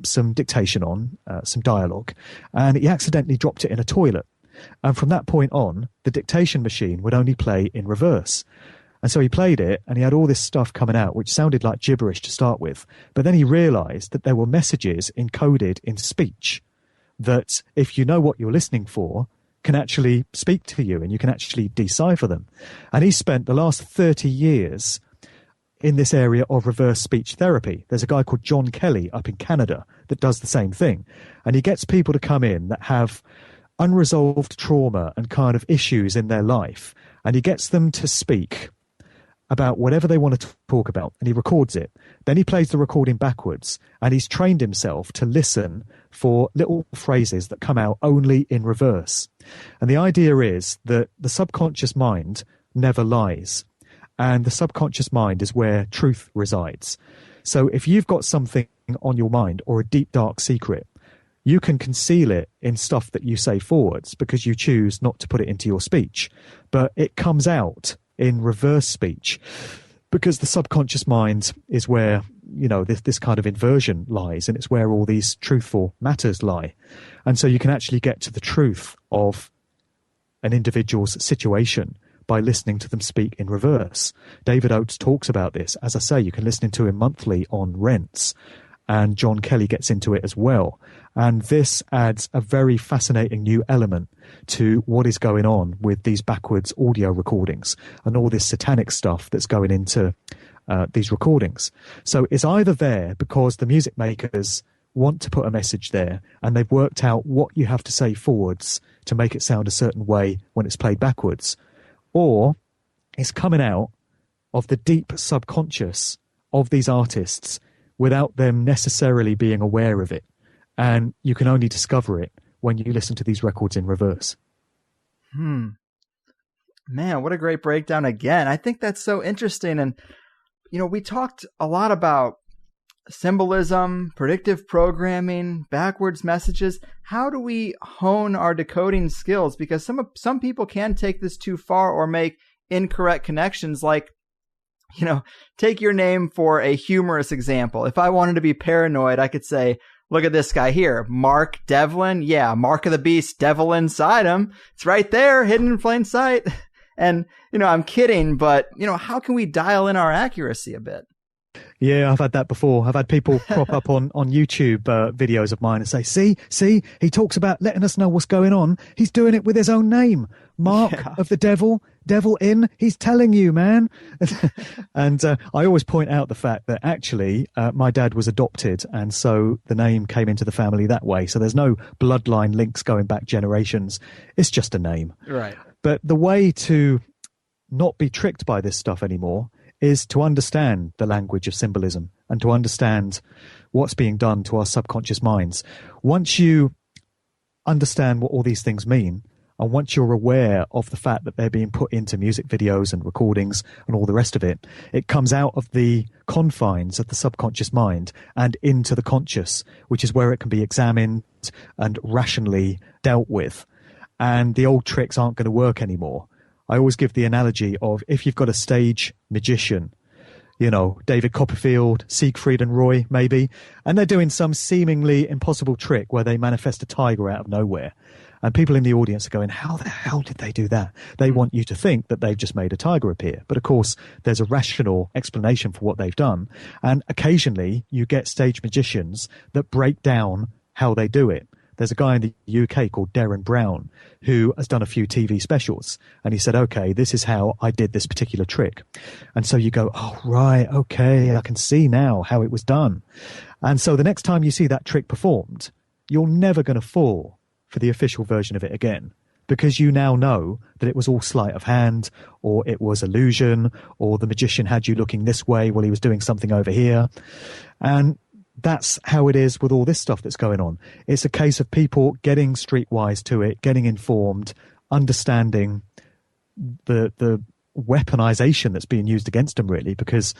some dictation on, some dialogue, and he accidentally dropped it in a toilet. And from that point on, the dictation machine would only play in reverse. And so he played it, and he had all this stuff coming out, which sounded like gibberish to start with. But then he realized that there were messages encoded in speech that, if you know what you're listening for, can actually speak to you, and you can actually decipher them. And he spent the last 30 years in this area of reverse speech therapy. There's a guy called John Kelly up in Canada that does the same thing. And he gets people to come in that have unresolved trauma and kind of issues in their life. And he gets them to speak about whatever they want to talk about, and he records it. Then he plays the recording backwards, and he's trained himself to listen for little phrases that come out only in reverse. And the idea is that the subconscious mind never lies, and the subconscious mind is where truth resides. So if you've got something on your mind or a deep, dark secret, you can conceal it in stuff that you say forwards because you choose not to put it into your speech, but it comes out in reverse speech, because the subconscious mind is where, this kind of inversion lies, and it's where all these truthful matters lie. And so you can actually get to the truth of an individual's situation by listening to them speak in reverse. David Oates talks about this. As I say, you can listen to him monthly on Rents, and John Kelly gets into it as well. And this adds a very fascinating new element to what is going on with these backwards audio recordings and all this satanic stuff that's going into these recordings. So it's either there because the music makers want to put a message there, and they've worked out what you have to say forwards to make it sound a certain way when it's played backwards, or it's coming out of the deep subconscious of these artists without them necessarily being aware of it. And you can only discover it when you listen to these records in reverse. Man, what a great breakdown again. I think that's so interesting. And, we talked a lot about symbolism, predictive programming, backwards messages. How do we hone our decoding skills? Because some people can take this too far or make incorrect connections, like, take your name for a humorous example. If I wanted to be paranoid, I could say, look at this guy here, Mark Devlin. Yeah, Mark of the Beast, devil inside him. It's right there, hidden in plain sight. And, I'm kidding, but, how can we dial in our accuracy a bit? Yeah, I've had that before. I've had people crop up on YouTube videos of mine and say, see, he talks about letting us know what's going on. He's doing it with his own name. Mark of the devil in, he's telling you, man. And I always point out the fact that actually my dad was adopted, and so the name came into the family that way. So there's no bloodline links going back generations. It's just a name. Right. But the way to not be tricked by this stuff anymore is to understand the language of symbolism and to understand what's being done to our subconscious minds. Once you understand what all these things mean, and once you're aware of the fact that they're being put into music videos and recordings and all the rest of it, it comes out of the confines of the subconscious mind and into the conscious, which is where it can be examined and rationally dealt with. And the old tricks aren't going to work anymore. I always give the analogy of, if you've got a stage magician, David Copperfield, Siegfried and Roy, maybe, and they're doing some seemingly impossible trick where they manifest a tiger out of nowhere. And people in the audience are going, how the hell did they do that? They want you to think that they've just made a tiger appear. But of course, there's a rational explanation for what they've done. And occasionally you get stage magicians that break down how they do it. There's a guy in the UK called Darren Brown who has done a few TV specials, and he said, okay, this is how I did this particular trick. And so you go, oh, right, okay, I can see now how it was done. And so the next time you see that trick performed, you're never going to fall for the official version of it again, because you now know that it was all sleight of hand, or it was illusion, or the magician had you looking this way while he was doing something over here. And that's how it is with all this stuff that's going on. It's a case of people getting streetwise to it, getting informed, understanding the weaponization that's being used against them, really, because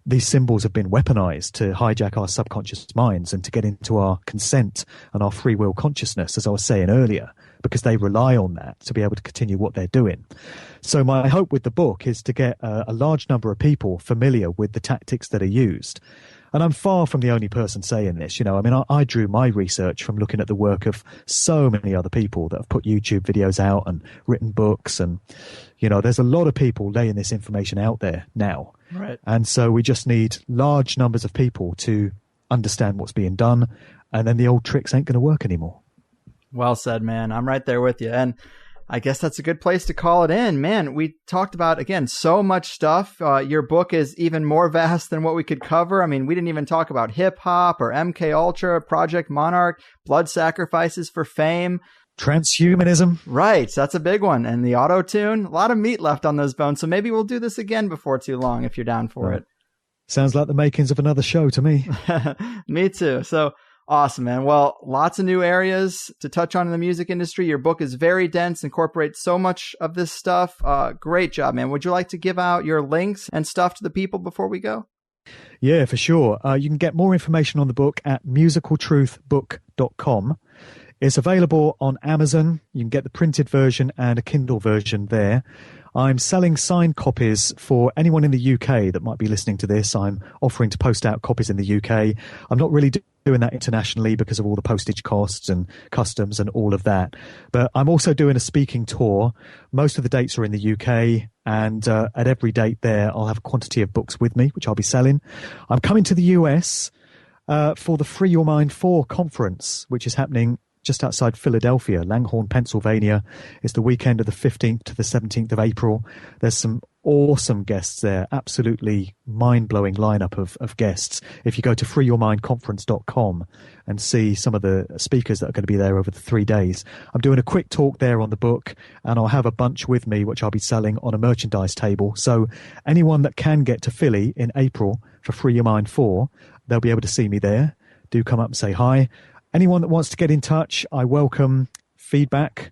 these symbols have been weaponized to hijack our subconscious minds and to get into our consent and our free will consciousness, as I was saying earlier, because they rely on that to be able to continue what they're doing. So my hope with the book is to get a large number of people familiar with the tactics that are used. And I'm far from the only person saying this. You know, I mean, I drew my research from looking at the work of so many other people that have put YouTube videos out and written books. And, you know, there's a lot of people laying this information out there now. Right. And so we just need large numbers of people to understand what's being done. And then the old tricks ain't going to work anymore. Well said, man. I'm right there with you. And I guess that's a good place to call it in. Man, we talked about, again, so much stuff. Your book is even more vast than what we could cover. I mean, we didn't even talk about hip hop or MK Ultra, Project Monarch, blood sacrifices for fame. Transhumanism. Right. That's a big one. And the auto-tune, a lot of meat left on those bones. So maybe we'll do this again before too long if you're down for it. Sounds like the makings of another show to me. Me too. So awesome, man. Well, lots of new areas to touch on in the music industry. Your book is very dense, incorporates so much of this stuff. Great job, man. Would you like to give out your links and stuff to the people before we go? Yeah, for sure. You can get more information on the book at musicaltruthbook.com. It's available on Amazon. You can get the printed version and a Kindle version there. I'm selling signed copies for anyone in the UK that might be listening to this. I'm offering to post out copies in the UK. I'm not really doing that internationally because of all the postage costs and customs and all of that. But I'm also doing a speaking tour. Most of the dates are in the UK, and at every date there, I'll have a quantity of books with me, which I'll be selling. I'm coming to the US for the Free Your Mind 4 conference, which is happening just outside Philadelphia, Langhorne, Pennsylvania. It's the weekend of the 15th to the 17th of April. There's some awesome guests there, absolutely mind-blowing lineup of guests. If you go to freeyourmindconference.com and see some of the speakers that are going to be there over the 3 days, I'm doing a quick talk there on the book, and I'll have a bunch with me, which I'll be selling on a merchandise table. So anyone that can get to Philly in April for Free Your Mind 4, they'll be able to see me there. Do come up and say hi. Anyone that wants to get in touch, I welcome feedback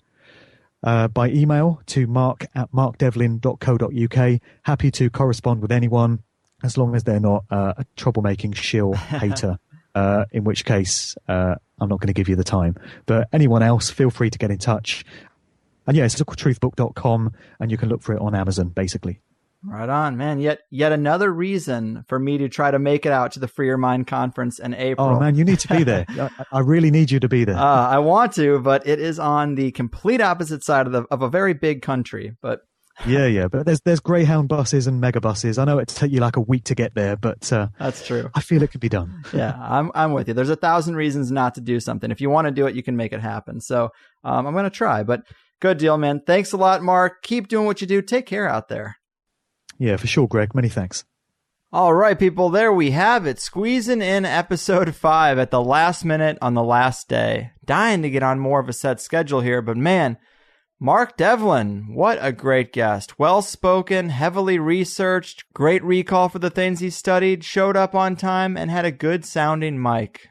by email to mark@markdevlin.co.uk. Happy to correspond with anyone, as long as they're not a troublemaking shill hater, in which case I'm not going to give you the time. But anyone else, feel free to get in touch. And yeah, it's musicaltruthbook.com, and you can look for it on Amazon, basically. Right on, man. Yet another reason for me to try to make it out to the Free Your Mind conference in April. Oh, man, you need to be there. I really need you to be there. I want to, but it is on the complete opposite side of a very big country. But yeah. But there's Greyhound buses and mega buses. I know it take you like a week to get there, but that's true. I feel it can be done. Yeah, I'm with you. There's 1,000 reasons not to do something. If you want to do it, you can make it happen. So I'm going to try. But good deal, man. Thanks a lot, Mark. Keep doing what you do. Take care out there. Yeah, for sure, Greg. Many thanks. All right, people, there we have it. Squeezing in episode 5 at the last minute on the last day. Dying to get on more of a set schedule here, but man, Mark Devlin, what a great guest. Well-spoken, heavily researched, great recall for the things he studied, showed up on time, and had a good-sounding mic.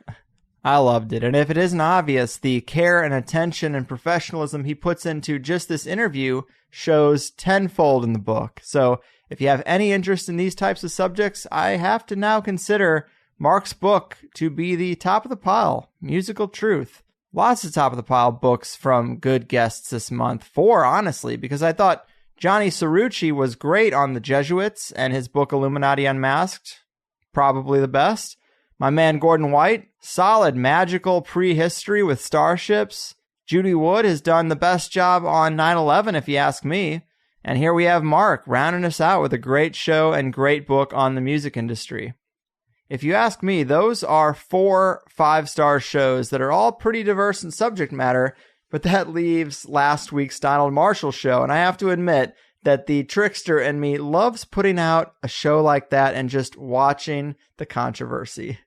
I loved it, and if it isn't obvious, the care and attention and professionalism he puts into just this interview shows tenfold in the book. So if you have any interest in these types of subjects, I have to now consider Mark's book to be the top of the pile, Musical Truth. Lots of top of the pile books from good guests this month. 4, honestly, because I thought Johnny Cerrucci was great on the Jesuits and his book Illuminati Unmasked, probably the best. My man Gordon White, solid magical prehistory with starships. Judy Wood has done the best job on 9/11, if you ask me. And here we have Mark rounding us out with a great show and great book on the music industry. if you ask me, those are 4 5-star shows that are all pretty diverse in subject matter, but that leaves last week's Donald Marshall show, and I have to admit that the trickster in me loves putting out a show like that and just watching the controversy.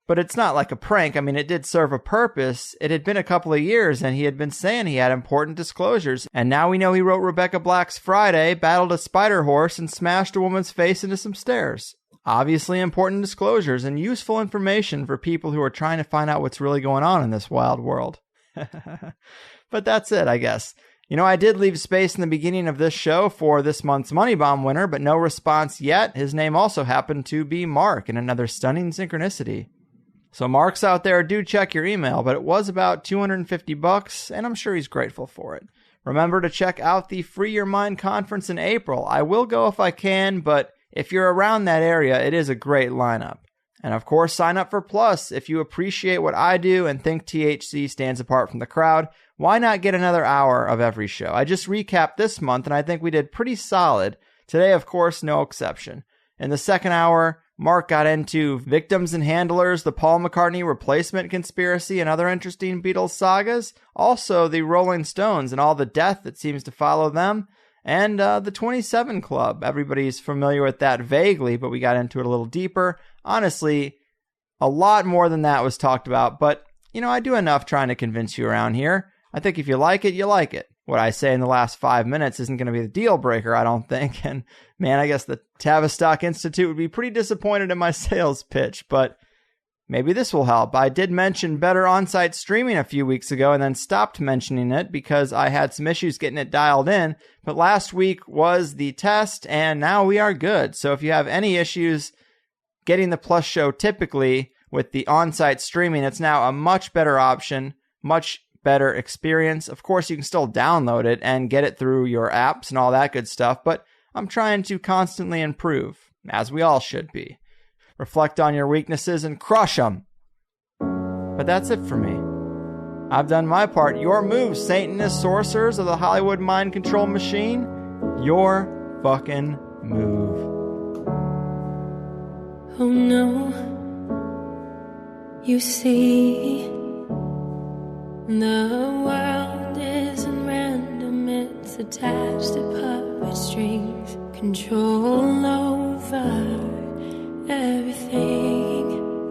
But it's not like a prank. I mean, it did serve a purpose. It had been a couple of years, and he had been saying he had important disclosures. And now we know he wrote Rebecca Black's Friday, battled a spider horse, and smashed a woman's face into some stairs. Obviously important disclosures and useful information for people who are trying to find out what's really going on in this wild world. But that's it, I guess. You know, I did leave space in the beginning of this show for this month's Money Bomb winner, but no response yet. His name also happened to be Mark, in another stunning synchronicity. So Mark's out there, do check your email, but it was about $250, and I'm sure he's grateful for it. Remember to check out the Free Your Mind conference in April. I will go if I can, but if you're around that area, it is a great lineup. And of course, sign up for Plus. If you appreciate what I do and think THC stands apart from the crowd, why not get another hour of every show? I just recapped this month, and I think we did pretty solid. Today, of course, no exception. In the second hour, Mark got into Victims and Handlers, the Paul McCartney replacement conspiracy, and other interesting Beatles sagas. Also, the Rolling Stones and all the death that seems to follow them. And the 27 Club. Everybody's familiar with that vaguely, but we got into it a little deeper. Honestly, a lot more than that was talked about, but, you know, I do enough trying to convince you around here. I think if you like it, you like it. What I say in the last 5 minutes isn't going to be the deal breaker, I don't think. And, man, I guess the Tavistock Institute would be pretty disappointed in my sales pitch, but maybe this will help. I did mention better on-site streaming a few weeks ago and then stopped mentioning it because I had some issues getting it dialed in. But last week was the test, and now we are good. So if you have any issues getting the Plus show typically with the on-site streaming, it's now a much better option, much better experience. Of course, you can still download it and get it through your apps and all that good stuff, but I'm trying to constantly improve, as we all should be. Reflect on your weaknesses and crush them. But that's it for me. I've done my part. Your move, Satanist sorcerers of the Hollywood mind control machine. Your fucking move. Oh no, you see, the world isn't random, it's attached to puppet strings, control over everything.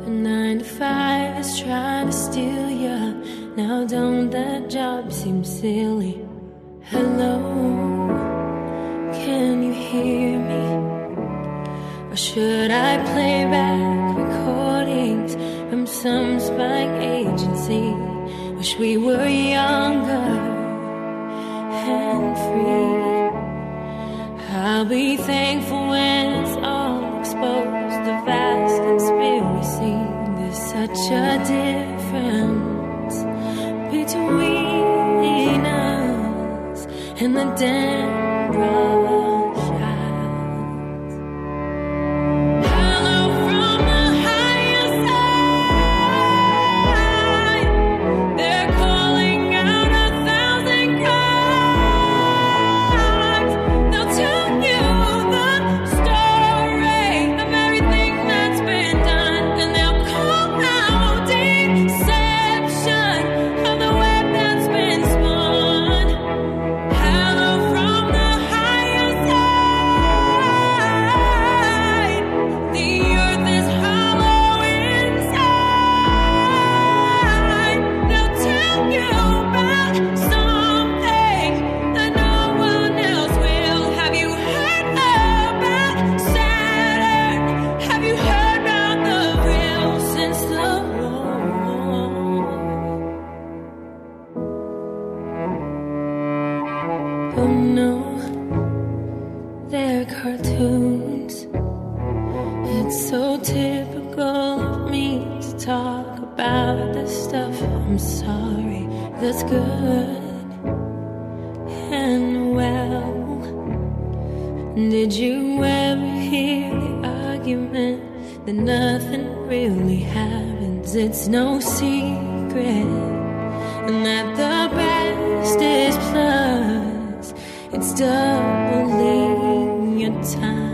The 9 to 5 is trying to steal ya. Now don't that job seem silly? Hello, can you hear me? Or should I play back recordings from some spying agency? Wish we were younger and free. I'll be thankful when it's all exposed, the vast conspiracy. There's such a difference between us and the damn brush. That's good and well. Did you ever hear the argument that nothing really happens? It's no secret, and that the best is plus. It's doubling your time.